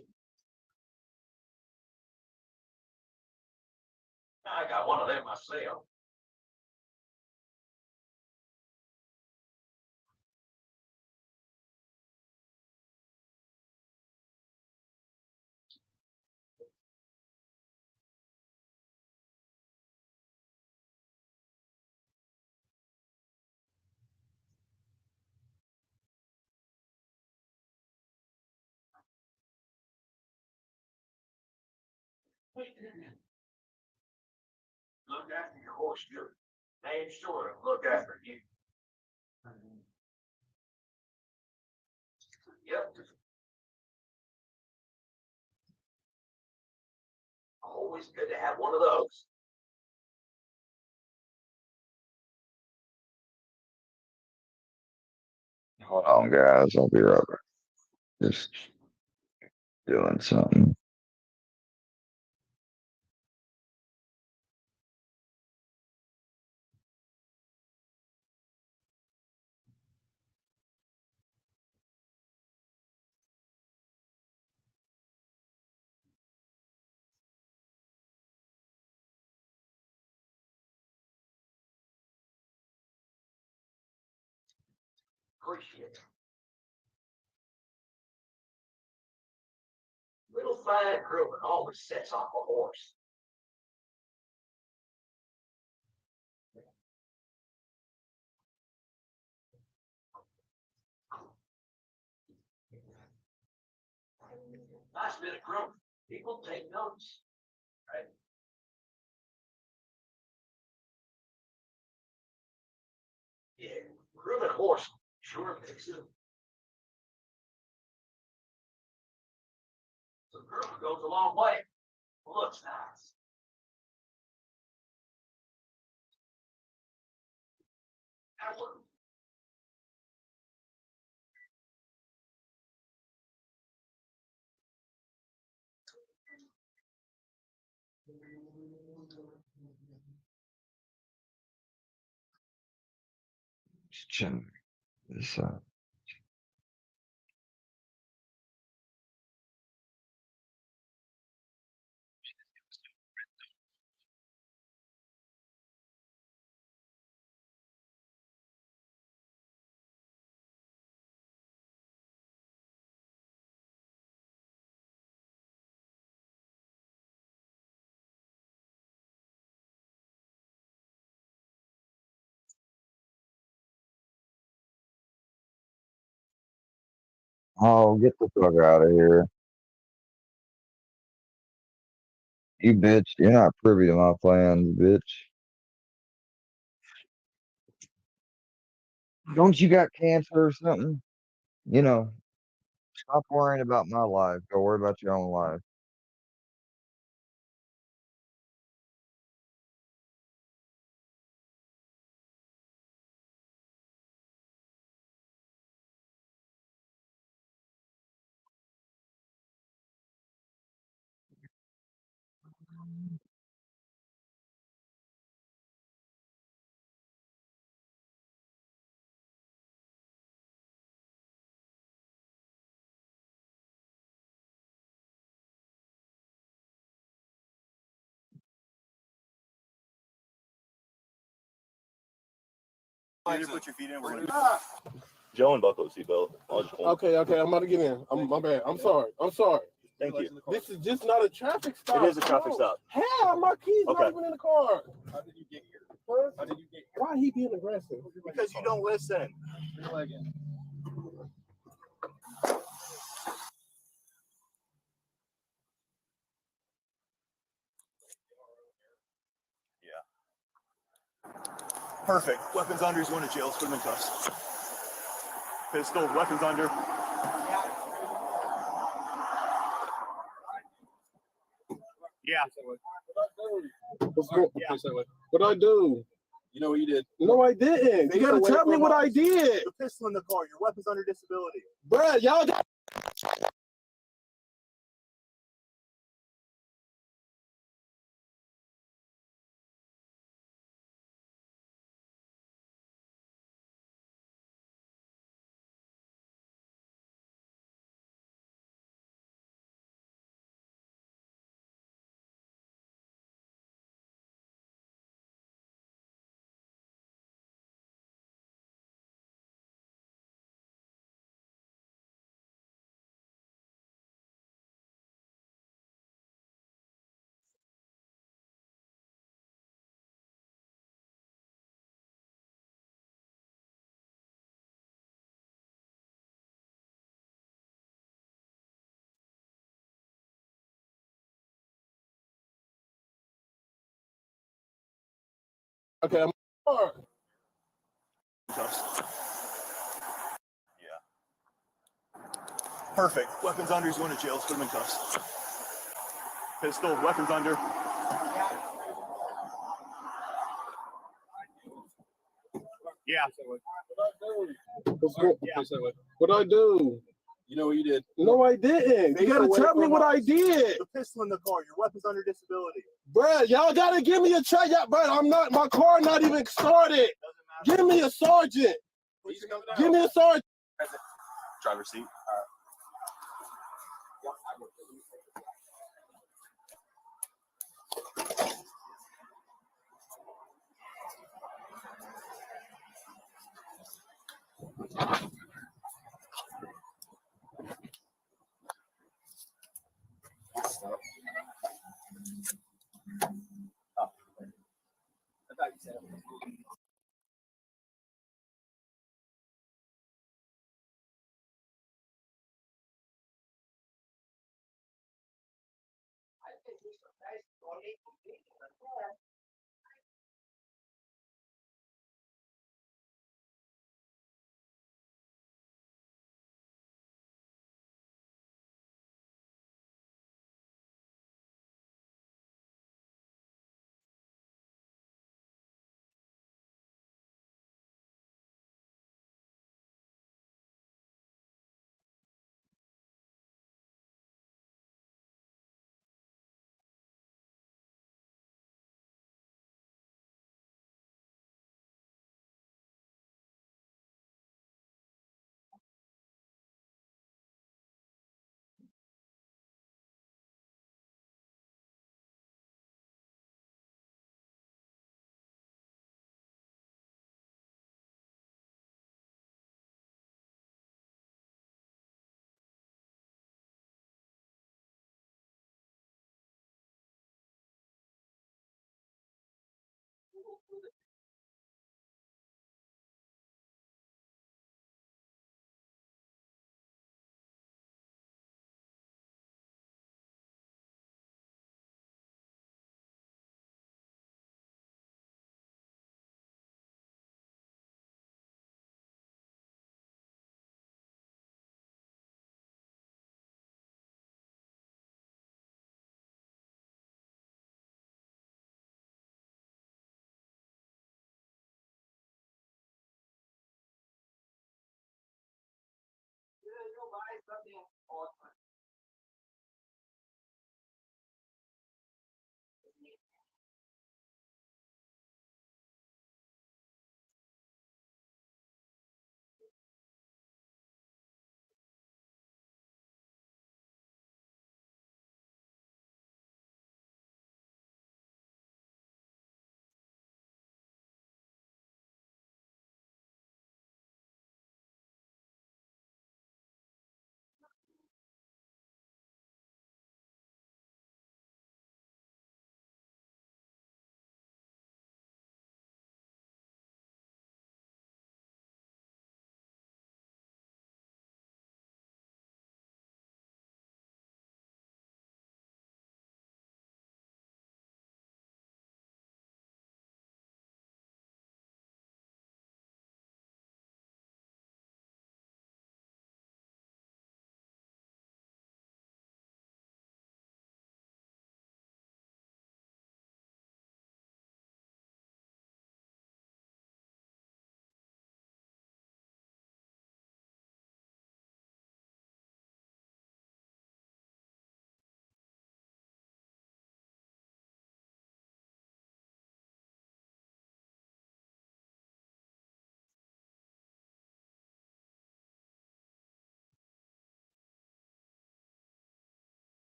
I got one of them myself. Look after your horse, your name's sure to look after you. Yep. Always good to have one of those. Hold on, guys. I'll be right back. Just doing something. Appreciate it. Little fine grooming always sets off a horse. Nice bit of grooming. People take notice, right? Yeah, grooming horse sure makes it. The grooming goes a long way. Looks nice. Absolutely. Check this out. Oh, get the fuck out of here. You bitch. You're not privy to my plans, bitch. Don't you got cancer or something? You know, stop worrying about my life. Go worry about your own life. You put your feet in. We're gonna. Joe and buckle seatbelt. Okay, I'm about to get in. My bad. I'm sorry. Thank you. This is just not a traffic stop. It is a traffic stop. Hell, my keys Okay. not even in the car. How did you get here? Huh? How did you get here? Why he being aggressive? Because you don't listen. Perfect. Weapons under. He's going to jail. Let's put him in cuffs. Pistol. Weapons under. Yeah. What I do? You know what you did? No, I didn't. You gotta tell me what I did. The pistol in the car. Your weapon's under disability. Bruh, y'all Okay, I'm hard. Perfect. Weapons under. He's going to jail. Let's put him in cuffs. Pistol. Weapons under. Yeah. What I do? You know what you did? No, I didn't. You gotta tell me what I did. The pistol in the car. Your weapon's under disability. Bruh, y'all gotta give me a check. Bruh, my car not even started. Give me a sergeant. Give me a sergeant. Driver's seat.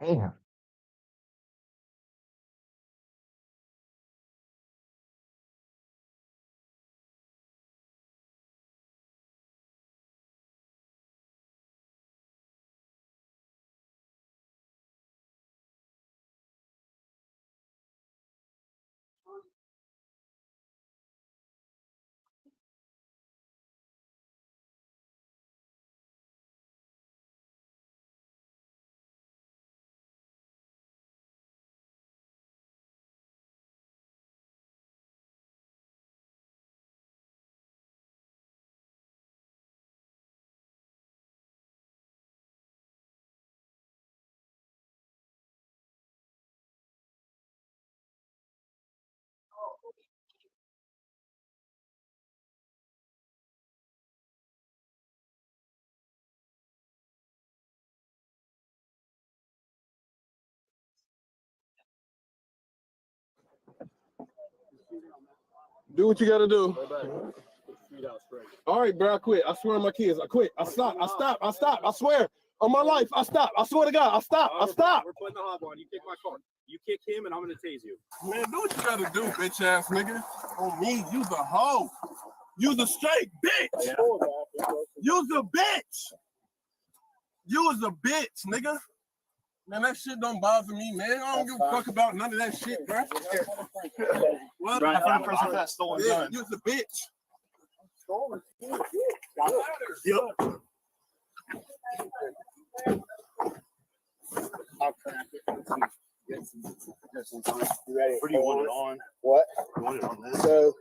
Damn. Do what you gotta do. All right, bro, I quit. I swear on my kids. I quit. I stop. I stop. I stop. I swear on my life. I stop. I swear to God. I stop. I stop. We're putting the hub on. You kick my car. You kick him, and I'm gonna tase you. Man, do what you gotta do, bitch ass nigga. On me, you's a hoe. You's a straight bitch. Yeah. You's a bitch. You was a bitch, nigga. Man, that shit don't bother me, man. I don't give a fuck about none of that shit, bro. What? Right, I found a person with that stolen Yeah, gun. you was a bitch. Yep. I'll crack it. You ready? Where do you want it on? What? You want it on this? So.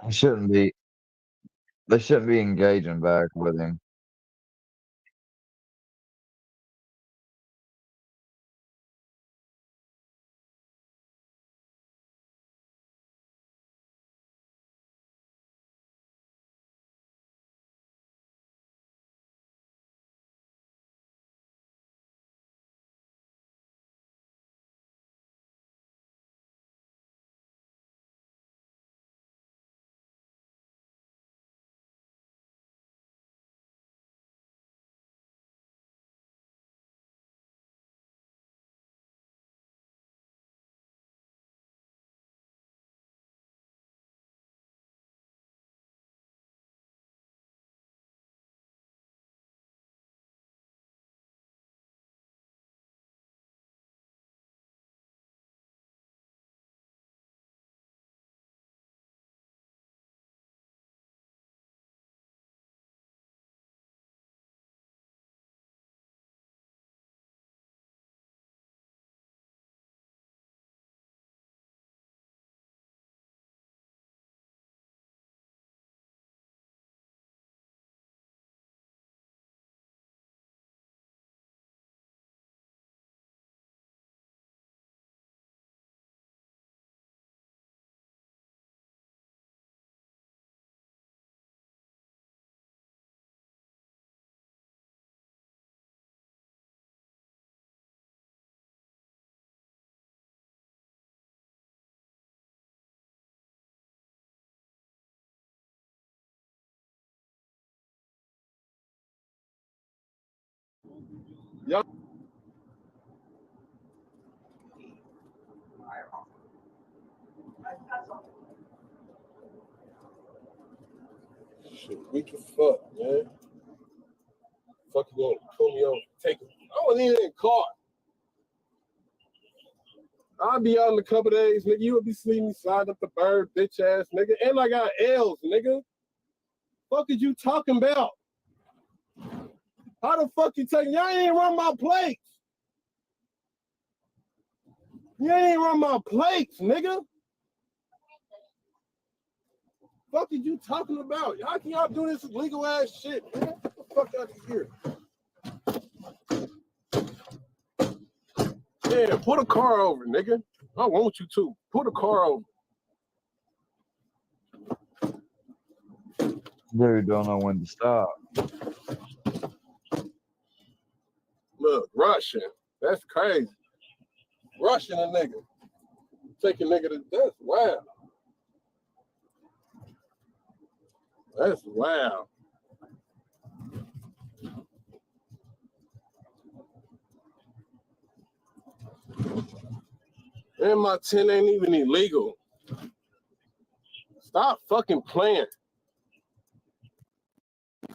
I shouldn't be. They shouldn't be engaging back with him. Yup. Shit, weak as fuck, man. Fuck you gonna pull me over, take it. I wasn't even in the car. I'll be out in a couple days, nigga. You would be seeing me slide up the bird, bitch ass nigga. And I got L's, nigga. Fuck is you talking about? How the fuck you taking? Y'all ain't run my plates. You ain't run my plates, nigga. Fuck is you talking about? How can y'all do this legal ass shit, man? Get the fuck out of here. Yeah, pull the car over, nigga. I want you to. Pull the car over. Dude don't know when to stop. Look, Russian. That's crazy. Rushing a nigga. Taking nigga to death. Wow. That's wow. And my 10 ain't even illegal. Stop fucking playing.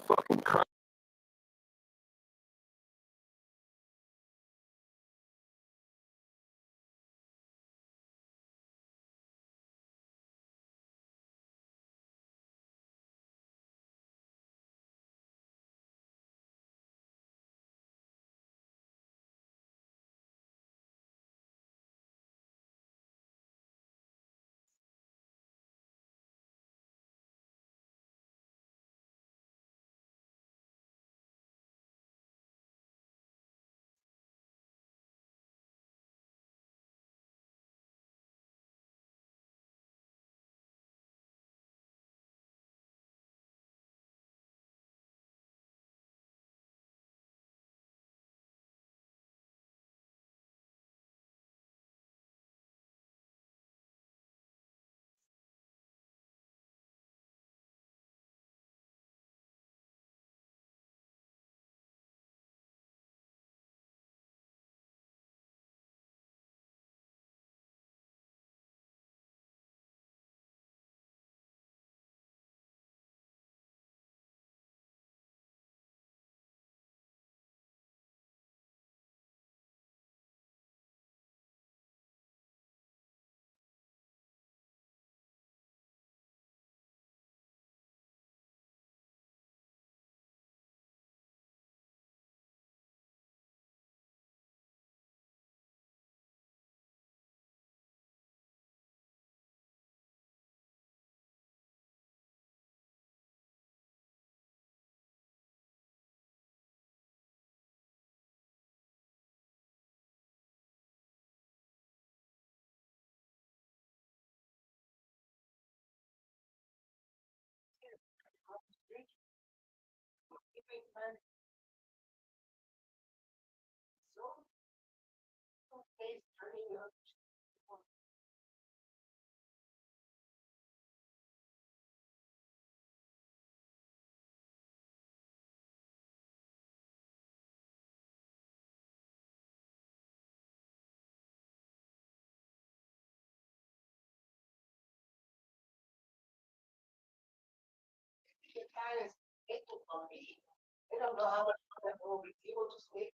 Fucking crazy. They don't know how much that will be able to sleep.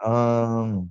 Um,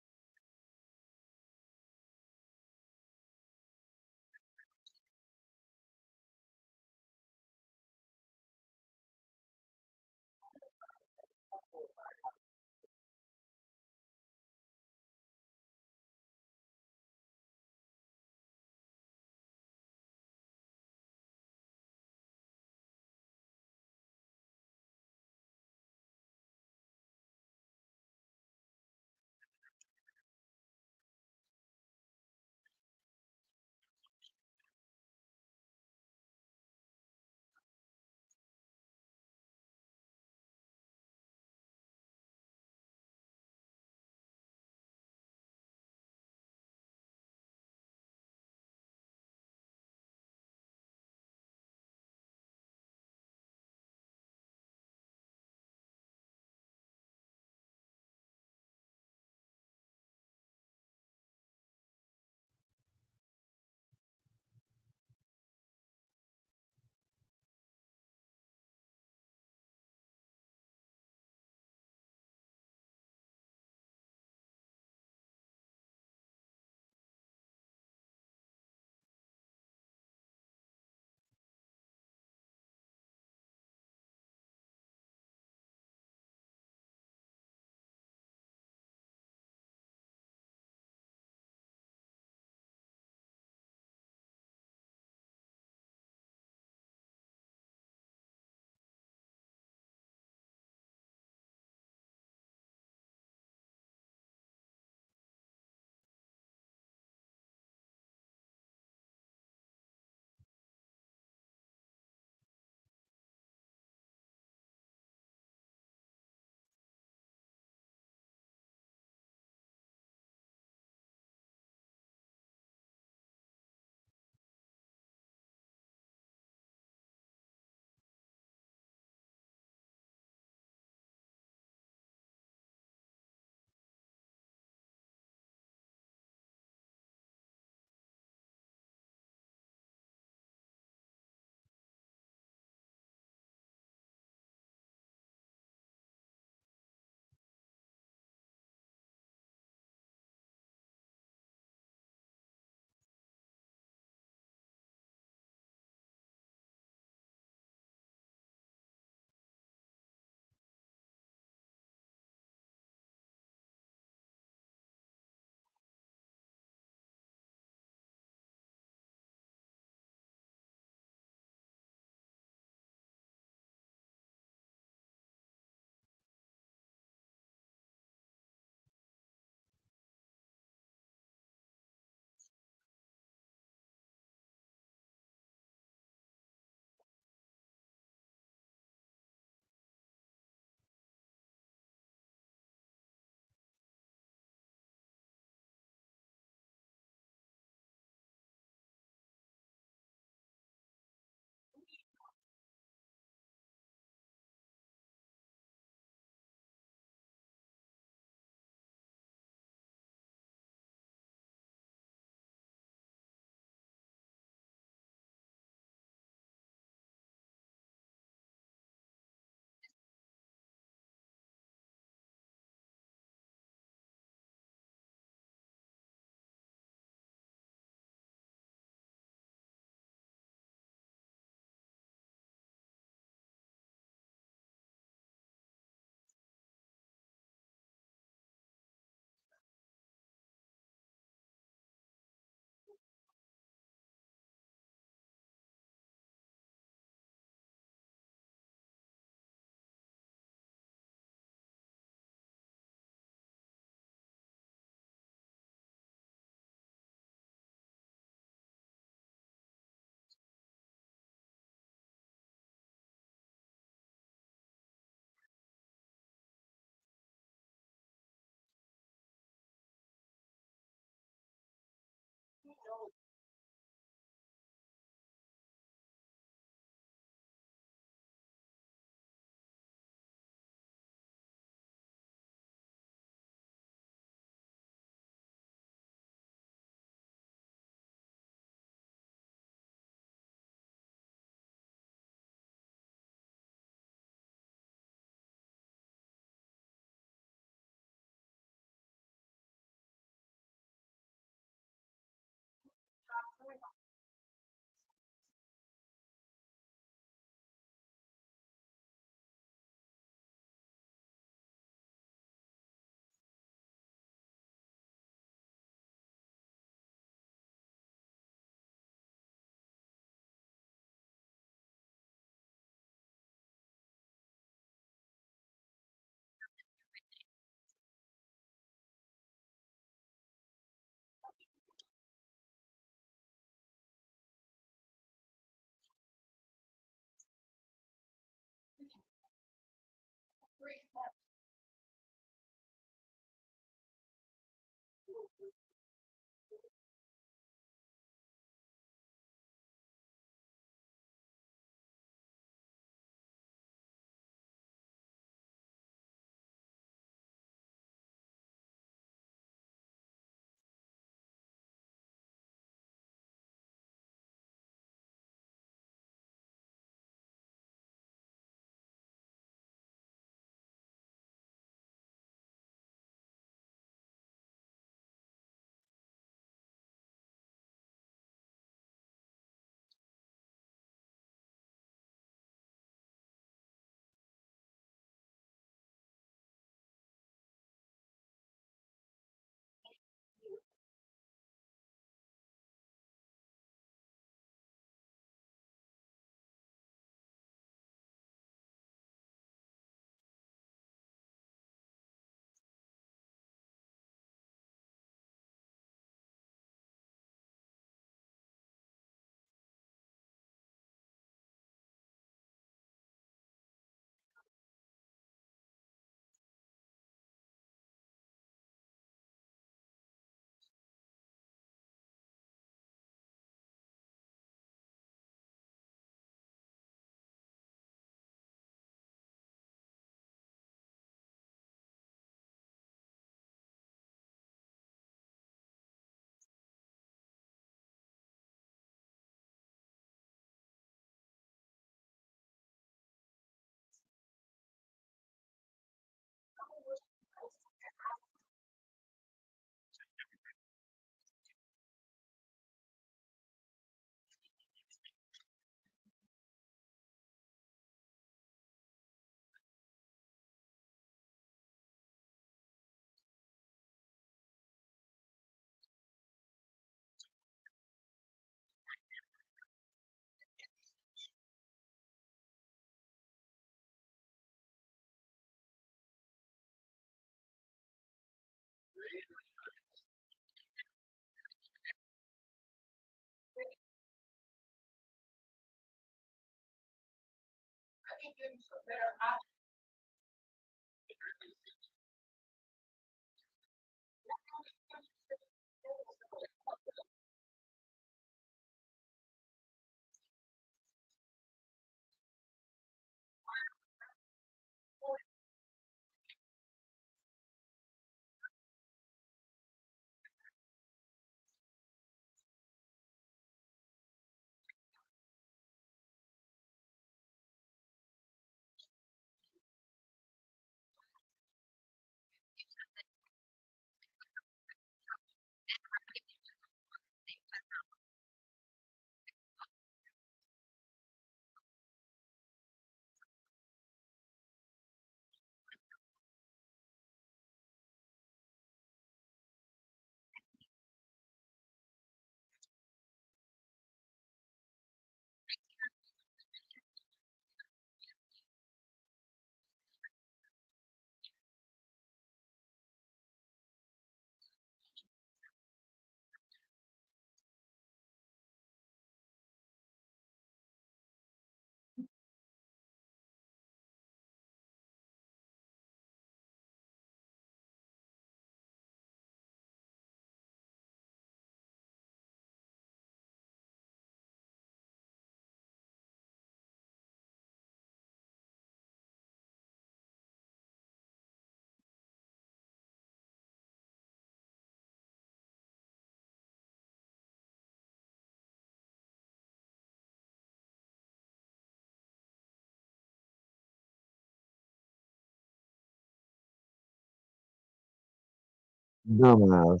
Dumbass.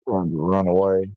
Trying to run away.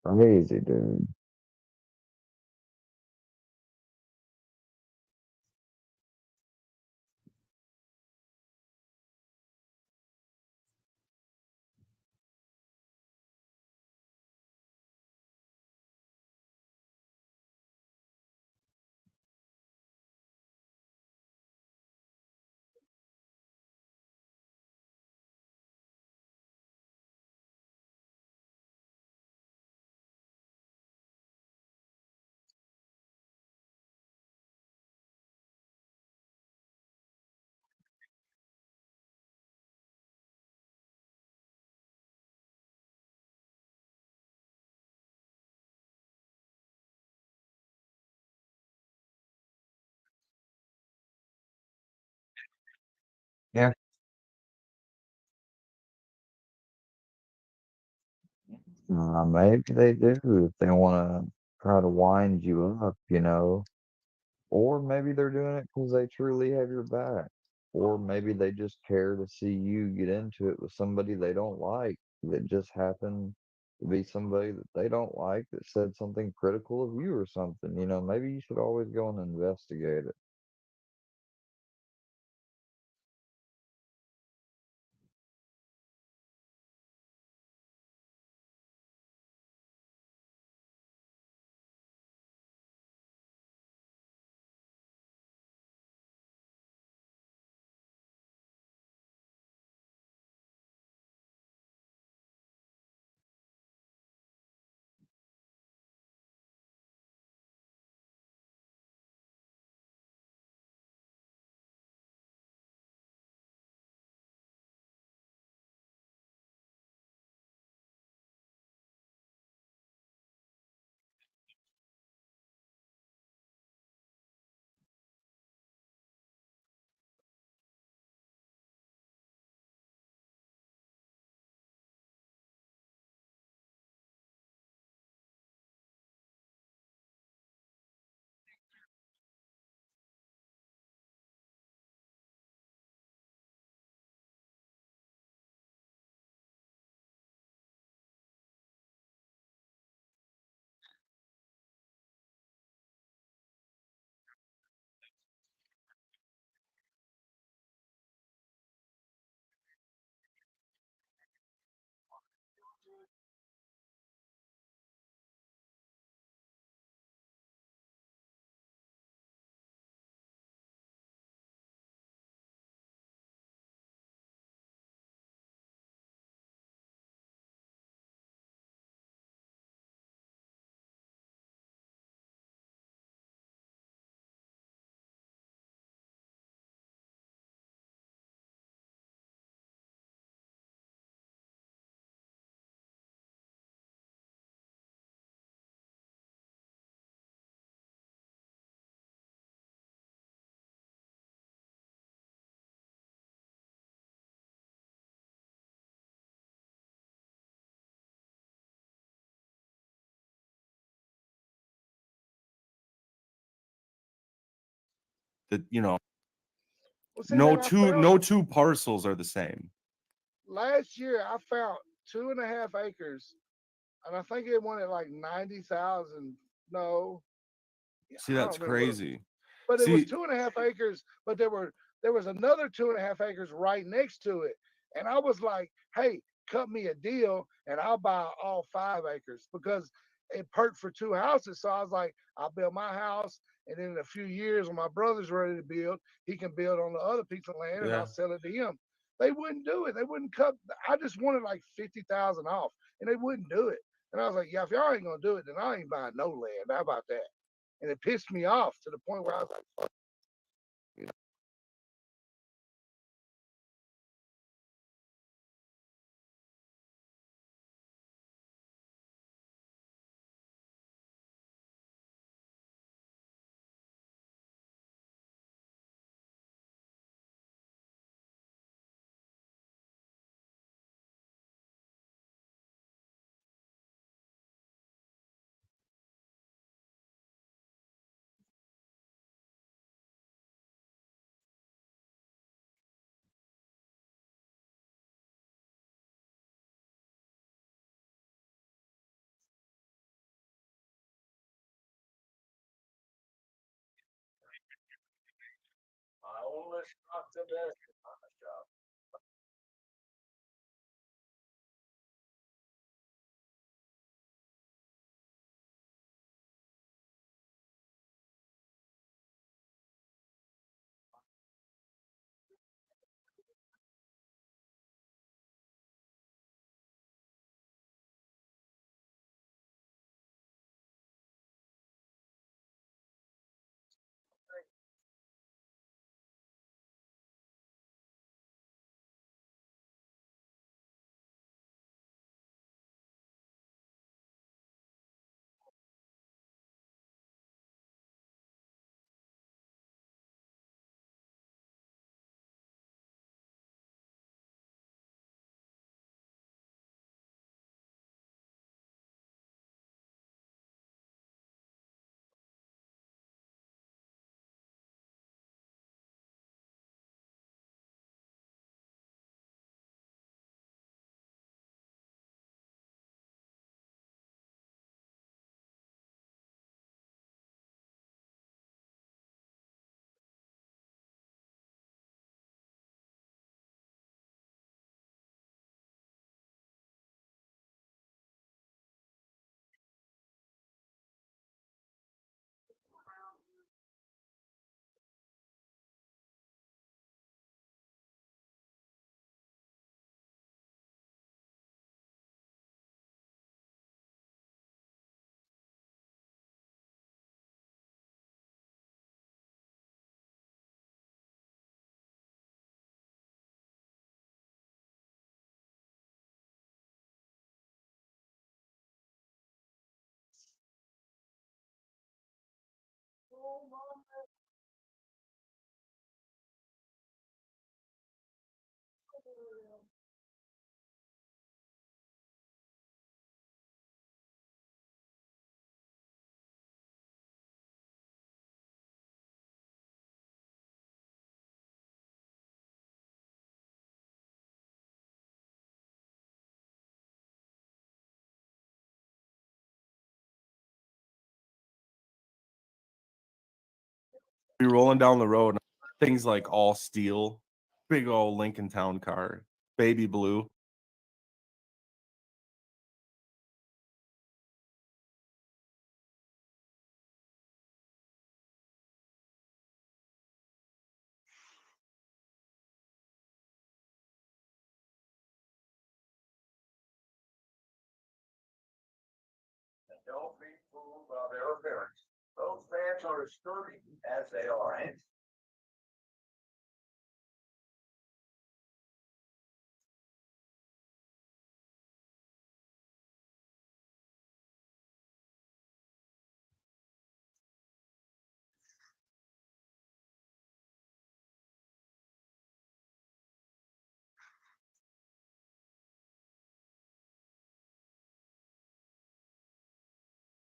Crazy, dude. Yeah. Maybe they do if they want to try to wind you up, you know. Or maybe they're doing it because they truly have your back. Or maybe they just care to see you get into it with somebody they don't like that just happened to be somebody that they don't like that said something critical of you or something. You know, maybe you should always go and investigate it. Well, see, No man, no two parcels are the same. last year I found 2.5 acres, and I think it wanted like 90,000. No, See, I that's don't remember what crazy. but it was See, 2.5 acres, but there was another 2.5 acres right next to it. And I was like, hey, cut me a deal and I'll buy all 5 acres because it perked for 2 houses. So I was like, I'll build my house. And then in a few years, when my brother's ready to build, he can build on the other piece of land and yeah. I'll sell it to him. They wouldn't do it. They wouldn't cut. I just wanted like 50,000 off and they wouldn't do it. And I was like, yeah, if y'all ain't going to do it, then I ain't buying no land. How about that? And it pissed me off to the point where I was like, fuck. I only stock the best in my shop. be rolling down the road, things like all steel, big old Lincoln Town car, baby blue. And don't be fooled by their appearance. Those fans are as sturdy as they are handsome.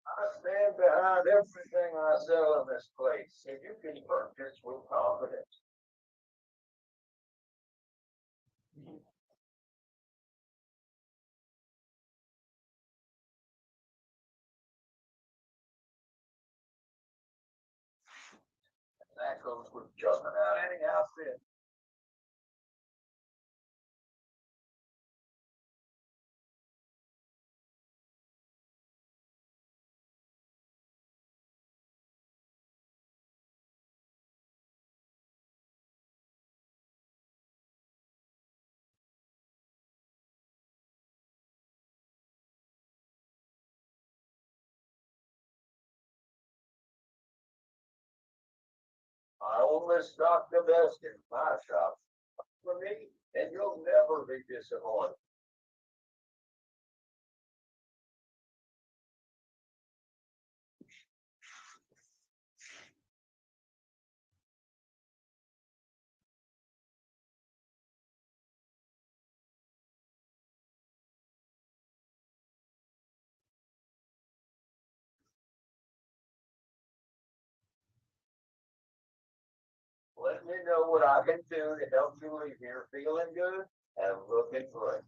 I stand behind everything I sell in this place, and you can purchase with confidence. That goes with just about any outfit. I only stock the best in my shop. For me, and you'll never be disappointed. Let me know what I can do to help you leave here feeling good and looking great.